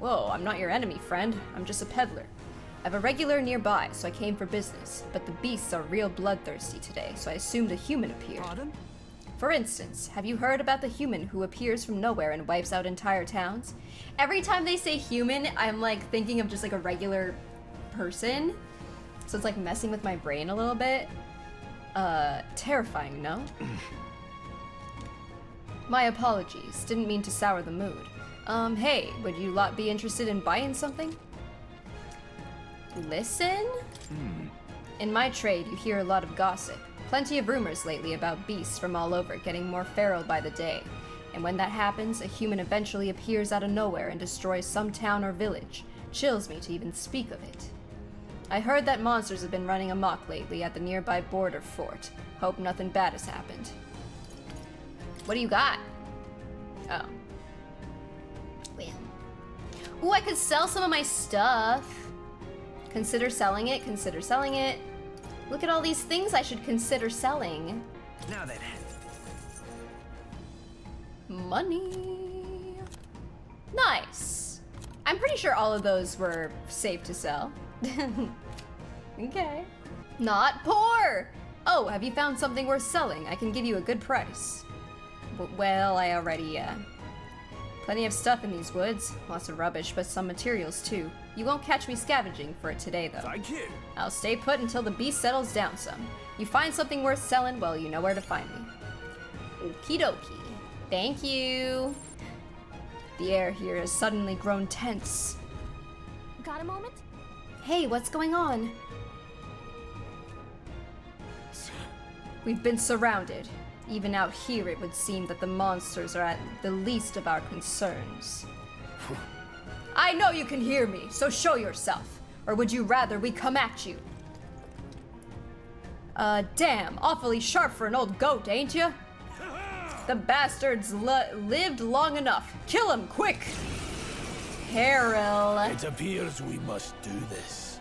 A: Whoa, I'm not your enemy, friend. I'm just a peddler. I have a regular nearby, so I came for business. But the beasts are real bloodthirsty today, so I assumed a human appeared.
O: Pardon?
A: For instance, have you heard about the human who appears from nowhere and wipes out entire towns? Every time they say human, I'm like thinking of just like a regular person. So it's like messing with my brain a little bit. Terrifying, no? My apologies, didn't mean to sour the mood. Hey, would you lot be interested in buying something? Listen? In my trade, you hear a lot of gossip. Plenty of rumors lately about beasts from all over getting more feral by the day. And when that happens, a human eventually appears out of nowhere and destroys some town or village. Chills me to even speak of it. I heard that monsters have been running amok lately at the nearby border fort. Hope nothing bad has happened. What do you got? Oh. Well. Ooh, I could sell some of my stuff. Consider selling it, consider selling it. Look at all these things I should consider selling.
O: Now then.
A: Money. Nice. I'm pretty sure all of those were safe to sell. Okay. Not poor. Oh, have you found something worth selling? I can give you a good price. Well, I already, plenty of stuff in these woods. Lots of rubbish, but some materials too. You won't catch me scavenging for it today, though.
J: Thank you.
A: I'll stay put until the beast settles down some. You find something worth selling, well, you know where to find me. Okie dokie. Thank you. The air here has suddenly grown tense.
H: Got a moment?
A: Hey, what's going on? We've been surrounded. Even out here, it would seem that the monsters are at the least of our concerns. I know you can hear me, so show yourself. Or would you rather we come at you? Damn, awfully sharp for an old goat, ain't ya? The bastards lived long enough. Kill him, quick! Peril.
D: It appears we must do this.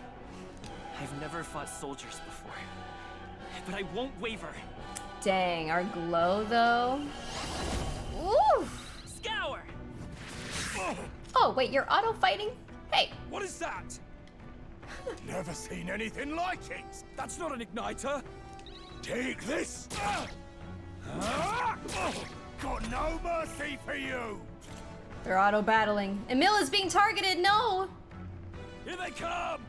O: I've never fought soldiers before, but I won't waver.
A: Dang, our glow, though. Ooh!
O: Scour!
A: Oh, wait, you're auto-fighting? Hey!
J: What is that? Never seen anything like it.
L: That's not an igniter.
J: Take this. Got no mercy for you.
A: They're auto-battling. Emil is being targeted, no!
J: Here they come.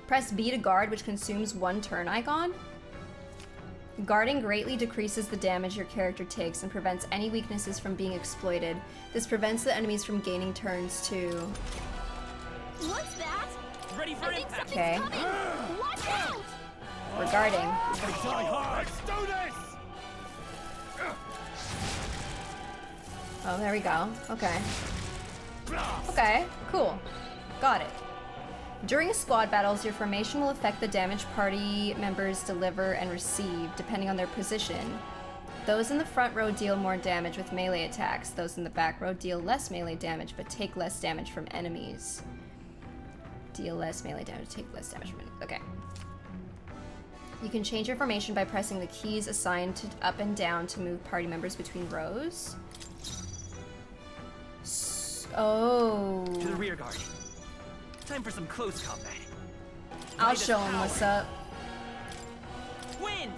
A: Press B to guard, which consumes one turn icon. Guarding greatly decreases the damage your character takes and prevents any weaknesses from being exploited. This prevents the enemies from gaining turns too.
H: What's that?
O: Ready for impact.
A: Okay.
H: Watch out!
A: We're guarding.
J: Let's do this.
A: Oh, there we go. Okay. Okay, cool. Got it. During squad battles, your formation will affect the damage party members deliver and receive, depending on their position. Those in the front row deal more damage with melee attacks. Those in the back row deal less melee damage, but take less damage from enemies. Deal less melee damage, take less damage from enemies. Okay. You can change your formation by pressing the keys assigned to up and down to move party members between rows. Oh.
O: To the rear guard. Time for some close combat.
A: I'll show him what's up.
O: Wind.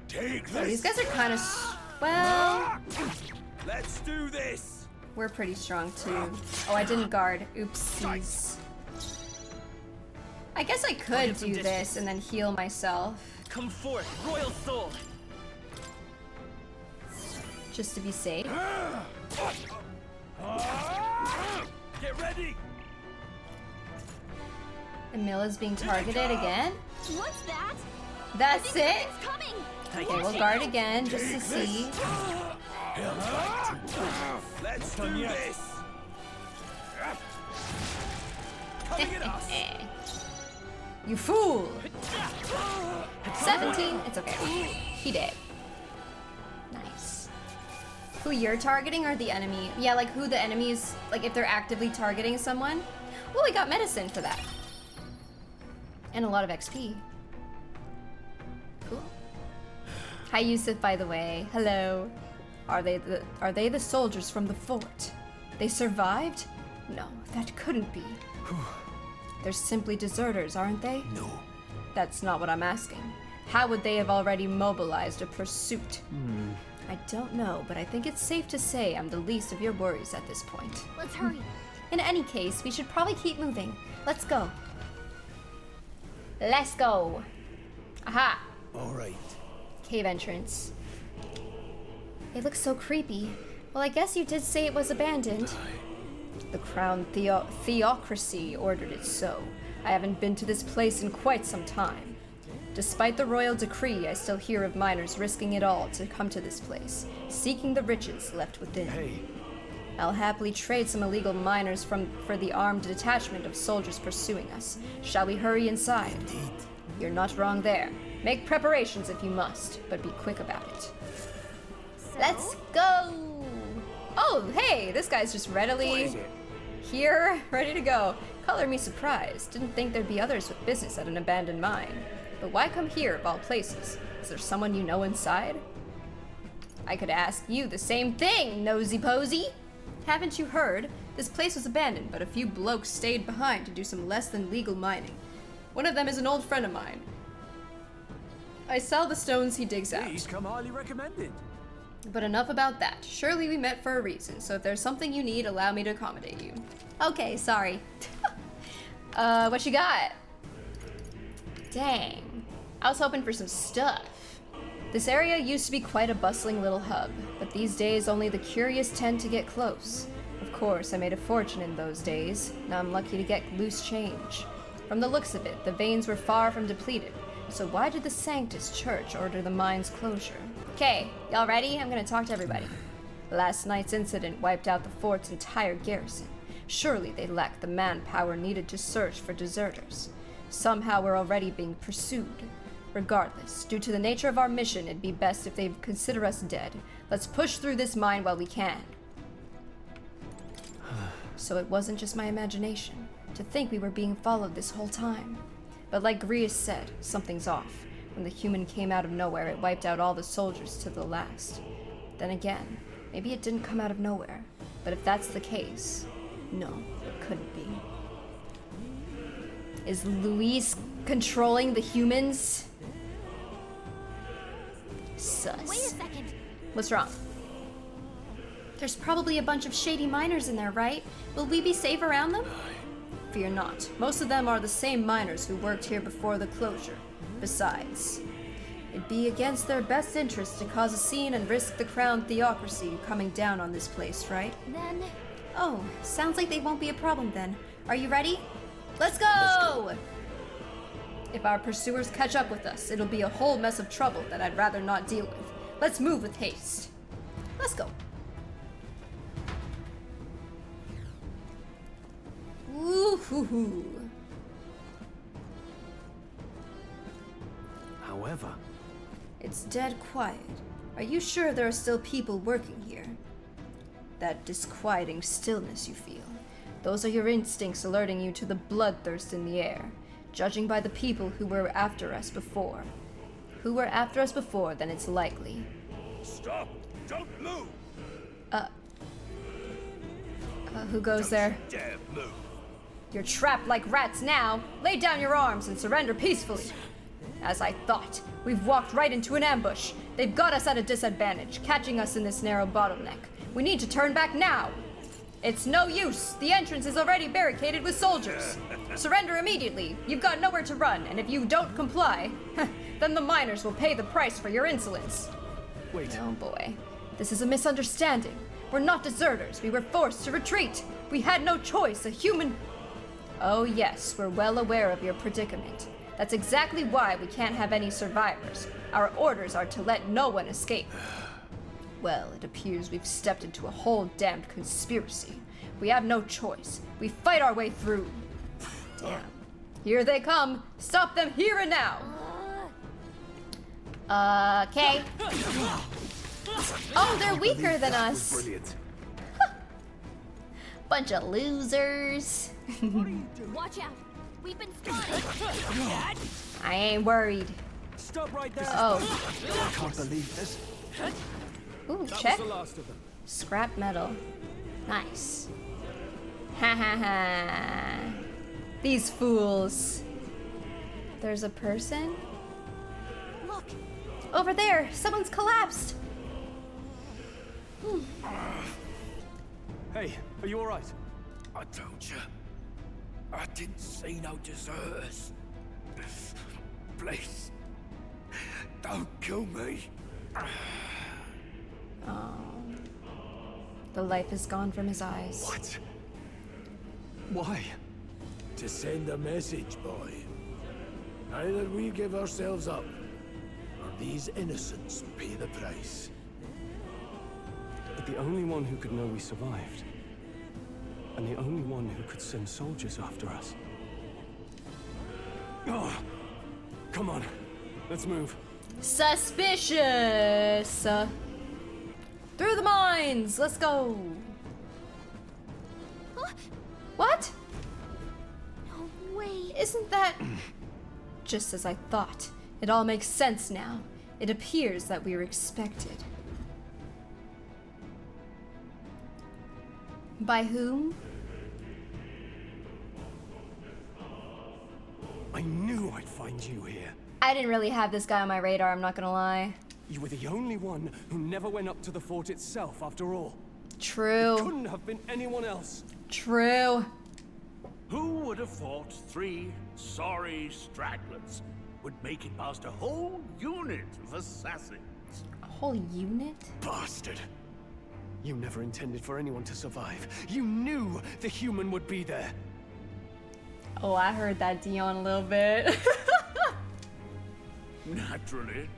J: Take
A: So these guys are kind of well.
J: Let's do this.
A: We're pretty strong too. Oh, I didn't guard. Oopsies. I guess I could do this and then heal myself.
O: Come forth, royal soul.
A: Just to be safe.
J: Get ready.
A: Emila's being targeted again.
H: What's that?
A: That's it?
H: Coming.
A: Okay, we'll guard again just to see.
J: Let's do this. Coming at us.
A: You fool! 17. It's okay. He did. Nice. Who you're targeting or the enemy? Yeah, like who the enemies, like if they're actively targeting someone. Well, we got medicine for that. And a lot of XP. Cool. Hi Yusuf, by the way. Hello. Are they the soldiers from the fort? They survived? No, that couldn't be. They're simply deserters, aren't they?
J: No.
A: That's not what I'm asking. How would they have already mobilized a pursuit? I don't know, but I think it's safe to say I'm the least of your worries at this point.
H: Let's hurry.
A: In any case, we should probably keep moving. Let's go. Let's go. Aha.
J: All right.
A: Cave entrance. It looks so creepy. Well, I guess you did say it was abandoned. The crown theocracy ordered it so. I haven't been to this place in quite some time. Despite the royal decree, I still hear of miners risking it all to come to this place, seeking the riches left within.
J: Hey.
A: I'll happily trade some illegal miners for the armed detachment of soldiers pursuing us. Shall we hurry inside?
J: Indeed.
A: You're not wrong there. Make preparations if you must, but be quick about it.
H: So?
A: Let's go! Oh, hey, this guy's just readily here, ready to go. Color me surprised. Didn't think there'd be others with business at an abandoned mine. But why come here of all places? Is there someone you know inside? I could ask you the same thing, nosy posy. Haven't you heard? This place was abandoned, but a few blokes stayed behind to do some less than legal mining. One of them is an old friend of mine. I sell the stones he digs out.
J: Please come highly recommended.
A: But enough about that. Surely we met for a reason, so if there's something you need, allow me to accommodate you. Okay, sorry. What you got? Dang. I was hoping for some stuff. This area used to be quite a bustling little hub, but these days only the curious tend to get close. Of course, I made a fortune in those days. Now I'm lucky to get loose change. From the looks of it, the veins were far from depleted. So why did the Sanctus Church order the mine's closure? Okay, y'all ready? I'm gonna talk to everybody. Last night's incident wiped out the fort's entire garrison. Surely they lacked the manpower needed to search for deserters. Somehow we're already being pursued. Regardless, due to the nature of our mission, it'd be best if they consider us dead. Let's push through this mine while we can. So it wasn't just my imagination, to think we were being followed this whole time. But like Grius said, something's off. When the human came out of nowhere, it wiped out all the soldiers to the last. Then again, maybe it didn't come out of nowhere. But if that's the case, no, it couldn't be. Is Luis controlling the humans? Sus.
H: Wait a second.
A: What's wrong? There's probably a bunch of shady miners in there, right? Will we be safe around them? Fear not. Most of them are the same miners who worked here before the closure. Besides, it'd be against their best interest to cause a scene and risk the crown theocracy coming down on this place, right?
H: Then...
A: Oh, sounds like they won't be a problem then. Are you ready? Let's go! If our pursuers catch up with us, it'll be a whole mess of trouble that I'd rather not deal with. Let's move with haste. Let's go. Ooh. Hoo-hoo.
T: However,
A: It's dead quiet. Are you sure there are still people working here? That disquieting stillness you feel. Those are your instincts alerting you to the bloodthirst in the air. Judging by the people who were after us before. Then it's likely.
J: Stop! Don't move!
A: Who goes there?
J: Dare move!
A: You're trapped like rats now. Lay down your arms and surrender peacefully. As I thought, we've walked right into an ambush. They've got us at a disadvantage, catching us in this narrow bottleneck. We need to turn back now. It's no use. The entrance is already barricaded with soldiers. Surrender immediately. You've got nowhere to run, and if you don't comply, then the miners will pay the price for your insolence.
T: Wait.
A: Oh boy. This is a misunderstanding. We're not deserters. We were forced to retreat. We had no choice. A human... Oh yes, we're well aware of your predicament. That's exactly why we can't have any survivors. Our orders are to let no one escape. Well, it appears we've stepped into a whole damned conspiracy. We have no choice. We fight our way through. Damn. Here they come. Stop them here and now. Okay. Oh, they're weaker than us.
T: Brilliant.
A: Bunch of losers.
H: Watch out! We've been spotted!
A: I ain't worried.
L: Stop right there!
A: Oh.
Q: I can't believe this.
A: Ooh,
L: That
A: check.
L: was the last of them.
A: Scrap metal. Nice. Ha ha ha. These fools. There's a person?
H: Look!
A: Over there! Someone's collapsed!
L: Hey, are you alright?
J: I told you. I didn't see no deserters. Please. Don't kill me.
A: Oh. The life is gone from his eyes.
T: What? Why?
D: To send a message, boy. Either we give ourselves up, or these innocents pay the price.
T: But the only one who could know we survived, and the only one who could send soldiers after us. Oh, come on, let's move.
A: Suspicious! Through the mines! Let's go! What?
H: No way!
A: Isn't that... Just as I thought. It all makes sense now. It appears that we were expected. By whom?
T: I knew I'd find you here.
A: I didn't really have this guy on my radar, I'm not gonna lie.
T: You were the only one who never went up to the fort itself, after all.
A: True.
T: It couldn't have been anyone else.
A: True.
G: Who would have thought 3 sorry stragglers would make it past a whole unit of assassins?
A: A whole unit?
T: Bastard! You never intended for anyone to survive. You knew the human would be there.
A: Oh, I heard that, Dion, a little bit.
G: Naturally.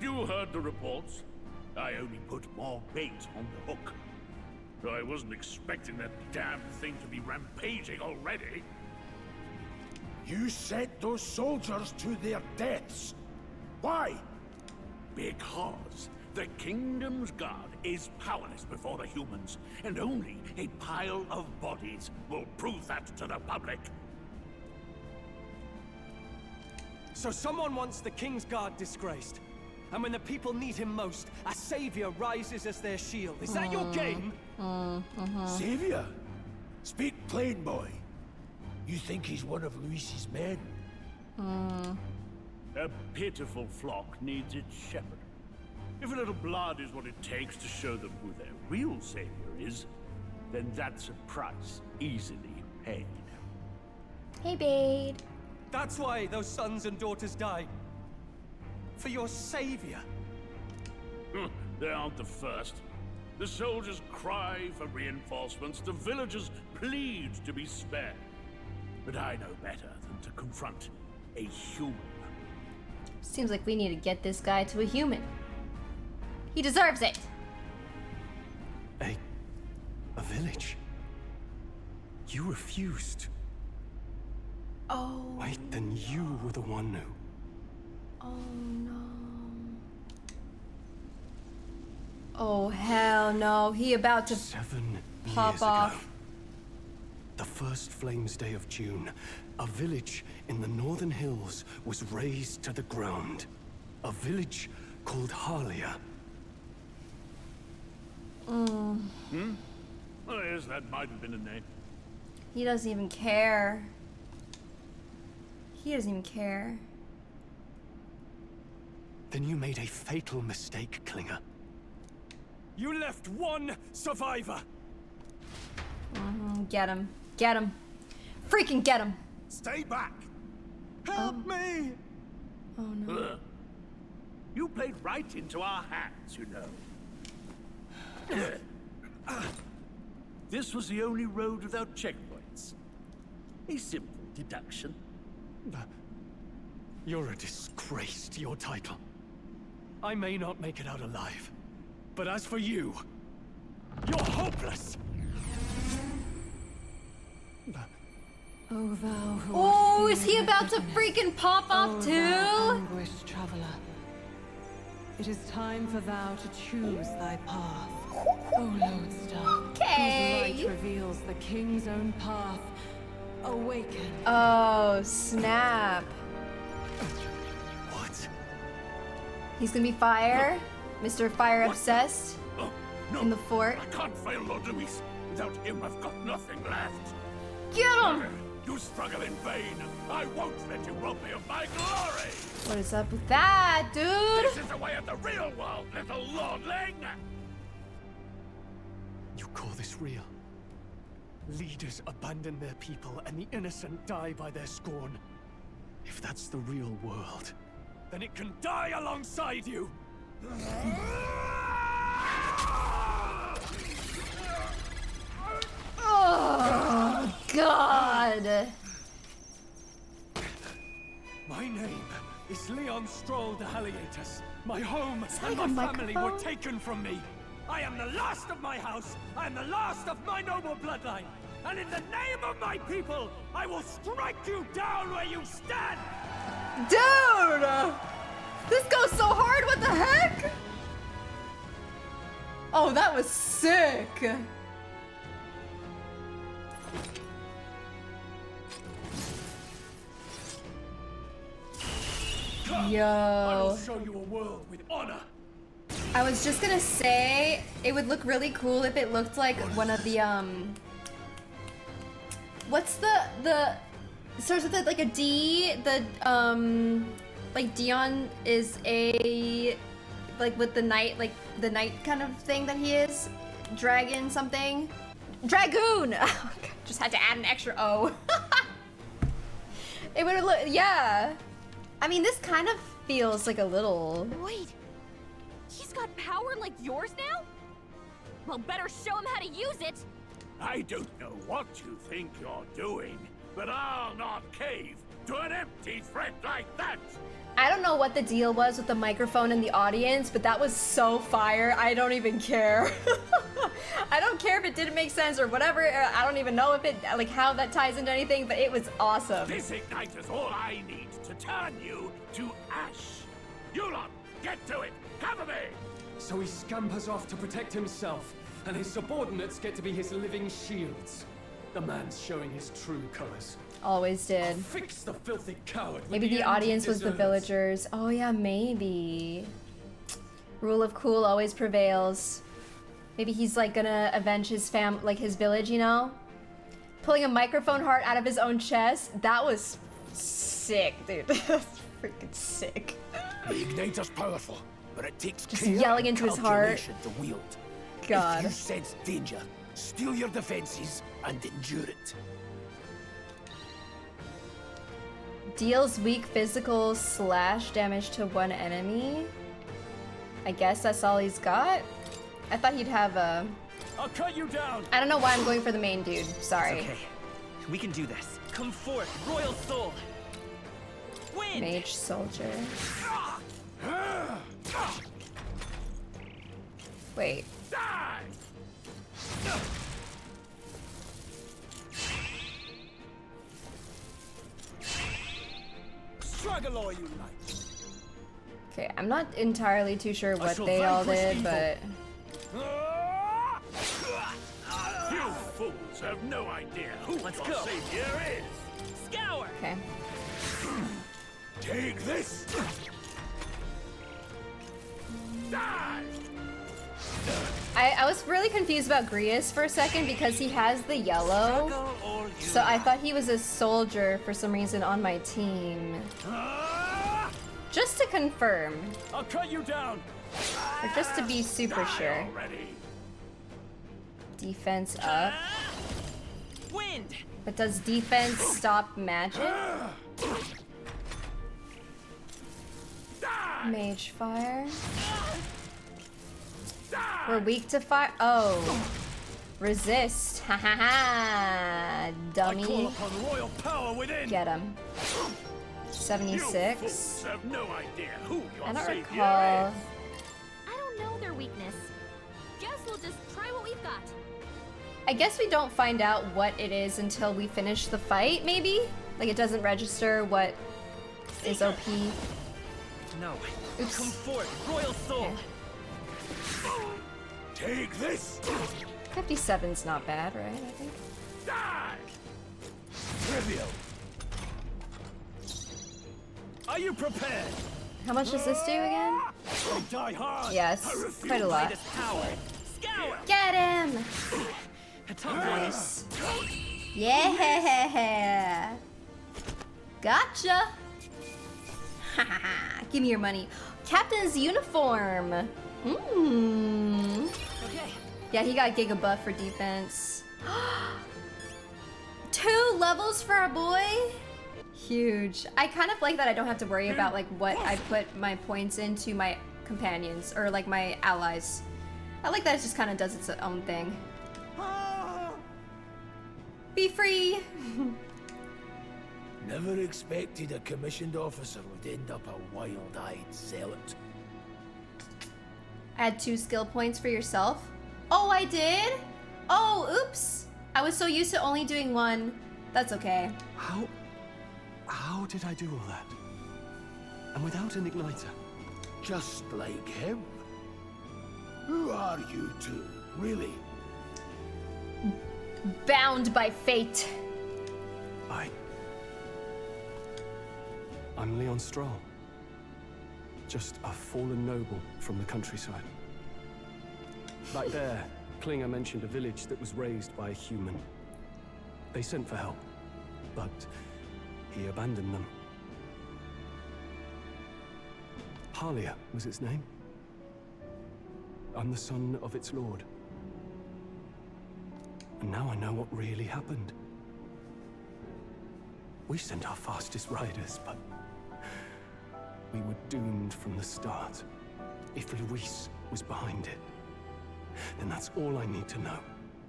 G: You heard the reports. I only put more bait on the hook. I wasn't expecting that damn thing to be rampaging already.
D: You sent those soldiers to their deaths. Why?
G: Because the Kingdom's Guard is powerless before the humans, and only a pile of bodies will prove that to the public.
L: So someone wants the King's Guard disgraced. And when the people need him most, a savior rises as their shield. Is that your game?
D: Savior? Speak plain, boy. You think he's one of Luis's men?
G: A pitiful flock needs its shepherd. If a little blood is what it takes to show them who their real savior is, then that's a price easily paid.
A: Hey, babe.
L: That's why those sons and daughters died. For your savior.
G: They aren't the first. The soldiers cry for reinforcements, the villagers plead to be spared. But I know better than to confront a human.
A: Seems like we need to get this guy to a human. He deserves it.
T: A village? You refused.
A: Oh.
L: Wait, then you were the one who...
A: Oh no. Oh hell no, he about to
L: 7
A: pop
L: years
A: off.
L: ago. The first Flames Day of June, a village in the northern hills was razed to the ground. A village called Harlia.
G: Hmm? Oh, yes, that might have been a name.
A: He doesn't even care. He doesn't even care.
L: Then you made a fatal mistake, Klinger. You left one survivor!
A: Get him. Get him. Freaking get him.
J: Stay back!
L: Help me!
A: Oh no.
G: Ugh. You played right into our hands, you know. This was the only road without checkpoints. A simple deduction.
L: You're a disgrace to your title. I may not make it out alive, but as for you, you're hopeless!
K: Oh, thou who
A: Oh,
K: art
A: is he about to freaking pop off too?
K: anguished traveler. It is time for thou to choose thy path. O Lodestar,
A: Okay.
K: whose light reveals the king's own path. Awaken.
A: Oh, snap.
L: What?
A: He's gonna be fire? Mr. Fire Obsessed?
G: No,
A: in the fort?
G: I can't fail Lord Luis. Without him, I've got nothing left.
A: Get him!
G: You struggle in vain. I won't let you rob me of my glory.
A: What is up with that, dude?
G: This is the way of the real world, little lordling.
L: You call this real? Leaders abandon their people and the innocent die by their scorn. If that's the real world, then it can die alongside you!
A: Oh, God.
L: My name is Leon Stroll de Halietus. My home and
A: like
L: my
A: a
L: family
A: microphone?
L: were taken from me. I am the last of my house. I am the last of my noble bloodline. And in the name of my people, I will strike you down where you stand!
A: Dude! This goes so hard, what the heck? Oh, that was sick. Yo.
L: I will show you a world with honor.
A: I was just gonna say, it would look really cool if it looked like one of the, what's the, starts with like a D, like Dion is a, like with the knight, like the knight kind of thing that he is, dragon something, Dragoon! Oh, God, just had to add an extra O. It would look, yeah. I mean, this kind of feels like a little...
H: Wait, he's got power like yours now? Well, better show him how to use it.
G: I don't know what you think you're doing, but I'll not cave to an empty threat like that.
A: I don't know what the deal was with the microphone in the audience, but that was so fire. I don't even care. I don't care if it didn't make sense or whatever. I don't even know if it, like, how that ties into anything, but it was awesome.
G: This ignite is all I need to turn you to ash. You lot, get to it. Cover me.
L: So he scampers off to protect himself, and his subordinates get to be his living shields. The man's showing his true colors.
A: Always did.
L: Fix the filthy coward.
A: Maybe the audience was the villagers. Oh yeah, maybe. Rule of cool always prevails. Maybe he's like gonna avenge his his village, you know? Pulling a microphone heart out of his own chest. That was sick, dude. That's freaking sick.
J: The igniter's powerful, but it takes
A: Just
J: care
A: yelling
J: and
A: into his heart.
J: calculation to wield.
A: God.
J: If you sense danger, steel your defenses and endure it.
A: Deals weak physical / damage to one enemy. I guess that's all he's got. I thought he'd have a...
L: I'll cut you down.
A: I don't know why I'm going for the main dude. Sorry.
O: It's okay. We can do this. Come forth, Royal Soul. Win.
A: Mage soldier. Wait.
G: Die.
J: Hagaloi unite.
A: Okay, I'm not entirely too sure what they all did, but...
G: You fools have no idea who your savior is.
O: Scour.
A: Okay.
J: Take this.
G: Die.
A: I was really confused about Grius for a second because he has the yellow. So I thought he was a soldier for some reason on my team. Just to confirm.
L: I'll cut you down.
A: Or just to be super sure. Defense up.
O: Wind.
A: But does defense stop magic? Mage fire. We're weak to fire. Oh. Resist. Ha ha ha. Dummy.
J: I call upon royal power within.
A: Get him. 76.
G: You fools have no idea who your
A: I don't
G: savior
A: recall.
H: I don't know their weakness. Guess we'll just try what we've got.
A: I guess we don't find out what it is until we finish the fight, maybe? Like it doesn't register what is OP.
O: No.
A: Oops.
O: Come forth, royal soul.
J: Take this.
A: 57's not bad, right? I think.
J: Die. Trivial. Are you prepared?
A: How much does this do again?
J: I die hard.
A: Yes, quite a lot. Get him! Nice. Yeah! Gotcha! Give me your money. Captain's uniform. Mmm.
O: Okay.
A: Yeah, he got Giga buff for defense. 2 levels for our boy? Huge. I kind of like that I don't have to worry about like what I put my points into my companions or like my allies. I like that it just kind of does its own thing. Be free!
D: Never expected a commissioned officer would end up a wild-eyed zealot.
A: Add 2 skill points for yourself. Oh, I did? Oh, oops. I was so used to only doing 1. That's okay.
L: How did I do all that? And without an igniter?
D: Just like him. Who are you two, really?
A: Bound by fate.
L: I'm Leon Stroll. Just a fallen noble from the countryside. Back there, Klinger mentioned a village that was raised by a human. They sent for help, but he abandoned them. Halia was its name. I'm the son of its lord. And now I know what really happened. We sent our fastest riders, but we were doomed from the start. If Luis was behind it, then that's all I need to know.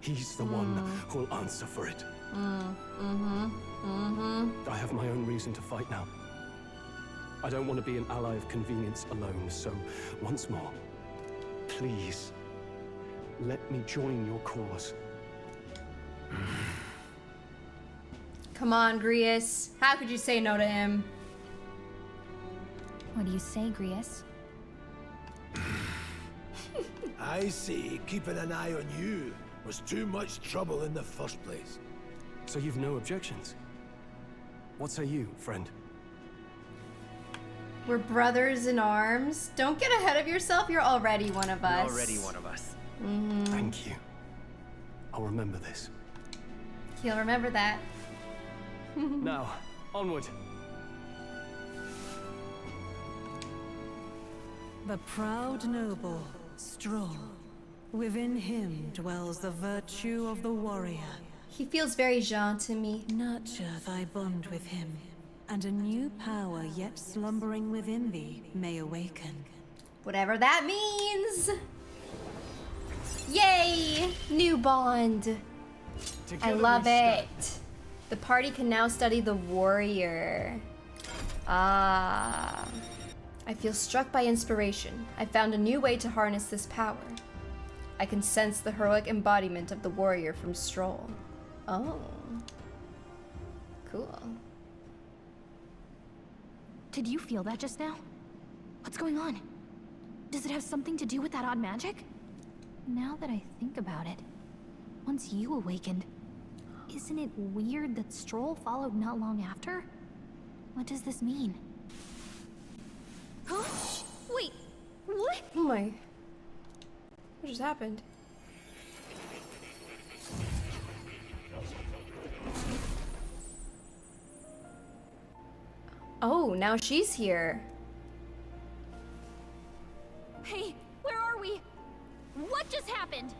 L: He's the one who'll answer for it. I have my own reason to fight now. I don't want to be an ally of convenience alone, so once more, please, let me join your cause.
A: Come on, Grius. How could you say no to him?
H: What do you say, Grius?
D: I see keeping an eye on you was too much trouble in the first place.
L: So you've no objections? What say you, friend?
A: We're brothers in arms. Don't get ahead of yourself. You're already one of us.
O: You're already one of us.
L: Thank you. I'll remember this.
A: He'll remember that.
L: Now, onward.
K: The proud noble, Stroll. Within him dwells the virtue of the warrior.
A: He feels very Jean to me.
K: Nurture thy bond with him, and a new power yet slumbering within thee may awaken.
A: Whatever that means. Yay! New bond. I love it. The party can now study the warrior. Ah. I feel struck by inspiration. I found a new way to harness this power. I can sense the heroic embodiment of the warrior from Stroll. Oh. Cool.
H: Did you feel that just now? What's going on? Does it have something to do with that odd magic? Now that I think about it, once you awakened, isn't it weird that Stroll followed not long after? What does this mean? Huh? Wait, what?
A: Oh my. What just happened? Oh, now she's here.
H: Hey, where are we? What just happened?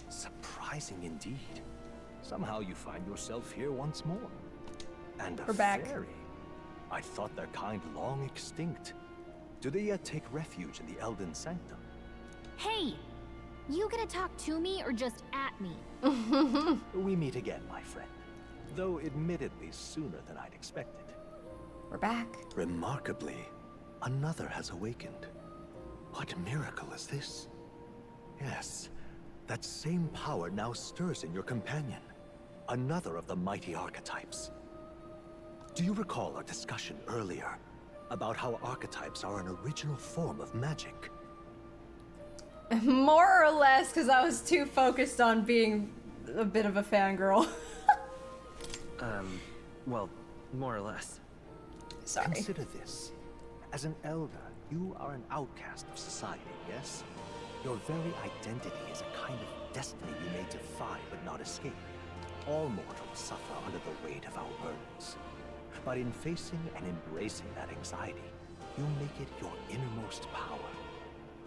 C: Surprising indeed. Somehow you find yourself here once more. And a
A: We're back.
C: fairy. I thought their kind long extinct. Do they yet take refuge in the Elden Sanctum?
H: Hey, you gonna talk to me or just at me?
C: We meet again, my friend. Though admittedly sooner than I'd expected.
A: We're back.
C: Remarkably, another has awakened. What miracle is this? Yes, that same power now stirs in your companion. Another of the mighty archetypes. Do you recall our discussion earlier about how archetypes are an original form of magic?
A: More or less, because I was too focused on being a bit of a fangirl.
O: Well, more or less.
A: Sorry.
C: Consider this. As an elder, you are an outcast of society, yes? Your very identity is a kind of destiny you may defy but not escape. All mortals suffer under the weight of our burdens. But in facing and embracing that anxiety, you make it your innermost power.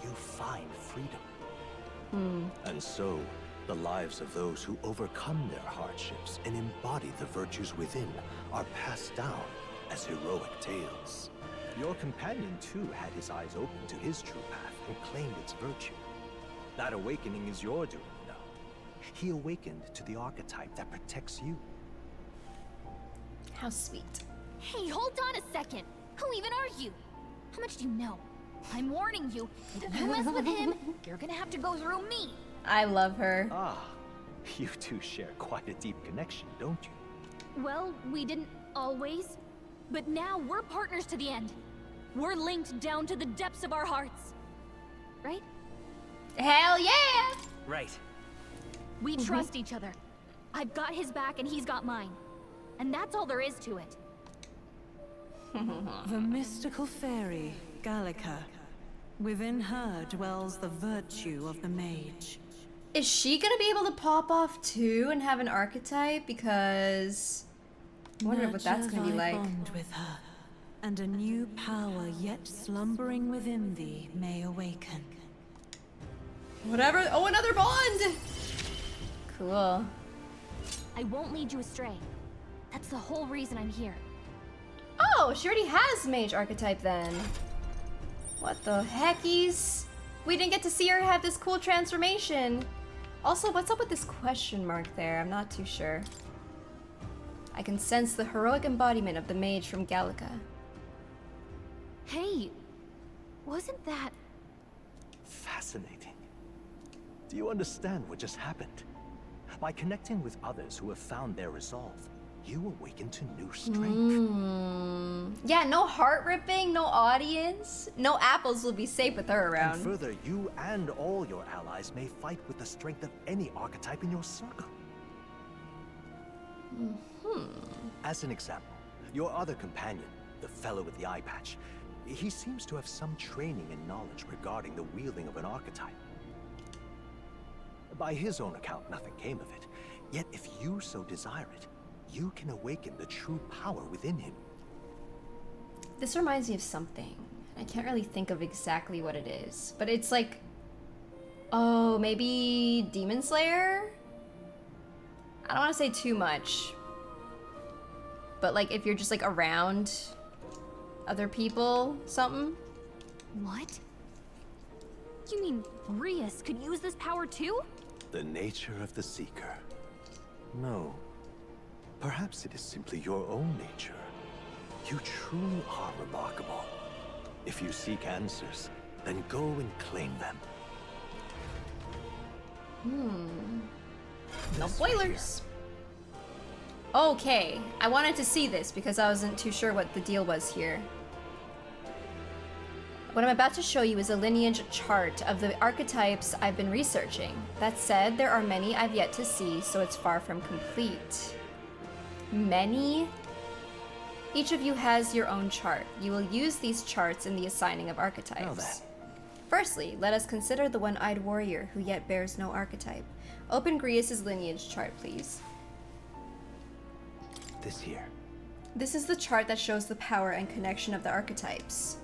C: You find freedom. And so, the lives of those who overcome their hardships and embody the virtues within are passed down as heroic tales. Your companion too had his eyes open to his true path and claimed its virtue. That awakening is your doing, no. He awakened to the archetype that protects you.
A: How sweet.
H: Hey, hold on a second. Who even are you? How much do you know? I'm warning you, if you mess with him, you're gonna have to go through me.
A: I love her.
C: Ah, you two share quite a deep connection, don't you?
H: Well, we didn't always, but now we're partners to the end. We're linked down to the depths of our hearts. Right?
A: Hell yeah!
O: Right.
H: We trust each other. I've got his back and he's got mine. And that's all there is to it.
K: The mystical fairy, Gallica. Within her dwells the virtue of the mage.
A: Is she gonna be able to pop off too and have an archetype? Because I wonder what that's gonna be
K: Nurture thy
A: like.
K: bond with her, and a new power yet slumbering within thee may awaken.
A: Whatever. Oh, another bond! Cool.
H: I won't lead you astray. That's the whole reason I'm here.
A: Oh, she already has mage archetype then. What the heckies? We didn't get to see her have this cool transformation. Also, what's up with this question mark there? I'm not too sure. I can sense the heroic embodiment of the mage from Gallica.
H: Hey, wasn't that...
C: Fascinating. Do you understand what just happened? By connecting with others who have found their resolve, you awaken to new strength.
A: Yeah, no heart ripping, no audience. No apples will be safe with her around.
C: And further, you and all your allies may fight with the strength of any archetype in your circle. As an example, your other companion, the fellow with the eye patch, he seems to have some training and knowledge regarding the wielding of an archetype. By his own account, nothing came of it. Yet if you so desire it, you can awaken the true power within him.
A: This reminds me of something. I can't really think of exactly what it is, but it's like, oh, maybe Demon Slayer? I don't want to say too much, but like if you're just like around other people, something.
H: What? You mean Rias could use this power too?
C: The nature of the Seeker. No. Perhaps it is simply your own nature. You truly are remarkable. If you seek answers, then go and claim them.
A: No spoilers. Okay, I wanted to see this because I wasn't too sure what the deal was here. What I'm about to show you is a lineage chart of the archetypes I've been researching. That said, there are many I've yet to see, so it's far from complete. Many? Each of you has your own chart. You will use these charts in the assigning of archetypes.
C: Now then.
A: Firstly, let us consider the one-eyed warrior who yet bears no archetype. Open Grius's lineage chart, please.
C: This here.
A: This is the chart that shows the power and connection of the archetypes.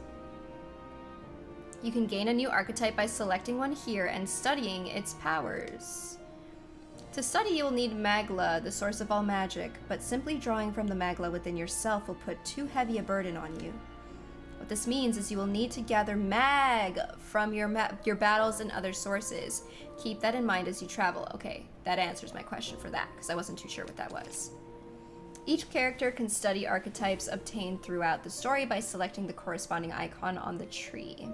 A: You can gain a new archetype by selecting one here and studying its powers. To study, you will need Magla, the source of all magic, but simply drawing from the Magla within yourself will put too heavy a burden on you. What this means is you will need to gather mag from your battles and other sources. Keep that in mind as you travel. Okay, that answers my question for that, because I wasn't too sure what that was. Each character can study archetypes obtained throughout the story by selecting the corresponding icon on the tree.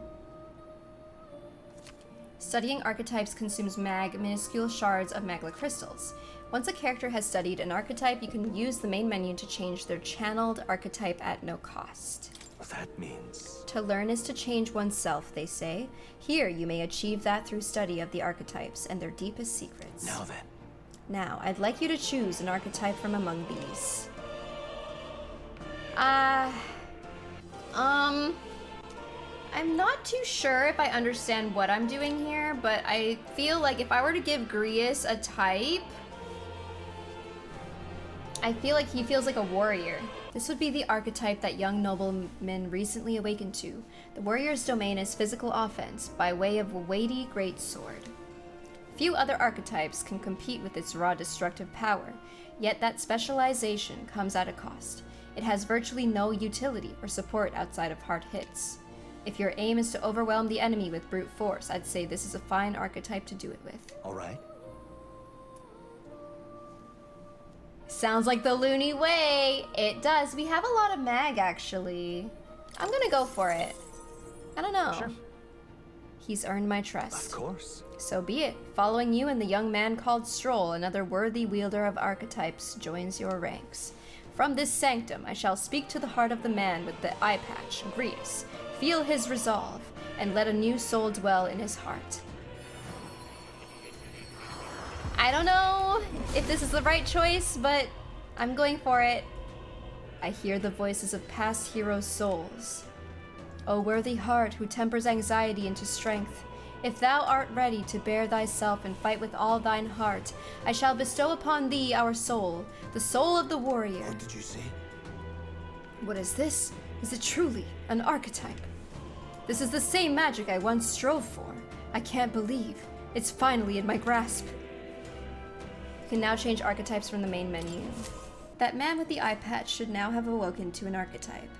A: Studying archetypes consumes minuscule shards of magla crystals. Once a character has studied an archetype, you can use the main menu to change their channeled archetype at no cost.
C: That means...
A: To learn is to change oneself, they say. Here, you may achieve that through study of the archetypes and their deepest secrets.
C: Now then.
A: Now, I'd like you to choose an archetype from among these. I'm not too sure if I understand what I'm doing here, but I feel like if I were to give Grius a type, I feel like he feels like a warrior. This would be the archetype that young noblemen recently awakened to. The warrior's domain is physical offense by way of a weighty great sword. Few other archetypes can compete with its raw destructive power, yet that specialization comes at a cost. It has virtually no utility or support outside of hard hits. If your aim is to overwhelm the enemy with brute force, I'd say this is a fine archetype to do it with.
C: All right.
A: Sounds like the Luni way. It does. We have a lot of mag, actually. I'm gonna go for it. I don't know.
C: Sure.
A: He's earned my trust.
C: Of course.
A: So be it. Following you and the young man called Stroll, another worthy wielder of archetypes, joins your ranks. From this sanctum, I shall speak to the heart of the man with the eye patch, Grius. Feel his resolve, and let a new soul dwell in his heart. I don't know if this is the right choice, but I'm going for it. I hear the voices of past heroes' souls. O worthy heart who tempers anxiety into strength, if thou art ready to bear thyself and fight with all thine heart, I shall bestow upon thee our soul, the soul of the warrior.
S: What did you say?
A: What is this? Is it truly an archetype? This is the same magic I once strove for. I can't believe. It's finally in my grasp. You can now change archetypes from the main menu. That man with the eye patch should now have awoken to an archetype.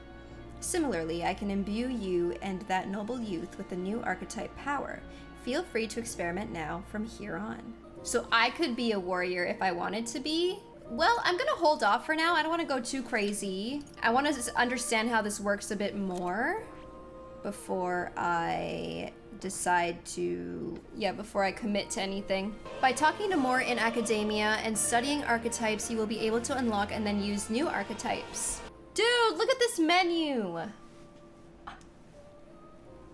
A: Similarly, I can imbue you and that noble youth with a new archetype power. Feel free to experiment now from here on. So I could be a warrior if I wanted to be. Well, I'm gonna hold off for now. I don't want to go too crazy. I want to understand how this works a bit more before I decide to, before I commit to anything. By talking to more in Akademia and studying archetypes, you will be able to unlock and then use new archetypes. Dude, look at this menu.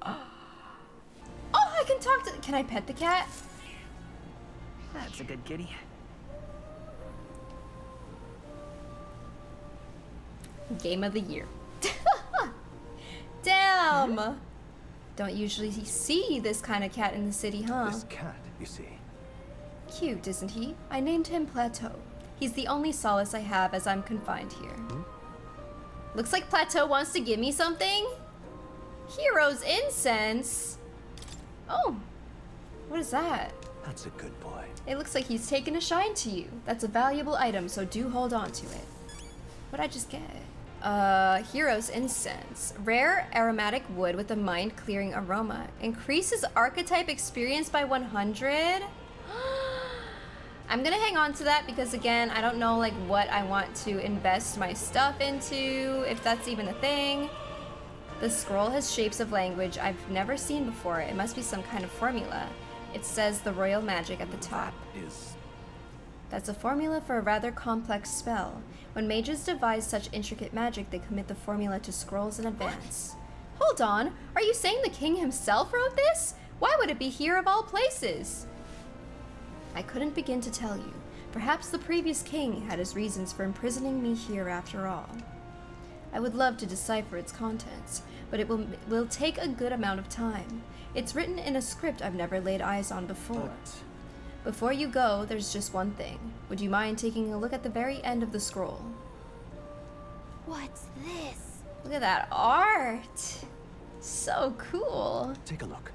A: Oh, I can talk to, can I pet the cat?
O: That's a good kitty.
A: Game of the year. Damn! Don't usually see this kind of cat in the city, huh?
C: This cat, you see.
A: Cute, isn't he? I named him Plateau. He's the only solace I have as I'm confined here. Looks like Plateau wants to give me something. Hero's incense? Oh, what is that?
C: That's a good boy.
A: It looks like he's taken a shine to you. That's a valuable item, so do hold on to it. What'd I just get? Hero's incense. Rare aromatic wood with a mind-clearing aroma. Increases archetype experience by 100? I'm gonna hang on to that because, again, I don't know like what I want to invest my stuff into, if that's even a thing. The scroll has shapes of language I've never seen before. It must be some kind of formula. It says the royal magic at the top. That's a formula for a rather complex spell. When mages devise such intricate magic, they commit the formula to scrolls in advance. Hold on, are you saying the king himself wrote this? Why would it be here of all places? I couldn't begin to tell you. Perhaps the previous king had his reasons for imprisoning me here after all. I would love to decipher its contents, but it will take a good amount of time. It's written in a script I've never laid eyes on before. Before you go, there's just one thing. Would you mind taking a look at the very end of the scroll?
H: What's this?
A: Look at that art! So cool.
C: Take a look.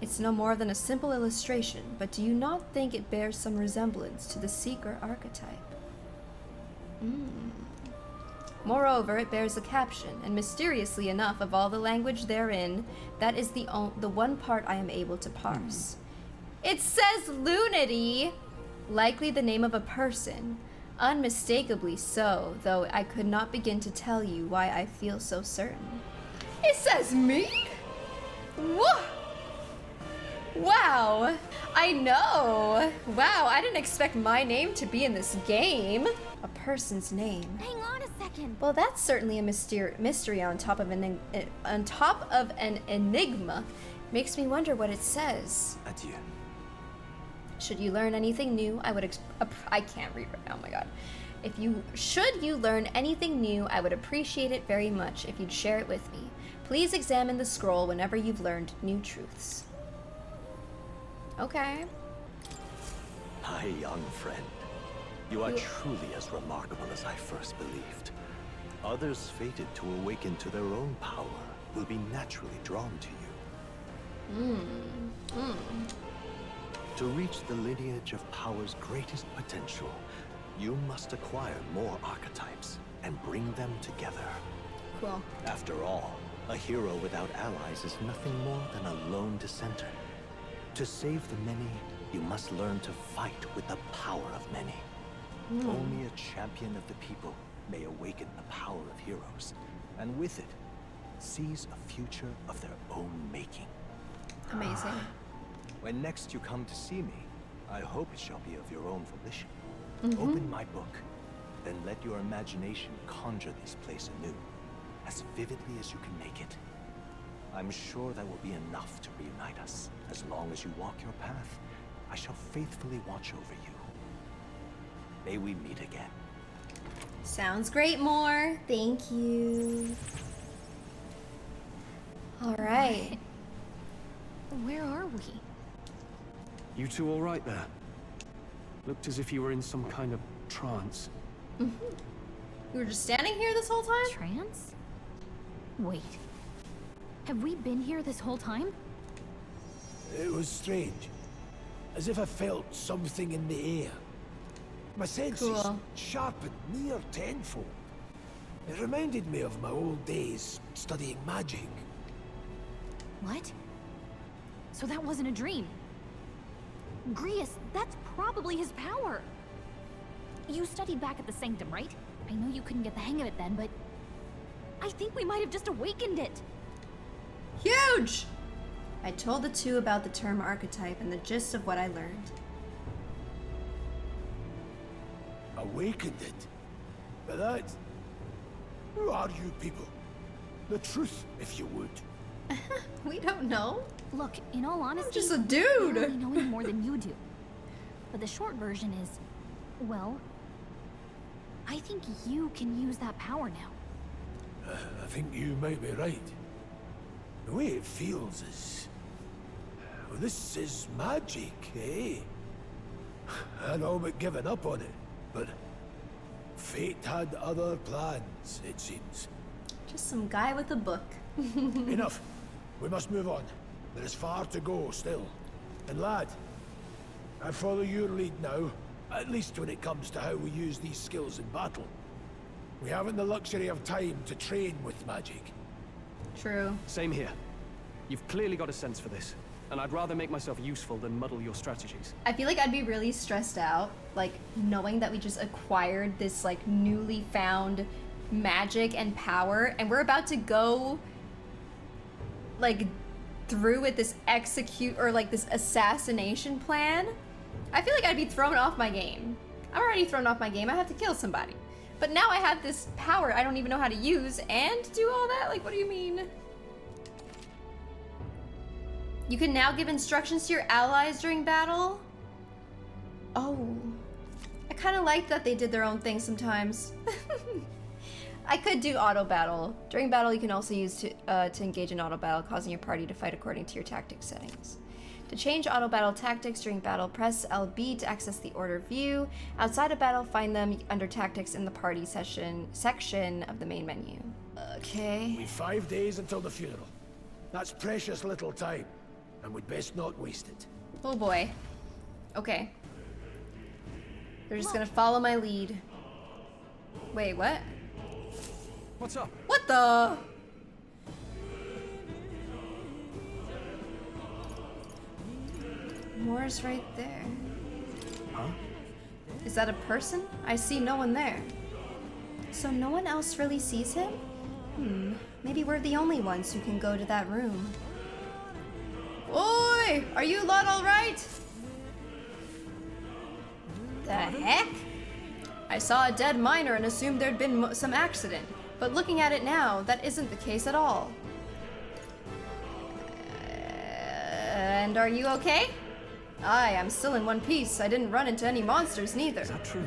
A: It's no more than a simple illustration, but do you not think it bears some resemblance to the seeker archetype? Moreover, it bears a caption, and mysteriously enough, of all the language therein, that is the one part I am able to parse. It says lunity! Likely the name of a person. Unmistakably so, though I could not begin to tell you why I feel so certain. It says me? Whoa! Wow! I know! Wow, I didn't expect my name to be in this game. A person's name.
H: Hang on a second.
A: Well, that's certainly a mystery on top of an enigma. Makes me wonder what it says.
C: Adieu.
A: Should you learn anything new, I can't read right now, oh my god. Should you learn anything new, I would appreciate it very much if you'd share it with me. Please examine the scroll whenever you've learned new truths. Okay.
C: My young friend, you are truly as remarkable as I first believed. Others fated to awaken to their own power will be naturally drawn to you. To reach the lineage of power's greatest potential, you must acquire more archetypes and bring them together.
A: Cool.
C: After all, a hero without allies is nothing more than a lone dissenter. To save the many, you must learn to fight with the power of many. Only a champion of the people may awaken the power of heroes, and with it, seize a future of their own making.
A: Amazing.
C: When next you come to see me, I hope it shall be of your own volition. Open my book, then let your imagination conjure this place anew, as vividly as you can make it. I'm sure that will be enough to reunite us. As long as you walk your path, I shall faithfully watch over you. May we meet again.
A: Sounds great, Moore. Thank you. All right.
H: Where are we?
T: You two all right there? Looked as if you were in some kind of trance.
A: You were just standing here this whole time?
H: Trance? Wait. Have we been here this whole time?
D: It was strange. As if I felt something in the air. My senses sharpened near tenfold. It reminded me of my old days studying magic.
H: What? So that wasn't a dream. Grius, that's probably his power. You studied back at the Sanctum, right? I know you couldn't get the hang of it then, but I think we might have just awakened it.
A: Huge! I told the two about the term archetype and the gist of what I learned.
D: Awakened it? But that... Who are you people? The truth, if you would.
A: We don't know.
H: Look, in all honesty,
A: I'm just a dude.
H: I don't really know any more than you do. But the short version is, well, I think you can use that power now.
D: I think you might be right. The way it feels is... Well, this is magic, eh? I'd all but given up on it, but fate had other plans, it seems.
A: Just some guy with a book.
D: Enough. We must move on. There is far to go still. And lad, I follow your lead now, at least when it comes to how we use these skills in battle. We haven't the luxury of time to train with magic.
A: True.
T: Same here. You've clearly got a sense for this, and I'd rather make myself useful than muddle your strategies.
A: I feel like I'd be really stressed out, like, knowing that we just acquired this, like, newly found magic and power, and we're about to go, like, through with this this assassination plan. I feel like I'd be thrown off my game. I'm already thrown off my game. I have to kill somebody. But now I have this power I don't even know how to use and do all that? Like, what do you mean? You can now give instructions to your allies during battle? Oh. I kind of like that they did their own thing sometimes. I could do auto battle. During battle, you can also use to engage in auto battle, causing your party to fight according to your tactics settings. To change auto battle tactics during battle, press LB to access the order view. Outside of battle, find them under tactics in the party section of the main menu. Okay.
D: We've 5 days until the funeral. That's precious little time, and we'd best not waste it.
A: Oh boy. Okay. They're just gonna follow my lead. Wait, what?
L: What's up?
A: What the? Moore's right there.
C: Huh?
A: Is that a person? I see no one there. So no one else really sees him? Maybe we're the only ones who can go to that room. Oi! Are you lot alright? The heck? I saw a dead miner and assumed there'd been some accident, but looking at it now, that isn't the case at all. And are you okay? Aye, I'm still in one piece. I didn't run into any monsters neither.
L: Is that true?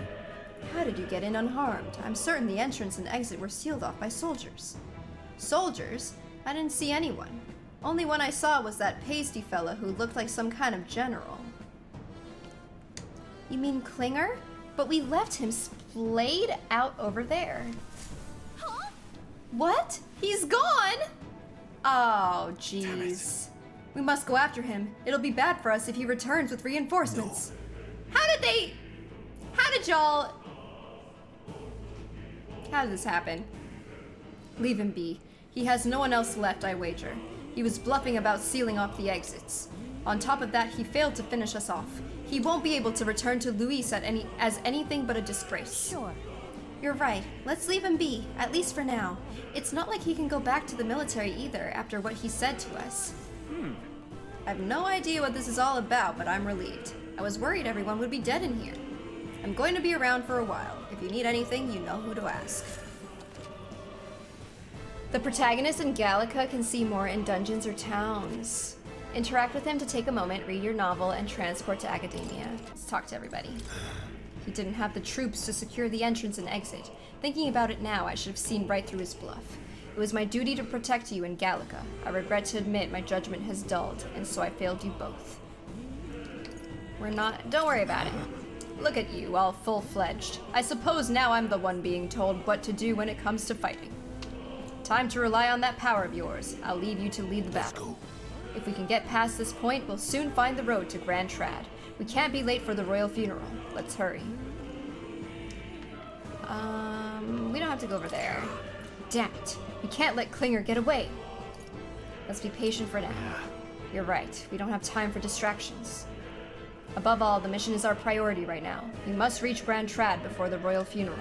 A: How did you get in unharmed? I'm certain the entrance and exit were sealed off by soldiers. Soldiers? I didn't see anyone. Only one I saw was that pasty fella who looked like some kind of general. You mean Klinger? But we left him splayed out over there. Huh? What? He's gone? Oh, jeez. We must go after him. It'll be bad for us if he returns with reinforcements. No. How did this happen? Leave him be. He has no one else left, I wager. He was bluffing about sealing off the exits. On top of that, he failed to finish us off. He won't be able to return to Luis as anything but a disgrace. Sure. You're right. Let's leave him be, at least for now. It's not like he can go back to the military either after what he said to us. I have no idea what this is all about, but I'm relieved. I was worried everyone would be dead in here. I'm going to be around for a while. If you need anything, you know who to ask. The protagonist in Gallica can see more in dungeons or towns. Interact with him to take a moment, read your novel, and transport to Akademia. Let's talk to everybody. He didn't have the troops to secure the entrance and exit. Thinking about it now, I should have seen right through his bluff. It was my duty to protect you in Gallica. I regret to admit my judgment has dulled, and so I failed you both. Don't worry about it. Look at you, all full-fledged. I suppose now I'm the one being told what to do when it comes to fighting. Time to rely on that power of yours. I'll leave you to lead the battle. If we can get past this point, we'll soon find the road to Grand Trad. We can't be late for the royal funeral. Let's hurry. We don't have to go over there. Damn it. We can't let Klinger get away. Let's be patient for now. You're right. We don't have time for distractions. Above all, the mission is our priority right now. We must reach Grand Trad before the royal funeral.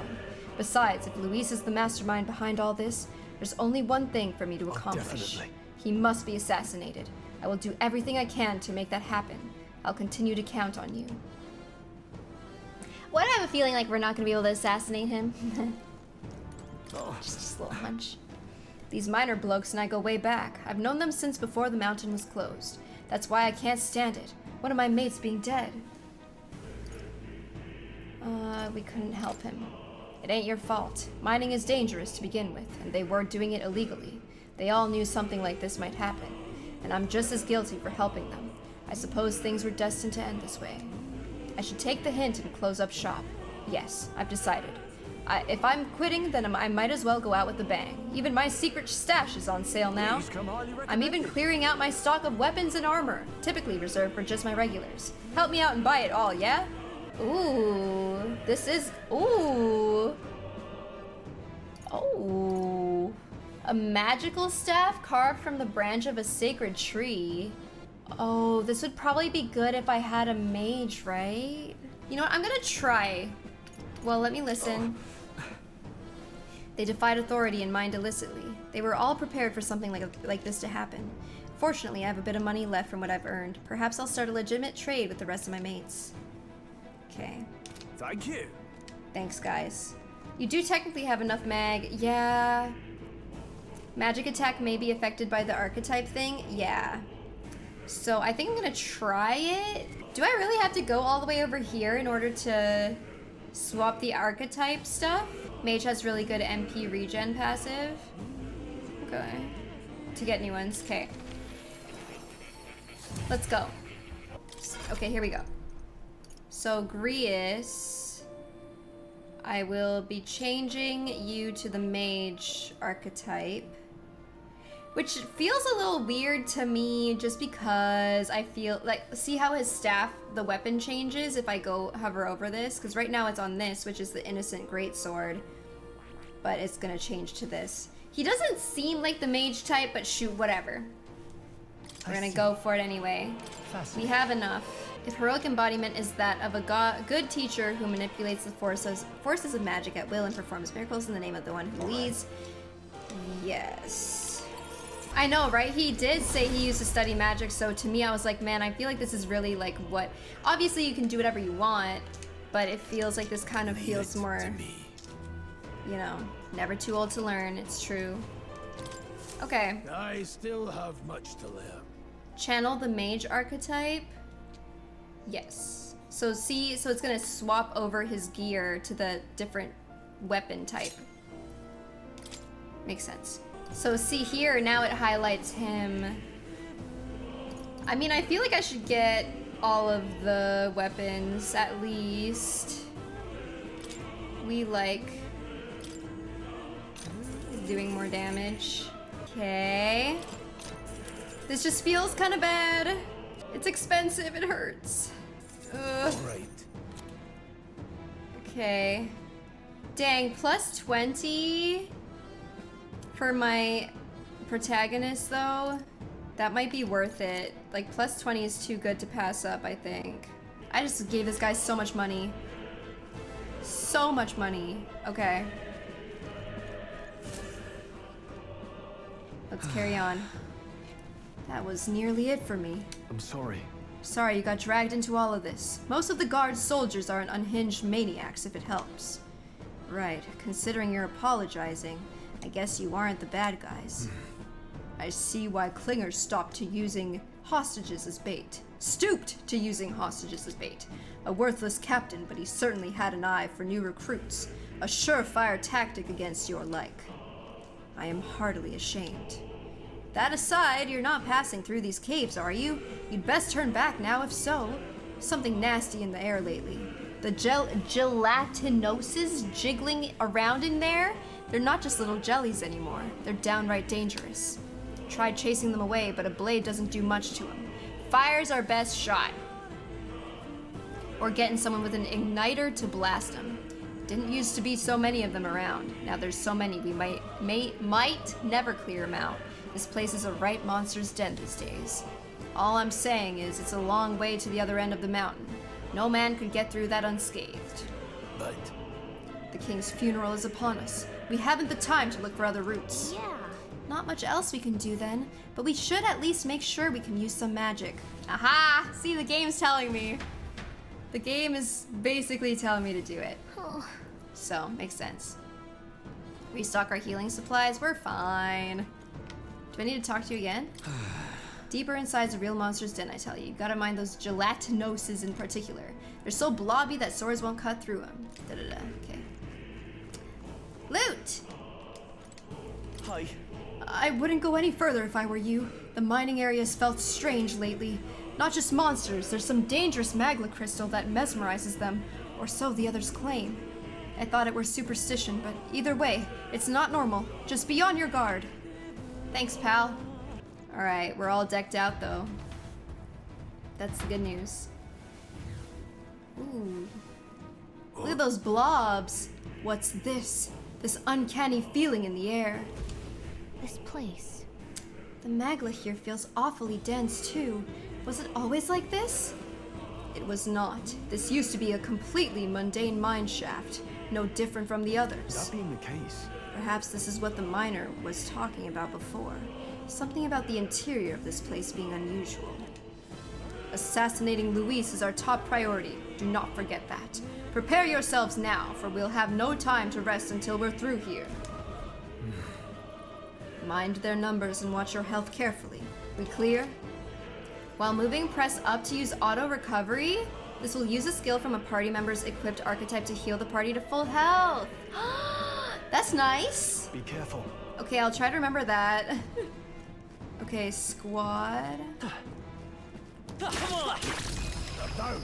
A: Besides, if Luis is the mastermind behind all this, there's only one thing for me to accomplish.
C: Definitely.
A: He must be assassinated. I will do everything I can to make that happen. I'll continue to count on you. Why do I have a feeling like we're not going to be able to assassinate him? Just a little hunch. These miner blokes and I go way back. I've known them since before the mountain was closed. That's why I can't stand it. One of my mates being dead. We couldn't help him. It ain't your fault. Mining is dangerous to begin with, and they were doing it illegally. They all knew something like this might happen, and I'm just as guilty for helping them. I suppose things were destined to end this way. I should take the hint and close up shop. Yes, I've decided. If I'm quitting, then I might as well go out with a bang. Even my secret stash is on sale now. I'm even clearing out my stock of weapons and armor, typically reserved for just my regulars. Help me out and buy it all, yeah? Ooh, this is... Ooh. Oh. A magical staff carved from the branch of a sacred tree. Oh, this would probably be good if I had a mage, right? You know what, I'm gonna try. Well, let me listen. They defied authority and mined illicitly. They were all prepared for something like this to happen. Fortunately, I have a bit of money left from what I've earned. Perhaps I'll start a legitimate trade with the rest of my mates. Okay,
D: Thank you.
A: Thanks, guys. You do technically have enough mag. Yeah. Magic attack may be affected by the archetype thing. Yeah. So I think I'm gonna try it. Do I really have to go all the way over here in order to swap the archetype stuff? Mage has really good MP regen passive. Okay. To get new ones. Okay. Let's go. Okay, here we go. So Grius, I will be changing you to the mage archetype, which feels a little weird to me just because I feel like, see how his staff, the weapon changes if I go hover over this? Because right now it's on this, which is the innocent greatsword, but it's gonna change to this. He doesn't seem like the mage type, but shoot, whatever. We're gonna go for it anyway. We have enough. If heroic embodiment is that of a good teacher who manipulates the forces of magic at will and performs miracles in the name of the one who leads. Yes. I know, right? He did say he used to study magic, so to me I was like, man, I feel like this is really like what... Obviously you can do whatever you want, but it feels like this kind of feels more... You know, never too old to learn, it's true. Okay.
D: I still have much to learn.
A: Channel the mage archetype. Yes. So see, so it's gonna swap over his gear to the different weapon type. Makes sense. So see here, now it highlights him. I mean, I feel like I should get all of the weapons at least. We like doing more damage. Okay. This just feels kind of bad. It's expensive, it hurts. Ugh.
D: Right.
A: Okay. Dang, plus 20 for my protagonist though. That might be worth it. Like plus 20 is too good to pass up, I think. I just gave this guy so much money. So much money. Okay. Let's carry on. That was nearly it for me.
L: I'm sorry.
A: Sorry you got dragged into all of this. Most of the guard's soldiers aren't unhinged maniacs, if it helps. Right, considering you're apologizing, I guess you aren't the bad guys. I see why Klingers stopped to using hostages as bait. Stooped to using hostages as bait. A worthless captain, but he certainly had an eye for new recruits. A surefire tactic against your like. I am heartily ashamed. That aside, you're not passing through these caves, are you? You'd best turn back now, if so. Something nasty in the air lately. The gelatinoses jiggling around in there? They're not just little jellies anymore. They're downright dangerous. Tried chasing them away, but a blade doesn't do much to them. Fire's our best shot. Or getting someone with an igniter to blast them. Didn't used to be so many of them around. Now there's so many we might never clear them out. This place is a right monster's den these days. All I'm saying is it's a long way to the other end of the mountain. No man could get through that unscathed.
D: But
A: the king's funeral is upon us. We haven't the time to look for other routes.
H: Yeah.
A: Not much else we can do then, but we should at least make sure we can use some magic. Aha! See, the game's telling me. The game is basically telling me to do it. So, makes sense. Restock our healing supplies, we're fine. Do I need to talk to you again? Deeper inside's a real monster's den, I tell you. You gotta mind those gelatinoses in particular. They're so blobby that swords won't cut through them. Okay. Loot!
L: Hi.
A: I wouldn't go any further if I were you. The mining area's felt strange lately. Not just monsters, there's some dangerous magma crystal that mesmerizes them, or so the others claim. I thought it were superstition, but either way, it's not normal. Just be on your guard. Thanks, pal. Alright, we're all decked out though. That's the good news. Ooh. Look at those blobs. What's this? This uncanny feeling in the air.
H: This place.
A: The magma here feels awfully dense too. Was it always like this? It was not. This used to be a completely mundane mine shaft, no different from the others.
L: That being the case.
A: Perhaps this is what the miner was talking about before. Something about the interior of this place being unusual. Assassinating Luis is our top priority. Do not forget that. Prepare yourselves now, for we'll have no time to rest until we're through here. Mind their numbers and watch your health carefully. We clear? While moving, press up to use auto recovery. This will use a skill from a party member's equipped archetype to heal the party to full health. That's nice.
L: Be careful.
A: Okay, I'll try to remember that. Okay, squad.
J: Come on! Down.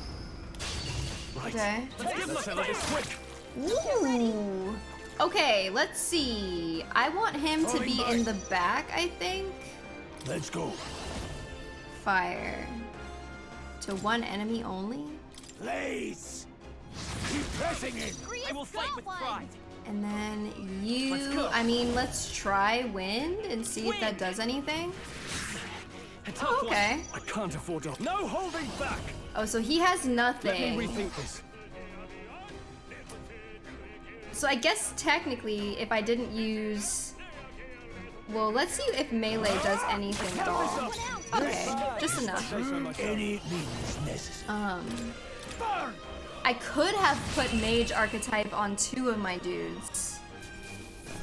L: Right.
A: Okay.
L: Let's give this fella this quick.
A: Ooh. Okay, let's see. I want him to be in the back, I think.
D: Let's go.
A: Fire. To one enemy only?
J: Please! Keep pressing in!
O: I will fight with pride.
A: And then you,
O: Let's go.
A: I mean, let's try wind and see if that does anything. Oh, okay.
L: I can't afford to. No holding back.
A: Oh, so he has nothing.
L: Let me rethink this.
A: So I guess technically, if I didn't use... Well, let's see if melee does anything at all. Okay, just enough.
J: Any means necessary.
A: I could have put mage archetype on 2 of my dudes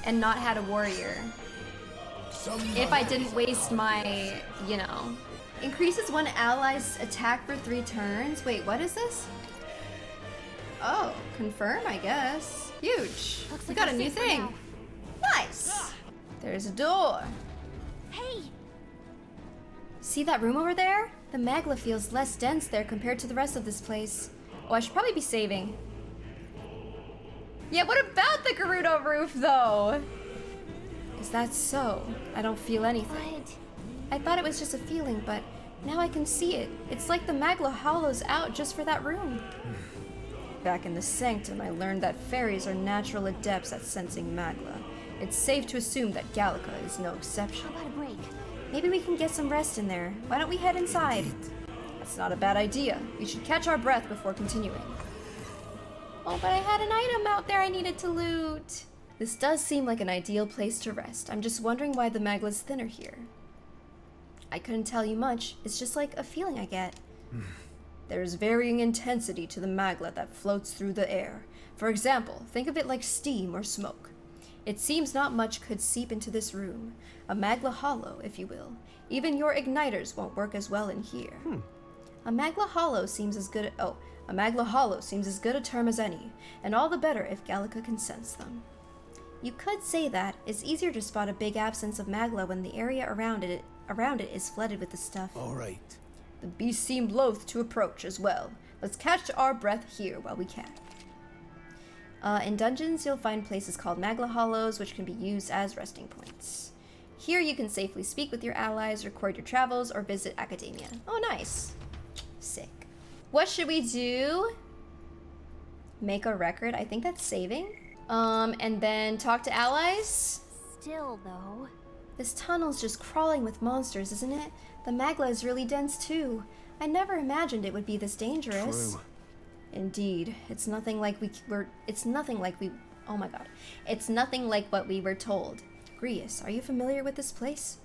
A: and not had a warrior. If I didn't waste my, you know. Increases one ally's attack for 3 turns. Wait, what is this? Oh, confirm, I guess. Huge. We got a new thing. Nice. There's a door.
H: Hey!
A: See that room over there? The magla feels less dense there compared to the rest of this place. Oh, I should probably be saving. Yeah, what about the Gerudo roof, though? Is that so? I don't feel anything. I thought it was just a feeling, but now I can see it. It's like the magla hollows out just for that room. Back in the Sanctum, I learned that fairies are natural adepts at sensing magla. It's safe to assume that Gallica is no exception.
H: How about a break?
A: Maybe we can get some rest in there. Why don't we head inside? That's not a bad idea. We should catch our breath before continuing. Oh, but I had an item out there I needed to loot. This does seem like an ideal place to rest. I'm just wondering why the magla's thinner here. I couldn't tell you much. It's just like a feeling I get. There's varying intensity to the magla that floats through the air. For example, think of it like steam or smoke. It seems not much could seep into this room. A magla hollow, if you will. Even your igniters won't work as well in here. A magla hollow seems as good a magla hollow seems as good a term as any, and all the better if Gallica can sense them. You could say that it's easier to spot a big absence of magla when the area around it is flooded with the stuff.
D: All right.
A: The beast seemed loath to approach as well. Let's catch our breath here while we can. In dungeons, you'll find places called magla hollows, which can be used as resting points. Here you can safely speak with your allies, record your travels, or visit Akademia. Oh, nice. Sick. What should we do? Make a record. I think that's saving. And then talk to allies?
H: Still, though.
A: This tunnel's just crawling with monsters, isn't it? The magla is really dense, too. I never imagined it would be this dangerous.
L: True.
A: Indeed. It's nothing like oh my god. It's nothing like what we were told. Grius, are you familiar with this place?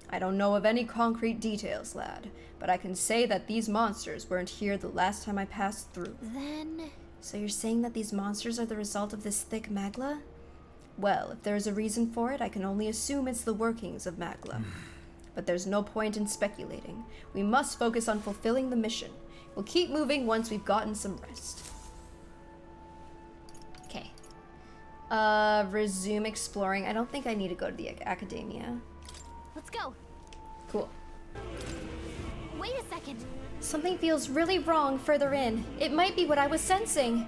A: I don't know of any concrete details, lad, but I can say that these monsters weren't here the last time I passed through.
H: Then...
A: So you're saying that these monsters are the result of this thick magla? Well, if there's a reason for it, I can only assume it's the workings of magla. But there's no point in speculating. We must focus on fulfilling the mission. We'll keep moving once we've gotten some rest. Okay. Resume exploring. I don't think I need to go to the Akademia.
H: Let's go.
A: Cool.
H: Wait a second.
A: Something feels really wrong further in. It might be what I was sensing.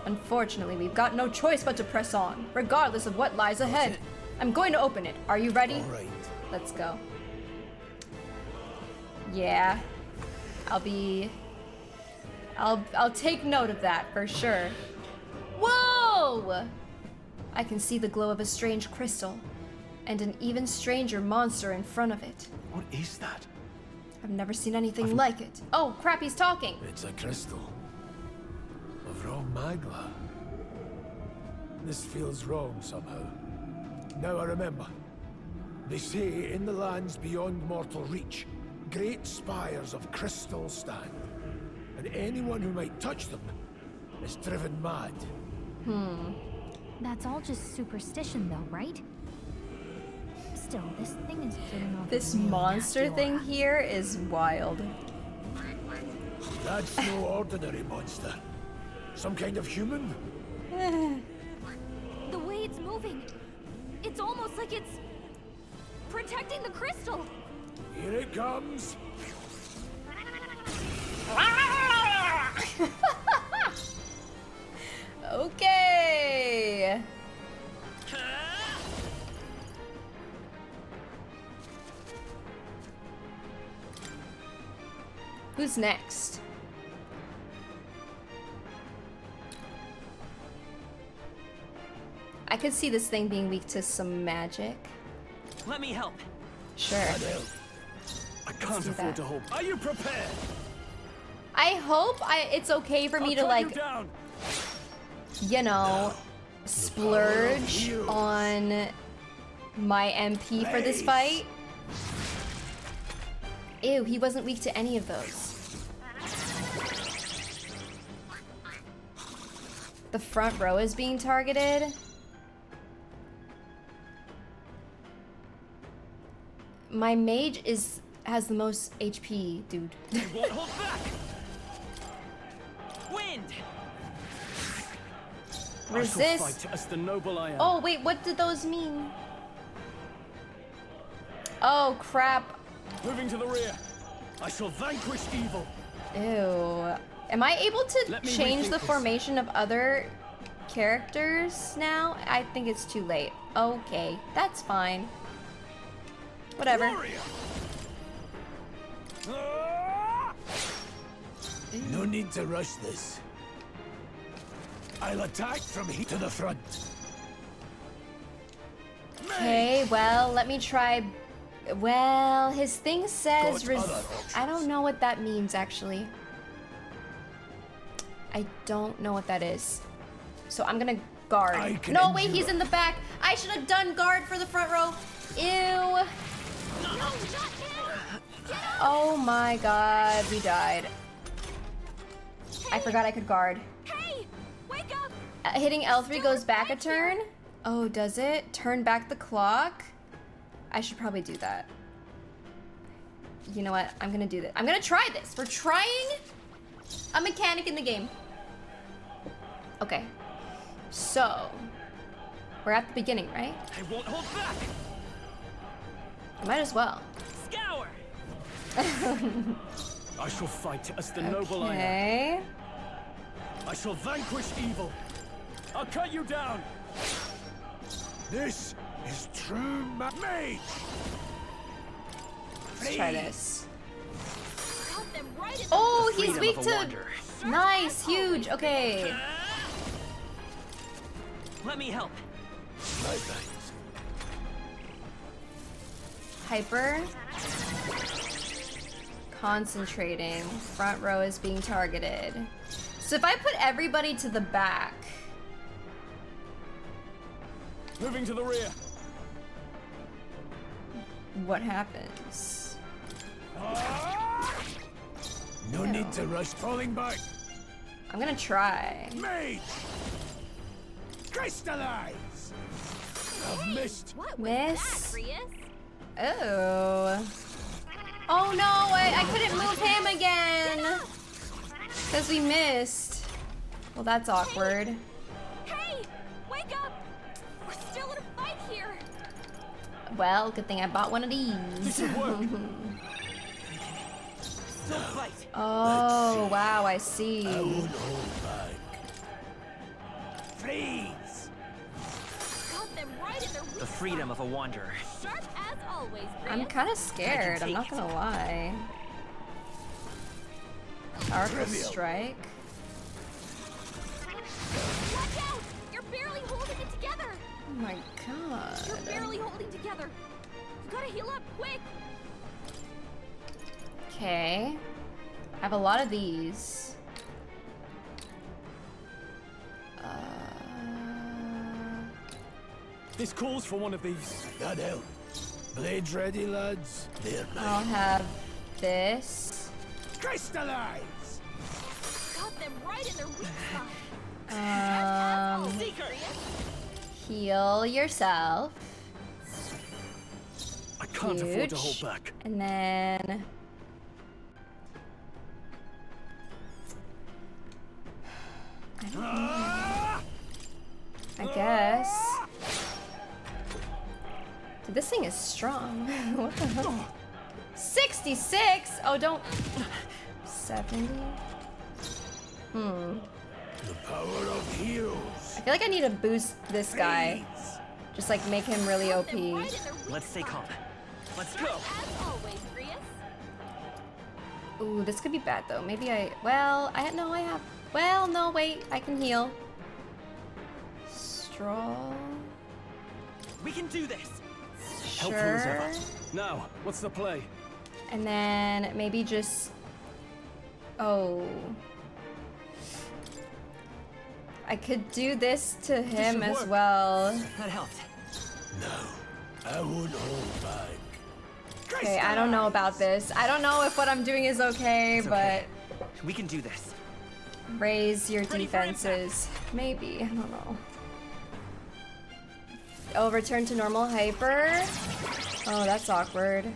A: Unfortunately, we've got no choice but to press on, regardless of what lies ahead. I'm going to open it. Are you ready?
D: All right.
A: Let's go. Yeah. I'll take note of that for sure. Whoa! I can see the glow of a strange crystal, and an even stranger monster in front of it.
C: What is that?
A: I've never seen anything like it. Oh, crap, he's talking.
D: It's a crystal of raw magla. This feels wrong somehow. Now I remember. They say in the lands beyond mortal reach, great spires of crystal stand, and anyone who might touch them is driven mad.
H: That's all just superstition, though, right? Still, this thing is giving off
A: This
H: a really
A: monster
H: nasty
A: thing
H: aura.
A: here is wild.
D: That's no ordinary monster. Some kind of human?
H: The way it's moving, it's almost like it's protecting the crystal.
D: Here it comes.
A: Okay. Who's next? I could see this thing being weak to some magic.
O: Let me help.
A: Sure.
I: I can't
A: do
I: afford
A: that.
I: to hold. Are you prepared?
A: I hope it's okay for me to, like, you know, splurge on my MP for this fight. Ew, he wasn't weak to any of those. The front row is being targeted. My mage has the most HP, dude.
O: Won't hold back. Wind.
A: Resist.
I: I shall fight as the noble I am.
A: Oh wait, what did those mean? Oh crap.
I: Moving to the rear. I shall vanquish evil.
A: Ew. Am I able to
I: Let me
A: change
I: rethink
A: the
I: this.
A: formation of other characters now? I think it's too late. Okay, that's fine. Whatever.
D: No need to rush this. I'll attack from here to the front.
A: Okay, well, let me try. Well, his thing says
D: Got other
A: I don't know what that means, actually. I don't know what that is. So I'm gonna guard. No, wait, he's in the back. I should have done guard for the front row. Ew. Oh my god, we died. I forgot I could guard.
H: Hey, wake up!
A: Hitting L3 goes back a turn? Oh, does it? Turn back the clock? I should probably do that. You know what? I'm gonna do this. I'm gonna try this. We're trying a mechanic in the game. Okay. So, we're at the beginning, right?
O: I won't hold back.
A: Might as well.
O: Scour.
I: I shall fight as the noble I am.
A: Okay.
I: I shall vanquish evil. I'll cut you down.
D: This is true mage.
A: Let's try this.
H: Got them right in the
A: Oh,
O: The
A: he's
O: freedom
A: weak
O: of a
A: to...
O: wanderer.
A: Nice, huge. Okay.
O: Let me help.
D: My thanks.
A: Hyper. Concentrating. Front row is being targeted. So if I put everybody to the back...
I: Moving to the rear.
A: What happens?
D: No need to rush. Falling back.
A: I'm gonna try.
D: Mage. Crystallize. I've missed.
A: Miss. Oh. Oh no, I couldn't move him again. Because we missed. Well, that's awkward.
H: Hey, wake up! We're still in a fight here.
A: Well, good thing I bought one of these.
O: Don't fight.
A: Oh, wow, I see.
D: I won't hold back. Freeze.
H: Got them right in their weak
O: The freedom of a wanderer.
H: spot. Sharp as always,
A: I'm
H: Prius.
A: kind of scared, I'm not
O: take
A: gonna lie. Powerful
D: Trivial.
A: strike.
H: Watch out! You're barely holding it together.
A: Oh my god.
H: You're barely holding together. You gotta heal up quick.
A: Okay. I have a lot of these.
I: This calls for one of these.
D: That help. Blades ready, lads. They're
A: I'll
D: mine.
A: have this.
D: Crystallize.
H: Got them right in their weak spot.
A: Heal yourself.
L: I can't afford to hold back.
A: And then I don't know. I guess. Dude, this thing is strong. What the hell? 66? Oh, don't. 70?
D: The power of heroes.
A: I feel like I need to boost this guy. Just like make him really OP.
O: Let's stay calm. Let's go.
A: Ooh, this could be bad though. Maybe well, I have, well, no, wait, I can heal. Straw.
O: We can do this.
A: Sure.
L: Helpful as ever. Now, what's the play?
A: And then maybe just, oh. I could do this to him as well.
O: That helped.
D: No, I won't hold back.
A: Okay, I don't know about this. I don't know if what I'm doing is okay, but
O: we can do this.
A: Raise your defenses. Maybe, I don't know. Oh, return to normal hyper. Oh, that's awkward.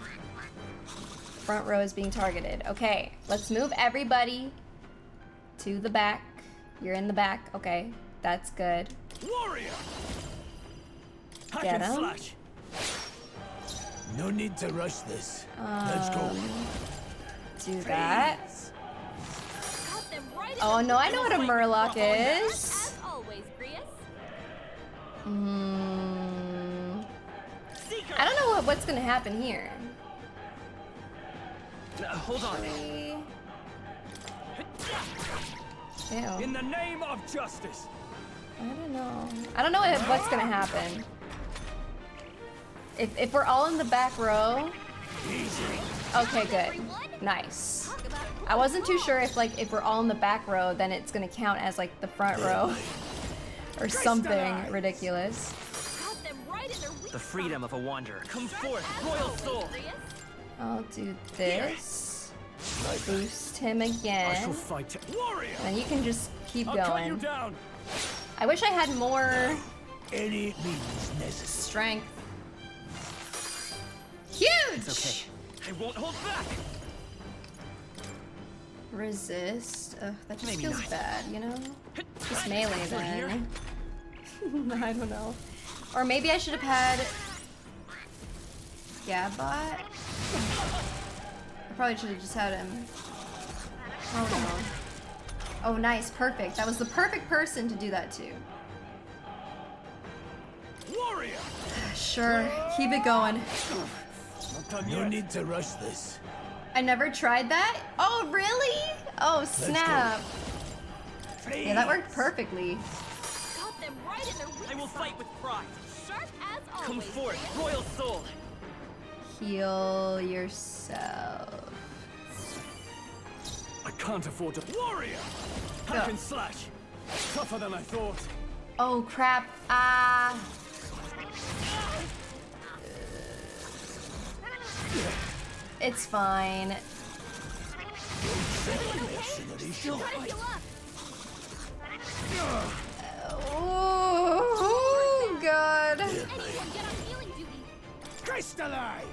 A: Front row is being targeted. Okay, let's move everybody to the back. You're in the back. Okay, that's good.
D: Warrior.
A: Get him.
D: Slash. No need to rush this. Let's go.
A: Do that. Oh no, I know what a murloc is. I don't know what's gonna happen here.
O: Hold on.
A: Ew.
L: In the name of justice.
A: I don't know. I don't know what's gonna happen. If we're all in the back row. Okay, good. Nice. I wasn't too sure if we're all in the back row, then it's gonna count as like the front row. Or something ridiculous.
O: The freedom of a wanderer. Come forth, royal soul.
A: I'll do this. Boost him again.
L: I shall fight. Warrior.
A: And you can just keep
L: I'll
A: going.
L: cut you down.
A: I wish I had more
D: Any means necessary.
A: strength. Huge!
O: It's okay. I won't hold back.
A: Resist. Ugh, that just
O: Maybe
A: feels
O: not.
A: bad, you know? Just melee then. I don't know. Or maybe I should have had Gabot. I probably should have just had him. Oh no. Oh nice, perfect. That was the perfect person to do that to.
D: Warrior.
A: Sure, keep it going.
D: No need to rush this.
A: I never tried that? Oh really? Oh snap. Yeah, that worked perfectly.
H: Got them right in their weak
O: I will fight with pride.
H: Sharp as always.
O: Come forth, royal soul.
A: Heal yourself.
L: I can't afford to. Warrior. Hack and slash. Tougher than I thought.
A: Oh crap. Ah. It's fine. Oh god.
D: Crystallize.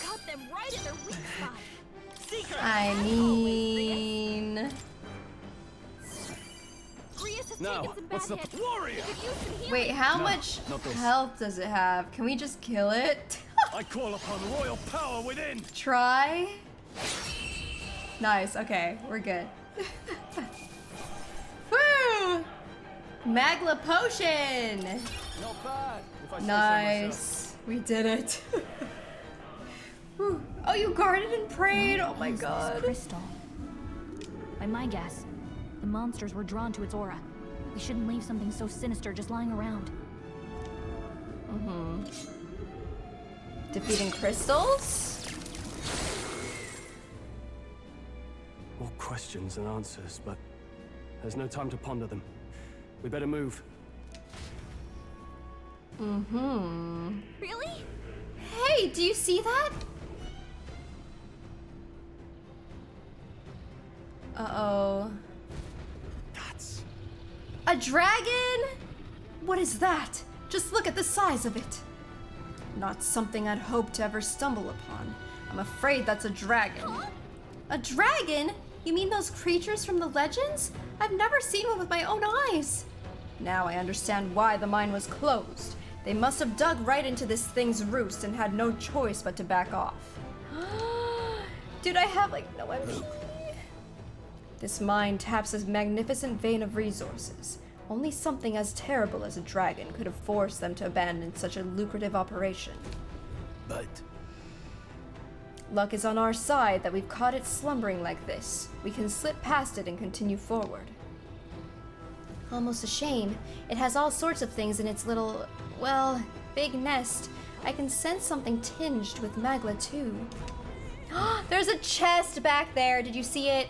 H: Got them right in their weak spot.
A: I mean,
L: Now, what's the warrior?
A: wait, how
L: No,
A: much
L: not this.
A: health does it have? Can we just kill it?
L: I call upon royal power within.
A: Try. Nice. Okay, we're good. Woo! Magla potion.
L: Not bad. If I say so
A: Nice. We did it. Whew. Oh, you guarded and prayed. Oh my god.
H: Crystal. By my guess, the monsters were drawn to its aura. We shouldn't leave something so sinister just lying around.
A: Mm-hmm. Defeating crystals?
L: More questions than answers, but there's no time to ponder them. We better move.
A: Mm-hmm.
H: Really?
A: Hey, do you see that? Uh-oh. A dragon? What is that? Just look at the size of it. Not something I'd hoped to ever stumble upon. I'm afraid that's a dragon. A dragon? You mean those creatures from the legends? I've never seen one with my own eyes. Now I understand why the mine was closed. They must have dug right into this thing's roost and had no choice but to back off. Dude, I have like no MP. This mine taps a magnificent vein of resources. Only something as terrible as a dragon could have forced them to abandon such a lucrative operation.
D: But
A: luck is on our side that we've caught it slumbering like this. We can slip past it and continue forward. Almost a shame. It has all sorts of things in its little, well, big nest. I can sense something tinged with magla too. There's a chest back there. Did you see it?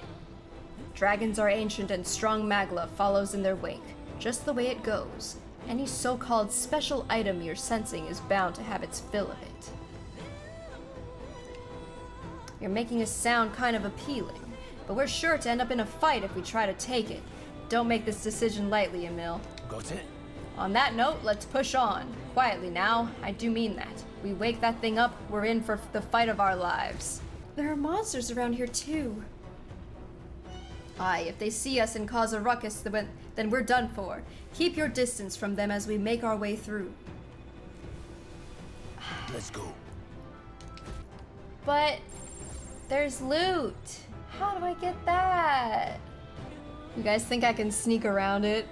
A: Dragons are ancient and strong magla follows in their wake. Just the way it goes. Any so-called special item you're sensing is bound to have its fill of it. You're making us sound kind of appealing, but we're sure to end up in a fight if we try to take it. Don't make this decision lightly, Emil.
D: got it?
A: On that note, let's push on. Quietly now, I do mean that. We wake that thing up, we're in for the fight of our lives. There are monsters around here too. Aye, if they see us and cause a ruckus, then we're done for. Keep your distance from them as we make our way through.
D: Let's go.
A: But there's loot. How do I get that? You guys think I can sneak around it?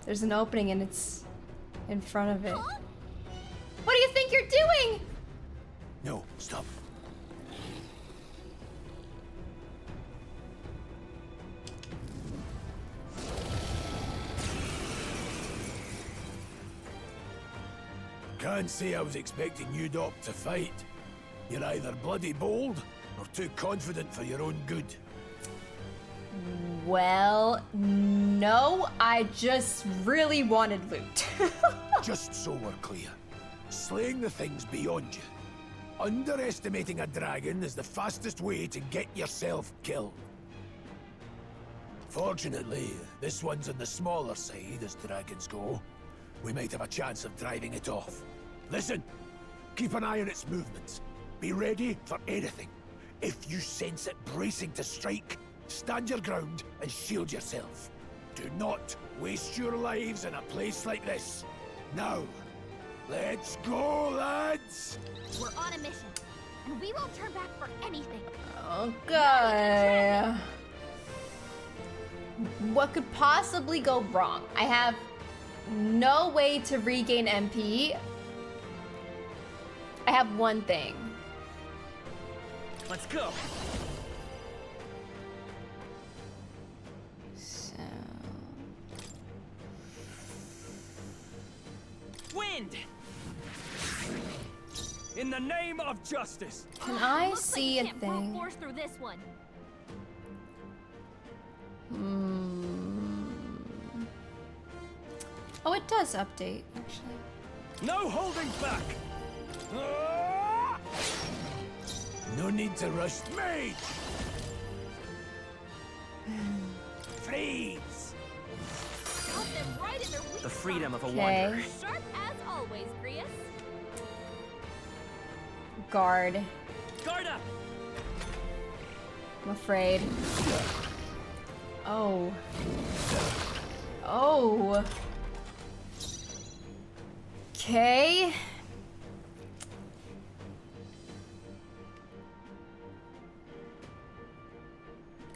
A: There's an opening and it's in front of it. What do you think you're doing?
D: No, stop. Can't say I was expecting you, Doc, to fight. You're either bloody bold or too confident for your own good.
A: Well, no, I just really wanted loot.
D: Just so we're clear, slaying the things beyond you. Underestimating a dragon is the fastest way to get yourself killed. Fortunately, this one's on the smaller side as dragons go. We might have a chance of driving it off. Listen, keep an eye on its movements. Be ready for anything. If you sense it bracing to strike, stand your ground and shield yourself. Do not waste your lives in a place like this. Now, let's go, lads!
H: We're on a mission, and we won't turn back for anything.
A: Okay. What could possibly go wrong? I have no way to regain MP. I have one thing.
O: Let's go.
A: So...
O: Wind! In the name of justice!
A: Can I
H: Looks
A: see
H: like you
A: a
H: can't brute
A: thing?
H: force through this one.
A: Oh, it does update, actually.
D: No holding back! No need to rush. Mage! Freeze!
H: Got them right in their weak
O: The freedom of a
A: Okay.
O: wanderer.
H: Sharp as always, Grius.
A: Guard.
O: Guard up!
A: I'm afraid. Oh. Oh. Okay.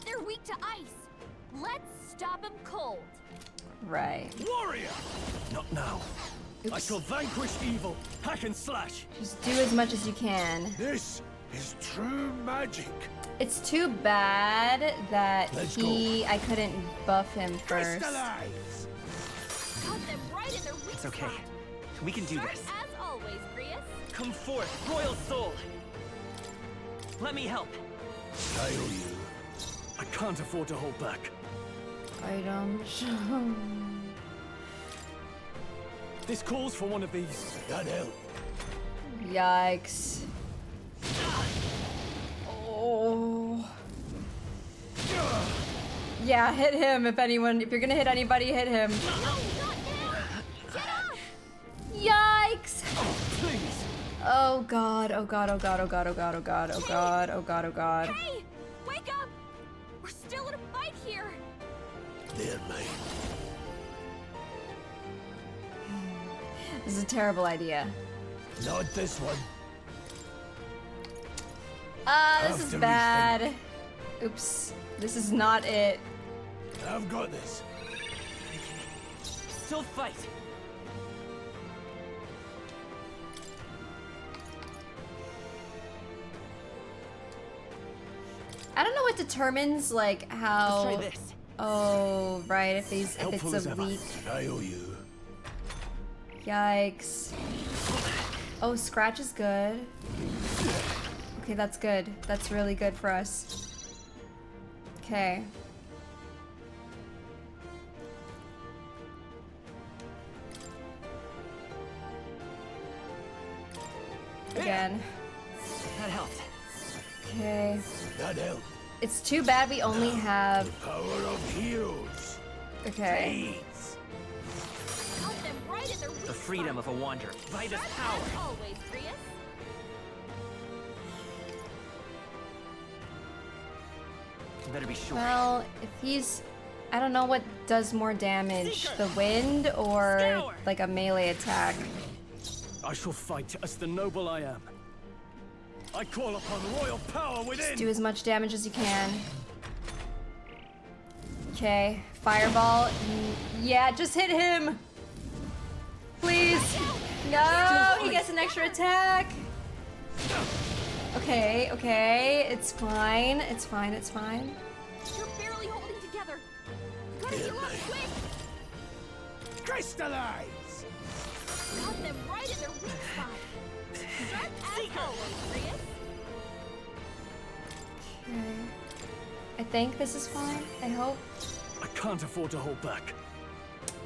H: They're weak to ice. Let's stop them cold.
A: Right.
D: Warrior!
O: Not now. I shall vanquish evil. Hack and slash.
A: Just do as much as you can.
D: This is true magic.
A: It's too bad that
D: Let's
A: I couldn't buff him first.
D: Crystallize!
H: Got them right in their weak
O: It's okay.
H: spot.
O: We can do
H: Sharp
O: this.
H: as always, Grius.
O: Come forth, royal soul. Let me help.
D: I owe you.
T: I can't afford to hold back.
A: Items.
T: This calls for one of these.
D: That help.
A: Yikes. Oh. Yeah, hit him if anyone. If you're gonna hit anybody, hit him. Yikes! Oh god, oh god, oh god, oh god, oh god, oh god, oh god, oh god, oh god.
H: Hey! Wake up! We're still in a fight here!
D: There, mate.
A: This is a terrible idea.
D: Not this one.
A: This is bad. Oops. This is not it.
D: I've got this.
O: Still fight.
A: I don't know what determines like how.
O: Let's try this.
A: Oh, right. If it's a weak.
D: I owe you.
A: Yikes. Oh, scratch is good. Okay, that's good. That's really good for us. Okay. Again.
O: That helped.
A: Okay.
D: That helped.
A: It's too bad we only have.
D: The power of heroes.
A: Okay.
D: Please.
H: Help them right in their weak
O: The freedom of a wanderer. Vitus power.
H: As always, Grius.
O: Better be sure.
A: Well, if he's. I don't know what does more damage, the wind or like a melee attack.
L: I shall fight as the noble I am. I call upon royal power within.
A: Just do as much damage as you can. Okay, fireball. Yeah, just hit him. Please. No, he gets an extra attack. Okay, okay, it's fine. It's fine. It's fine.
H: You're barely holding together. Gotta heal up quick.
D: Crystallize.
H: Got them right in their weak spot. Sharp as always, Grius.
A: Okay. I think this is fine. I hope.
L: I can't afford to hold back.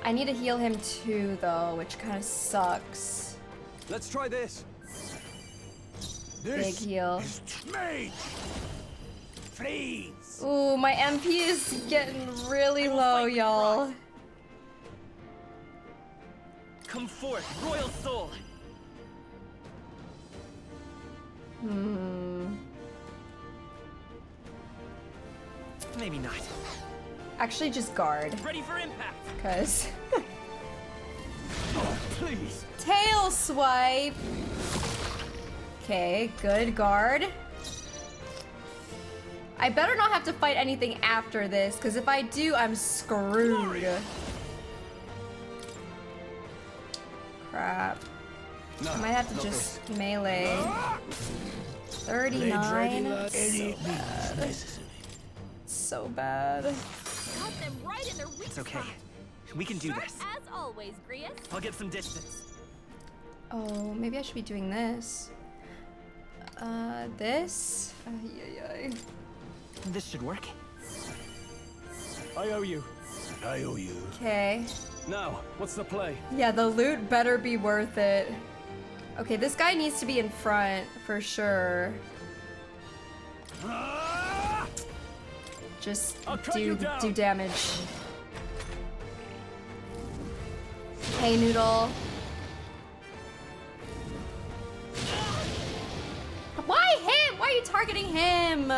A: I need to heal him too, though, which kind of sucks.
L: Let's try this.
A: Big heal.
D: Mage. Freeze.
A: Ooh, my MP is getting really low, y'all.
O: Come forth, royal soul. Maybe not.
A: Actually, just guard.
O: Ready for impact.
A: Cause.
L: Oh, please.
A: Tail swipe. Okay, good guard. I better not have to fight anything after this, because if I do, I'm screwed. Crap.
L: No,
A: I might have to just melee. 39. So bad.
H: Got them right in their weak
O: It's okay.
H: spot.
O: We can do
H: Sharp
O: this.
H: as always, Grius.
O: I'll get some distance.
A: Oh, maybe I should be doing this. This? Ay.
O: This should work.
L: I owe you.
D: I owe you.
A: Okay.
L: Now, what's the play?
A: Yeah, the loot better be worth it. Okay, this guy needs to be in front for sure. Just do damage. Hey, Noodle. Why him? Why are you targeting him?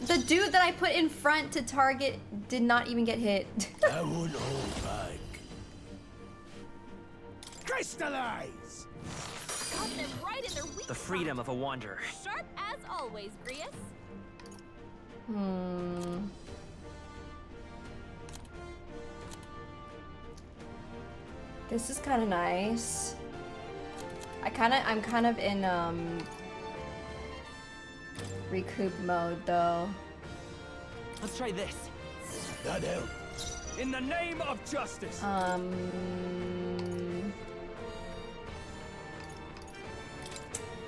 A: The dude that I put in front to target did not even get hit.
D: I won't hold back. Crystallize!
H: Got them right in their weak
O: The freedom of a wanderer.
H: spot. Sharp as always, Grius.
A: This is kind of nice. I'm kind of in recoup mode though.
O: Let's try this.
D: That helped.
L: In the name of justice.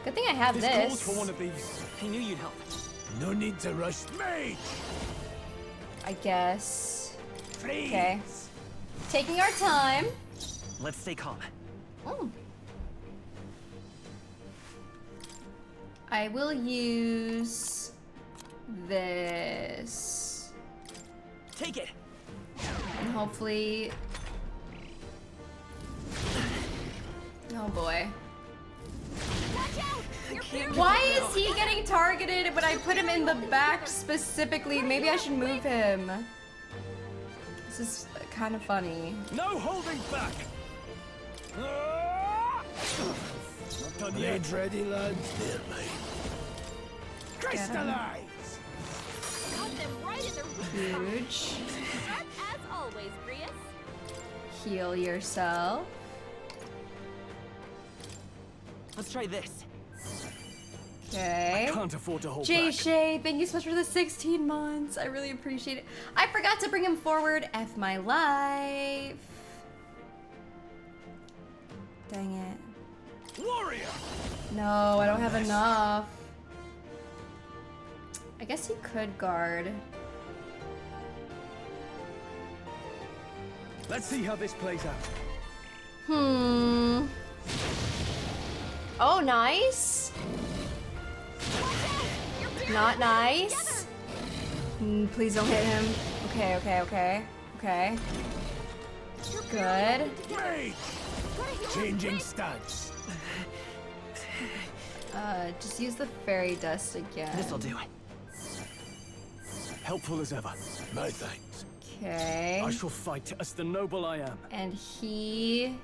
A: Good thing I have
L: This calls
A: this.
L: for one of these.
O: I knew you'd help.
D: No need to rush. Mage!
A: I guess.
D: Freeze!
A: Okay. Taking our time.
O: Let's stay calm.
A: Oh. I will use this.
O: Take it.
A: And hopefully... Oh boy. Why is he getting targeted when I put him in the back specifically? Maybe I should move him. This is kind of funny.
J: No holding back! Not done yet. Ready, lads? Dear mate. Crystallize!
H: Got them right in their
A: Huge.
H: Sharp as always, Grius.
A: Heal yourself.
O: Let's try this.
A: Okay.
L: I can't afford to hold
A: Jay
L: back.
A: Shay, thank you so much for the 16 months. I really appreciate it. I forgot to bring him forward. F my life. Dang it.
J: Warrior!
A: No, I don't have enough. I guess he could guard.
L: Let's see how this plays out.
A: Hmm. Oh, nice. Not nice. Please don't hit him. Okay, okay, okay. Okay. Good.
J: Changing stance.
A: Just use the fairy dust again.
O: This'll do.
L: Helpful as ever.
J: No thanks.
A: Okay.
L: I shall fight as the noble I am.
A: And he...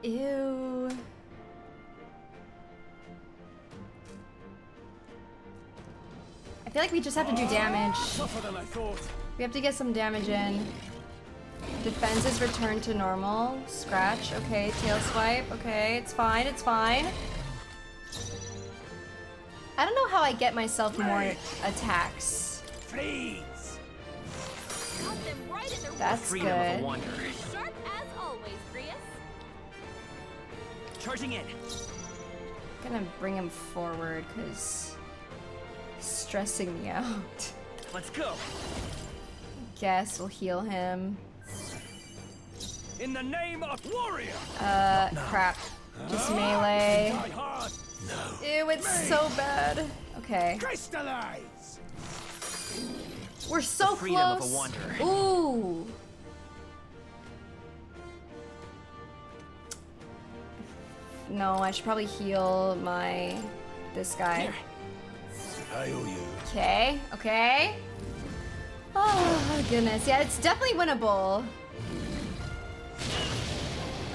A: Ew. I feel like we just have to do damage.
J: Tougher than I thought.
A: We have to get some damage in. Defense is returned to normal. Scratch. Okay, tail swipe. Okay, it's fine, it's fine. I don't know how I get myself more attacks.
J: Please.
H: Got them right in their
A: That's
O: Freedom of a
A: good.
O: wanderer.
H: Sharp as always, Grius.
O: Charging in.
A: I'm gonna bring him forward because he's stressing me out.
O: Let's go.
A: Guess we'll heal him.
J: In the name of warrior.
A: Crap. Just melee.
J: Die hard. No.
A: Ew, it's so bad. Okay.
J: Crystallize.
A: We're so
O: freedom of a
A: close.
O: wanderer.
A: Ooh. No, I should probably heal this guy.
J: I owe you.
A: Okay, okay. Oh my goodness. Yeah, it's definitely winnable.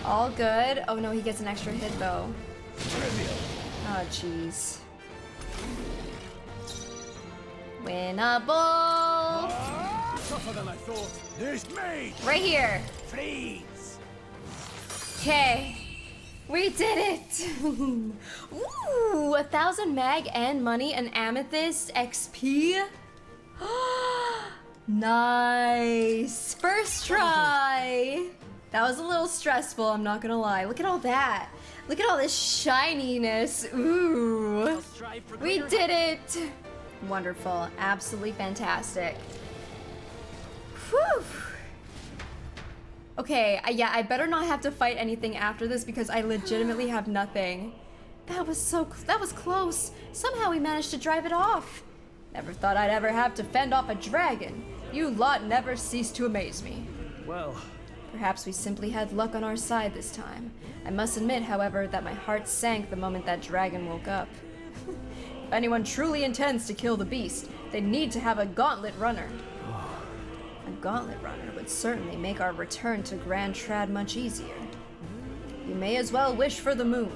A: All good. Oh no, he gets an extra hit though. Oh jeez. Winnable.
J: Tougher than I thought. There's me.
A: Right here.
J: Please.
A: Okay. We did it! Ooh, 1,000 mag and money, an amethyst XP. Nice! First try! That was a little stressful, I'm not gonna lie. Look at all that. Look at all this shininess. Ooh. We did it! Wonderful. Absolutely fantastic. Whew. Okay, yeah, I better not have to fight anything after this because I legitimately have nothing. That was close. Somehow we managed to drive it off. Never thought I'd ever have to fend off a dragon. You lot never cease to amaze me.
L: Well,
A: perhaps we simply had luck on our side this time. I must admit, however, that my heart sank the moment that dragon woke up. If anyone truly intends to kill the beast, they need to have a gauntlet runner. A gauntlet runner would certainly make our return to Grand Trad much easier. You may as well wish for the moon.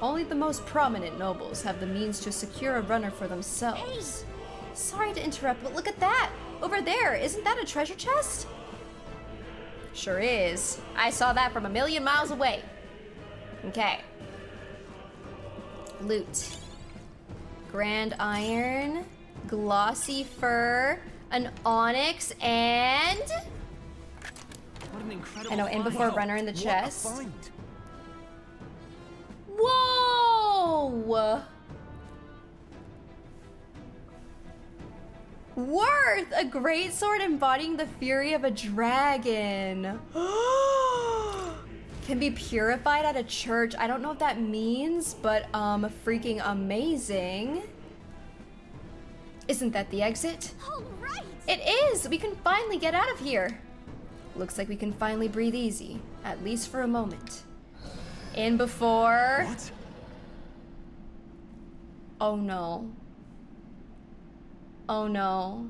A: Only the most prominent nobles have the means to secure a runner for themselves. Hey. Sorry to interrupt, but look at that! Over there, isn't that a treasure chest? Sure is. I saw that from a million miles away. Okay. Loot. Grand iron, glossy fur, an onyx, and...
O: What an incredible
A: I know, and before
O: find.
A: runner in the
O: What a
A: chest.
O: find.
A: Whoa! Worth! A great sword embodying the fury of a dragon. Can be purified at a church. I don't know what that means, but freaking amazing. Isn't that the exit?
H: All right.
A: It is! We can finally get out of here. Looks like we can finally breathe easy, at least for a moment. In before...
L: What?
A: Oh no. Oh no.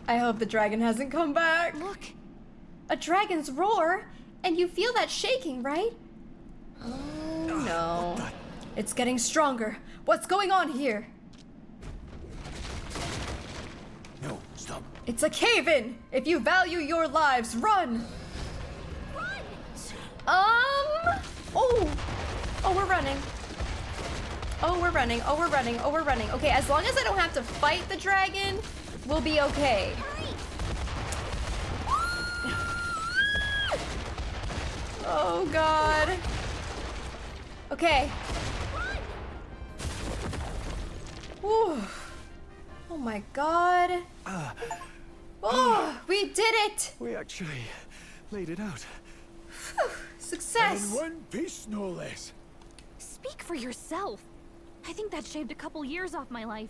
A: I hope the dragon hasn't come back.
H: Look.
A: A dragon's roar? And you feel that shaking, right? Oh no. It's getting stronger. What's going on here?
D: No, stop.
A: It's a cave-in! If you value your lives, run! Oh! Oh, we're running. Oh, we're running. Oh, we're running. Oh, we're running. Okay, as long as I don't have to fight the dragon, we'll be okay. Oh, God. Okay. Whew. Oh, my God. Oh, we did it!
L: We actually laid it out.
A: Whew, success!
D: In one piece, no less.
H: Speak for yourself. I think that shaved a couple years off my life.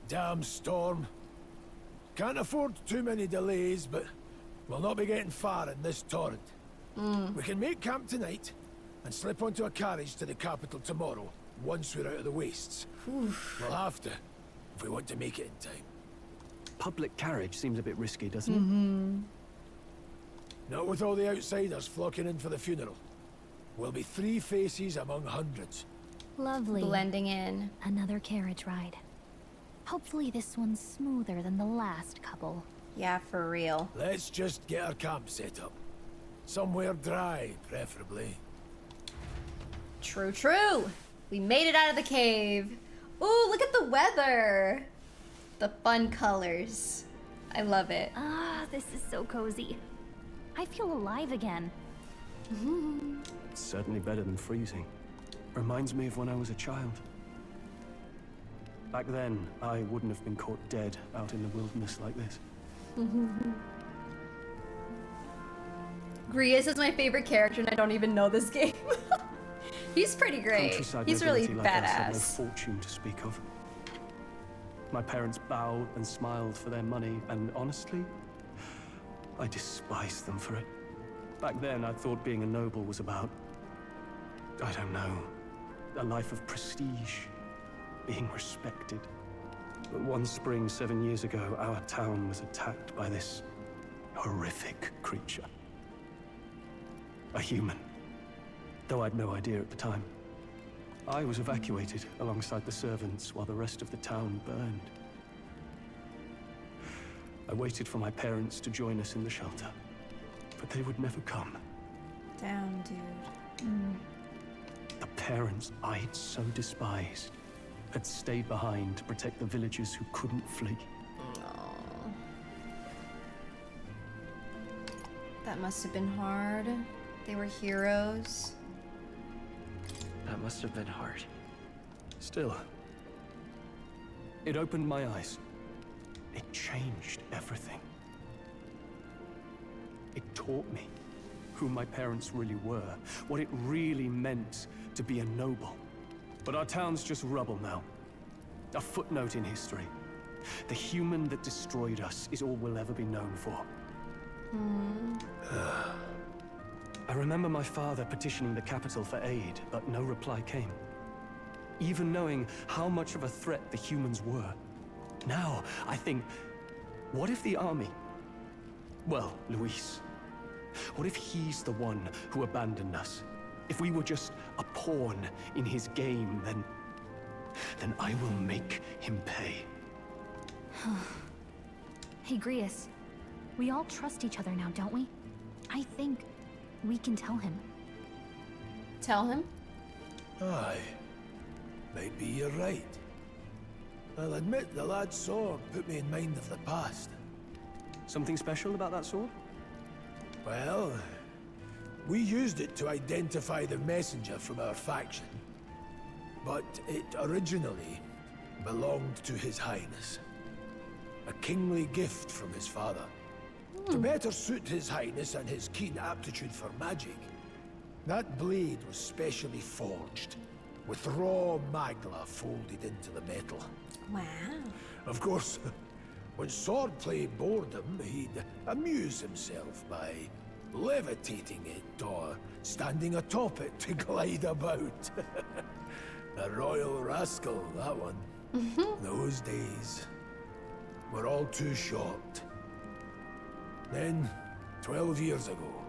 D: Damn storm. Can't afford too many delays, but we'll not be getting far in this torrent. We can make camp tonight and slip onto a carriage to the capital tomorrow, once we're out of the wastes. We'll have to, if we want to make it in time.
L: Public carriage seems a bit risky, doesn't it?
D: Not with all the outsiders flocking in for the funeral. We'll be 3 faces among hundreds.
H: Lovely.
A: Blending in.
H: Another carriage ride. Hopefully this one's smoother than the last couple.
A: Yeah, for real.
D: Let's just get our camp set up. Somewhere dry, preferably.
A: True, true. We made it out of the cave. Ooh, look at the weather. The fun colors. I love it.
H: Ah, this is so cozy. I feel alive again.
L: It's certainly better than freezing. Reminds me of when I was a child. Back then, I wouldn't have been caught dead out in the wilderness like this.
A: Grius is my favorite character and I don't even know this game. He's pretty great.
L: Countryside
A: He's really
L: nobility like us had no
A: badass.
L: fortune to speak of. My parents bowed and smiled for their money, and honestly, I despised them for it. Back then, I thought being a noble was about, I don't know, a life of prestige, being respected. But one spring 7 years ago, our town was attacked by this horrific creature. A human, though I'd no idea at the time. I was evacuated alongside the servants while the rest of the town burned. I waited for my parents to join us in the shelter, but they would never come.
A: Damn, dude.
L: The parents I'd so despised had stayed behind to protect the villagers who couldn't flee.
A: Aww. That must have been hard. They were heroes.
O: That must have been hard.
L: Still, it opened my eyes. It changed everything. It taught me who my parents really were, what it really meant to be a noble. But our town's just rubble now. A footnote in history. The human that destroyed us is all we'll ever be known for. I remember my father petitioning the capital for aid, but no reply came. Even knowing how much of a threat the humans were. Now, I think, what if the army... Well, Luis. What if he's the one who abandoned us? If we were just a pawn in his game, then I will make him pay.
H: Hey, Grius. We all trust each other now, don't we? I think we can tell him.
A: Tell him?
D: Aye. Maybe you're right. I'll admit the lad's sword put me in mind of the past.
L: Something special about that sword?
D: Well, we used it to identify the messenger from our faction. But it originally belonged to His Highness. A kingly gift from his father. To better suit his highness and his keen aptitude for magic, that blade was specially forged, with raw magla folded into the metal.
A: Wow.
D: Of course, when swordplay bored him, he'd amuse himself by levitating it or standing atop it to glide about. A royal rascal, that one. Those days were all too short. Then, 12 years ago,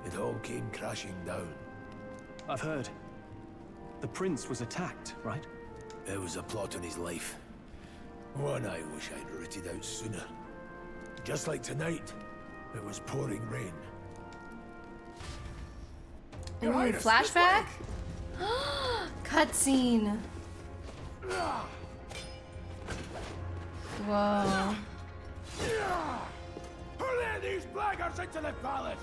D: it all came crashing down.
T: I've heard. The prince was attacked, right?
D: It was a plot on his life. One I wish I'd rooted out sooner. Just like tonight, it was pouring rain.
A: Ooh, flashback? Cutscene. Whoa.
D: Who let these blackguards into the palace?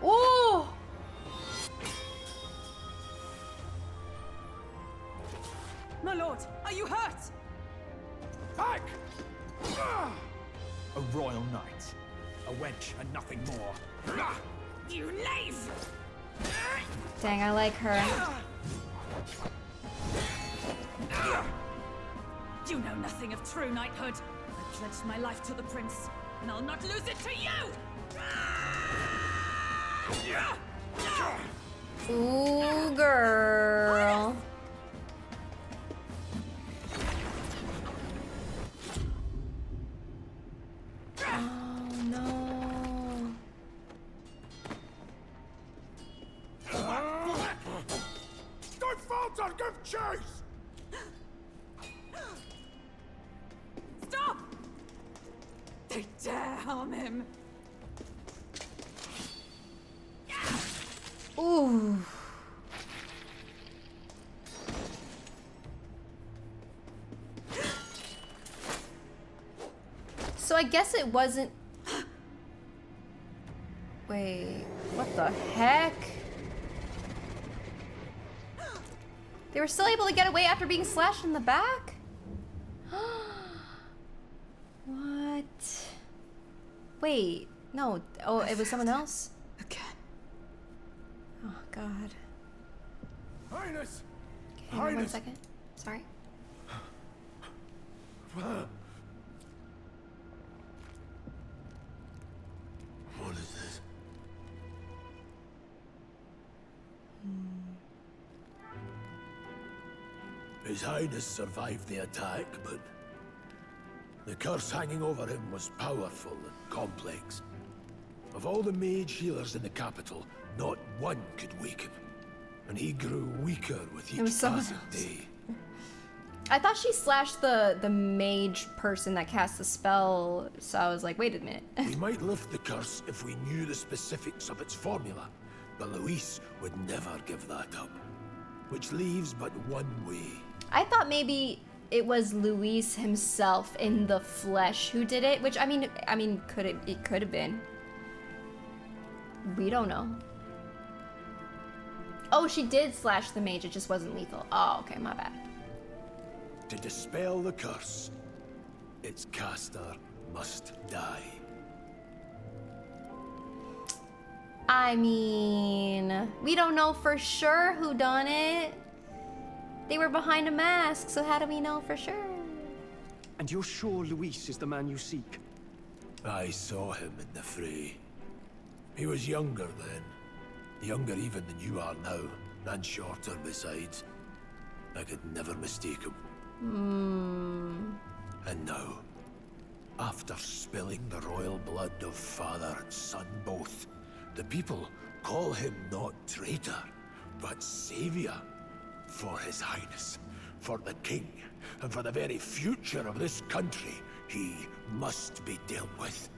A: Oh!
E: My lord, are you hurt?
D: Back!
J: A royal knight. A wench and nothing more.
E: You knave!
A: Dang, I like her.
E: You know nothing of true knighthood. I pledged my life to the prince, and I'll not lose it to you!
A: Ooh, girl. Oh, no.
D: Don't falter, give chase!
E: Stop! They dare harm him.
A: Ooh. So I guess it wasn't... Wait, what the heck? They were still able to get away after being slashed in the back? What? Wait, no. Oh, it was someone else?
E: Again.
A: Oh, God.
D: Highness!
A: Okay, hang on 1 second. Sorry.
D: What is this? His Highness survived the attack, but the curse hanging over him was powerful and complex. Of all the mage healers in the capital, not one could wake him. And he grew weaker with each passing day.
A: I thought she slashed the mage person that cast the spell, so I was like, wait a minute.
D: We might lift the curse if we knew the specifics of its formula, but Luis would never give that up. Which leaves but one way.
A: I thought maybe it was Luis himself in the flesh who did it, which I mean, it could have been. We don't know. Oh, she did slash the mage, it just wasn't lethal. Oh, okay, my bad.
D: To dispel the curse, its caster must die.
A: I mean, we don't know for sure who done it. They were behind a mask, so how do we know for sure?
T: And you're sure Luis is the man you seek?
D: I saw him in the fray. He was younger then. Younger even than you are now, and shorter besides. I could never mistake him. And now, after spilling the royal blood of father and son both, the people call him not traitor, but savior. For his highness, for the king, and for the very future of this country, he must be dealt with.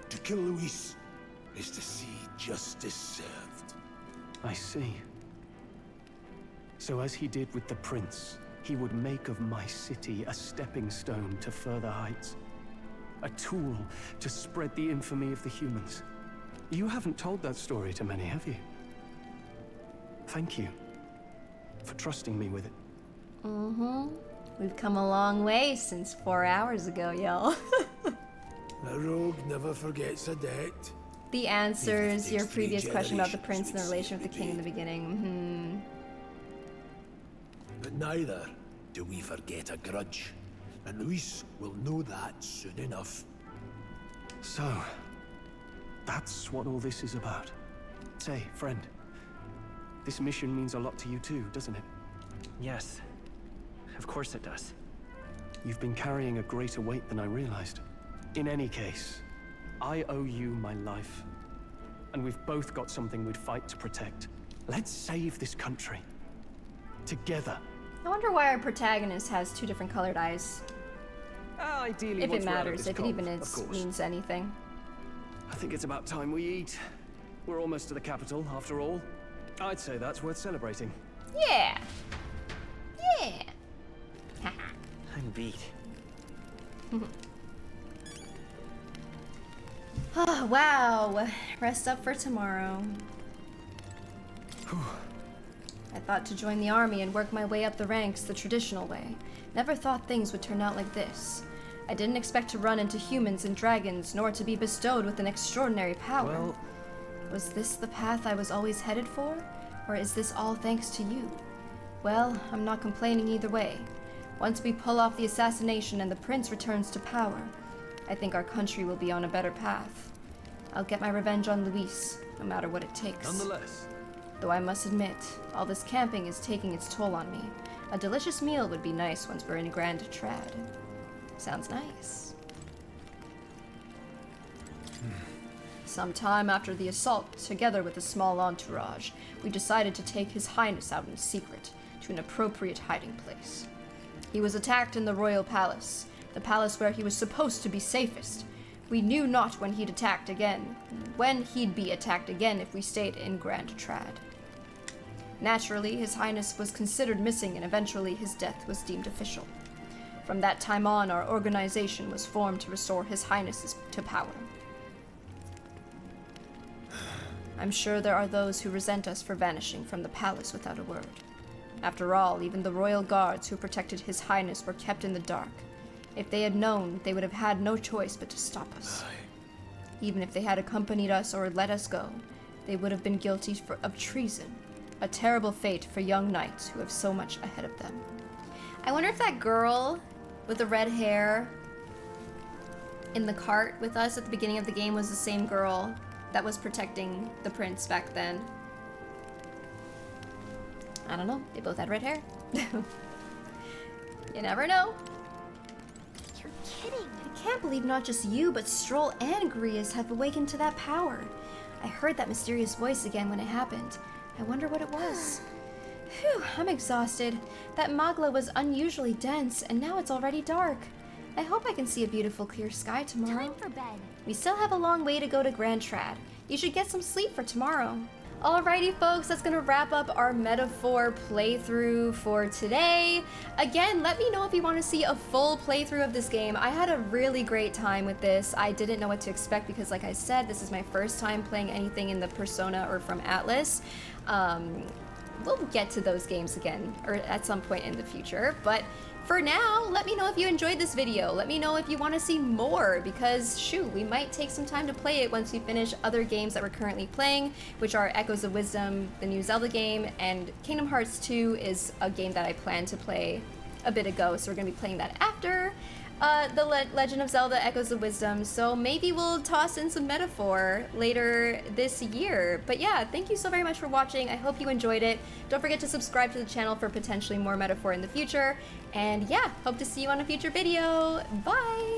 D: To kill Luis is to see justice served.
T: I see. So as he did with the prince, he would make of my city a stepping stone to further heights. A tool to spread the infamy of the humans. You haven't told that story to many, have you? Thank you for trusting me with it.
A: We've come a long way since 4 hours ago, y'all.
D: A rogue never forgets a debt.
A: The answers your previous question about the prince and the relation with the king in the beginning.
D: But neither do we forget a grudge. And Luis will know that soon enough.
T: So, that's what all this is about. Say, friend, this mission means a lot to you too, doesn't it?
O: Yes, of course it does.
T: You've been carrying a greater weight than I realized. In any case, I owe you my life. And we've both got something we'd fight to protect. Let's save this country. Together.
A: I wonder why our protagonist has 2 different colored eyes.
T: Ideally,
A: if it
T: once we're out of
A: matters,
T: this
A: if it
T: cult,
A: even
T: of course.
A: means anything.
T: I think it's about time we eat. We're almost to the capital, after all. I'd say that's worth celebrating.
A: Yeah. Yeah.
O: I'm beat.
A: Oh, wow. Rest up for tomorrow. I thought to join the army and work my way up the ranks the traditional way. Never thought things would turn out like this. I didn't expect to run into humans and dragons, nor to be bestowed with an extraordinary power.
T: Well,
A: was this the path I was always headed for? Or is this all thanks to you? Well, I'm not complaining either way. Once we pull off the assassination and the prince returns to power, I think our country will be on a better path. I'll get my revenge on Luis, no matter what it takes.
T: nonetheless.
A: Though I must admit, all this camping is taking its toll on me. A delicious meal would be nice once we're in Grand Trad. Sounds nice. Sometime after the assault, together with a small entourage, we decided to take His Highness out in secret to an appropriate hiding place. He was attacked in the royal palace, the palace where he was supposed to be safest. We knew not when he'd be attacked again if we stayed in Grand Trad. Naturally, His Highness was considered missing and eventually his death was deemed official. From that time on, our organization was formed to restore His Highness to power. I'm sure there are those who resent us for vanishing from the palace without a word. After all, even the royal guards who protected His Highness were kept in the dark. If they had known, they would have had no choice but to stop us. Even if they had accompanied us or let us go, they would have been guilty of treason. A terrible fate for young knights who have so much ahead of them. I wonder if that girl with the red hair in the cart with us at the beginning of the game was the same girl that was protecting the prince back then. I don't know. They both had red hair. You never know.
H: You're kidding.
A: I can't believe not just you, but Stroll and Grius have awakened to that power. I heard that mysterious voice again when it happened. I wonder what it was. Phew, I'm exhausted. That Magla was unusually dense, and now it's already dark. I hope I can see a beautiful clear sky tomorrow.
H: Time for bed.
A: We still have a long way to go to Grand Trad. You should get some sleep for tomorrow. Alrighty folks, that's gonna wrap up our Metaphor playthrough for today. Again, let me know if you want to see a full playthrough of this game. I had a really great time with this. I didn't know what to expect because, like I said, this is my first time playing anything in the Persona or from Atlas. We'll get to those games again, or at some point in the future, but for now, let me know if you enjoyed this video. Let me know if you want to see more, because shoot, we might take some time to play it once we finish other games that we're currently playing, which are Echoes of Wisdom, the new Zelda game, and Kingdom Hearts 2 is a game that I plan to play a bit ago, so we're going to be playing that after the Legend of Zelda Echoes of Wisdom, so maybe we'll toss in some Metaphor later this year. But yeah, thank you so very much for watching. I hope you enjoyed it. Don't forget to subscribe to the channel for potentially more Metaphor in the future. And yeah, hope to see you on a future video. Bye!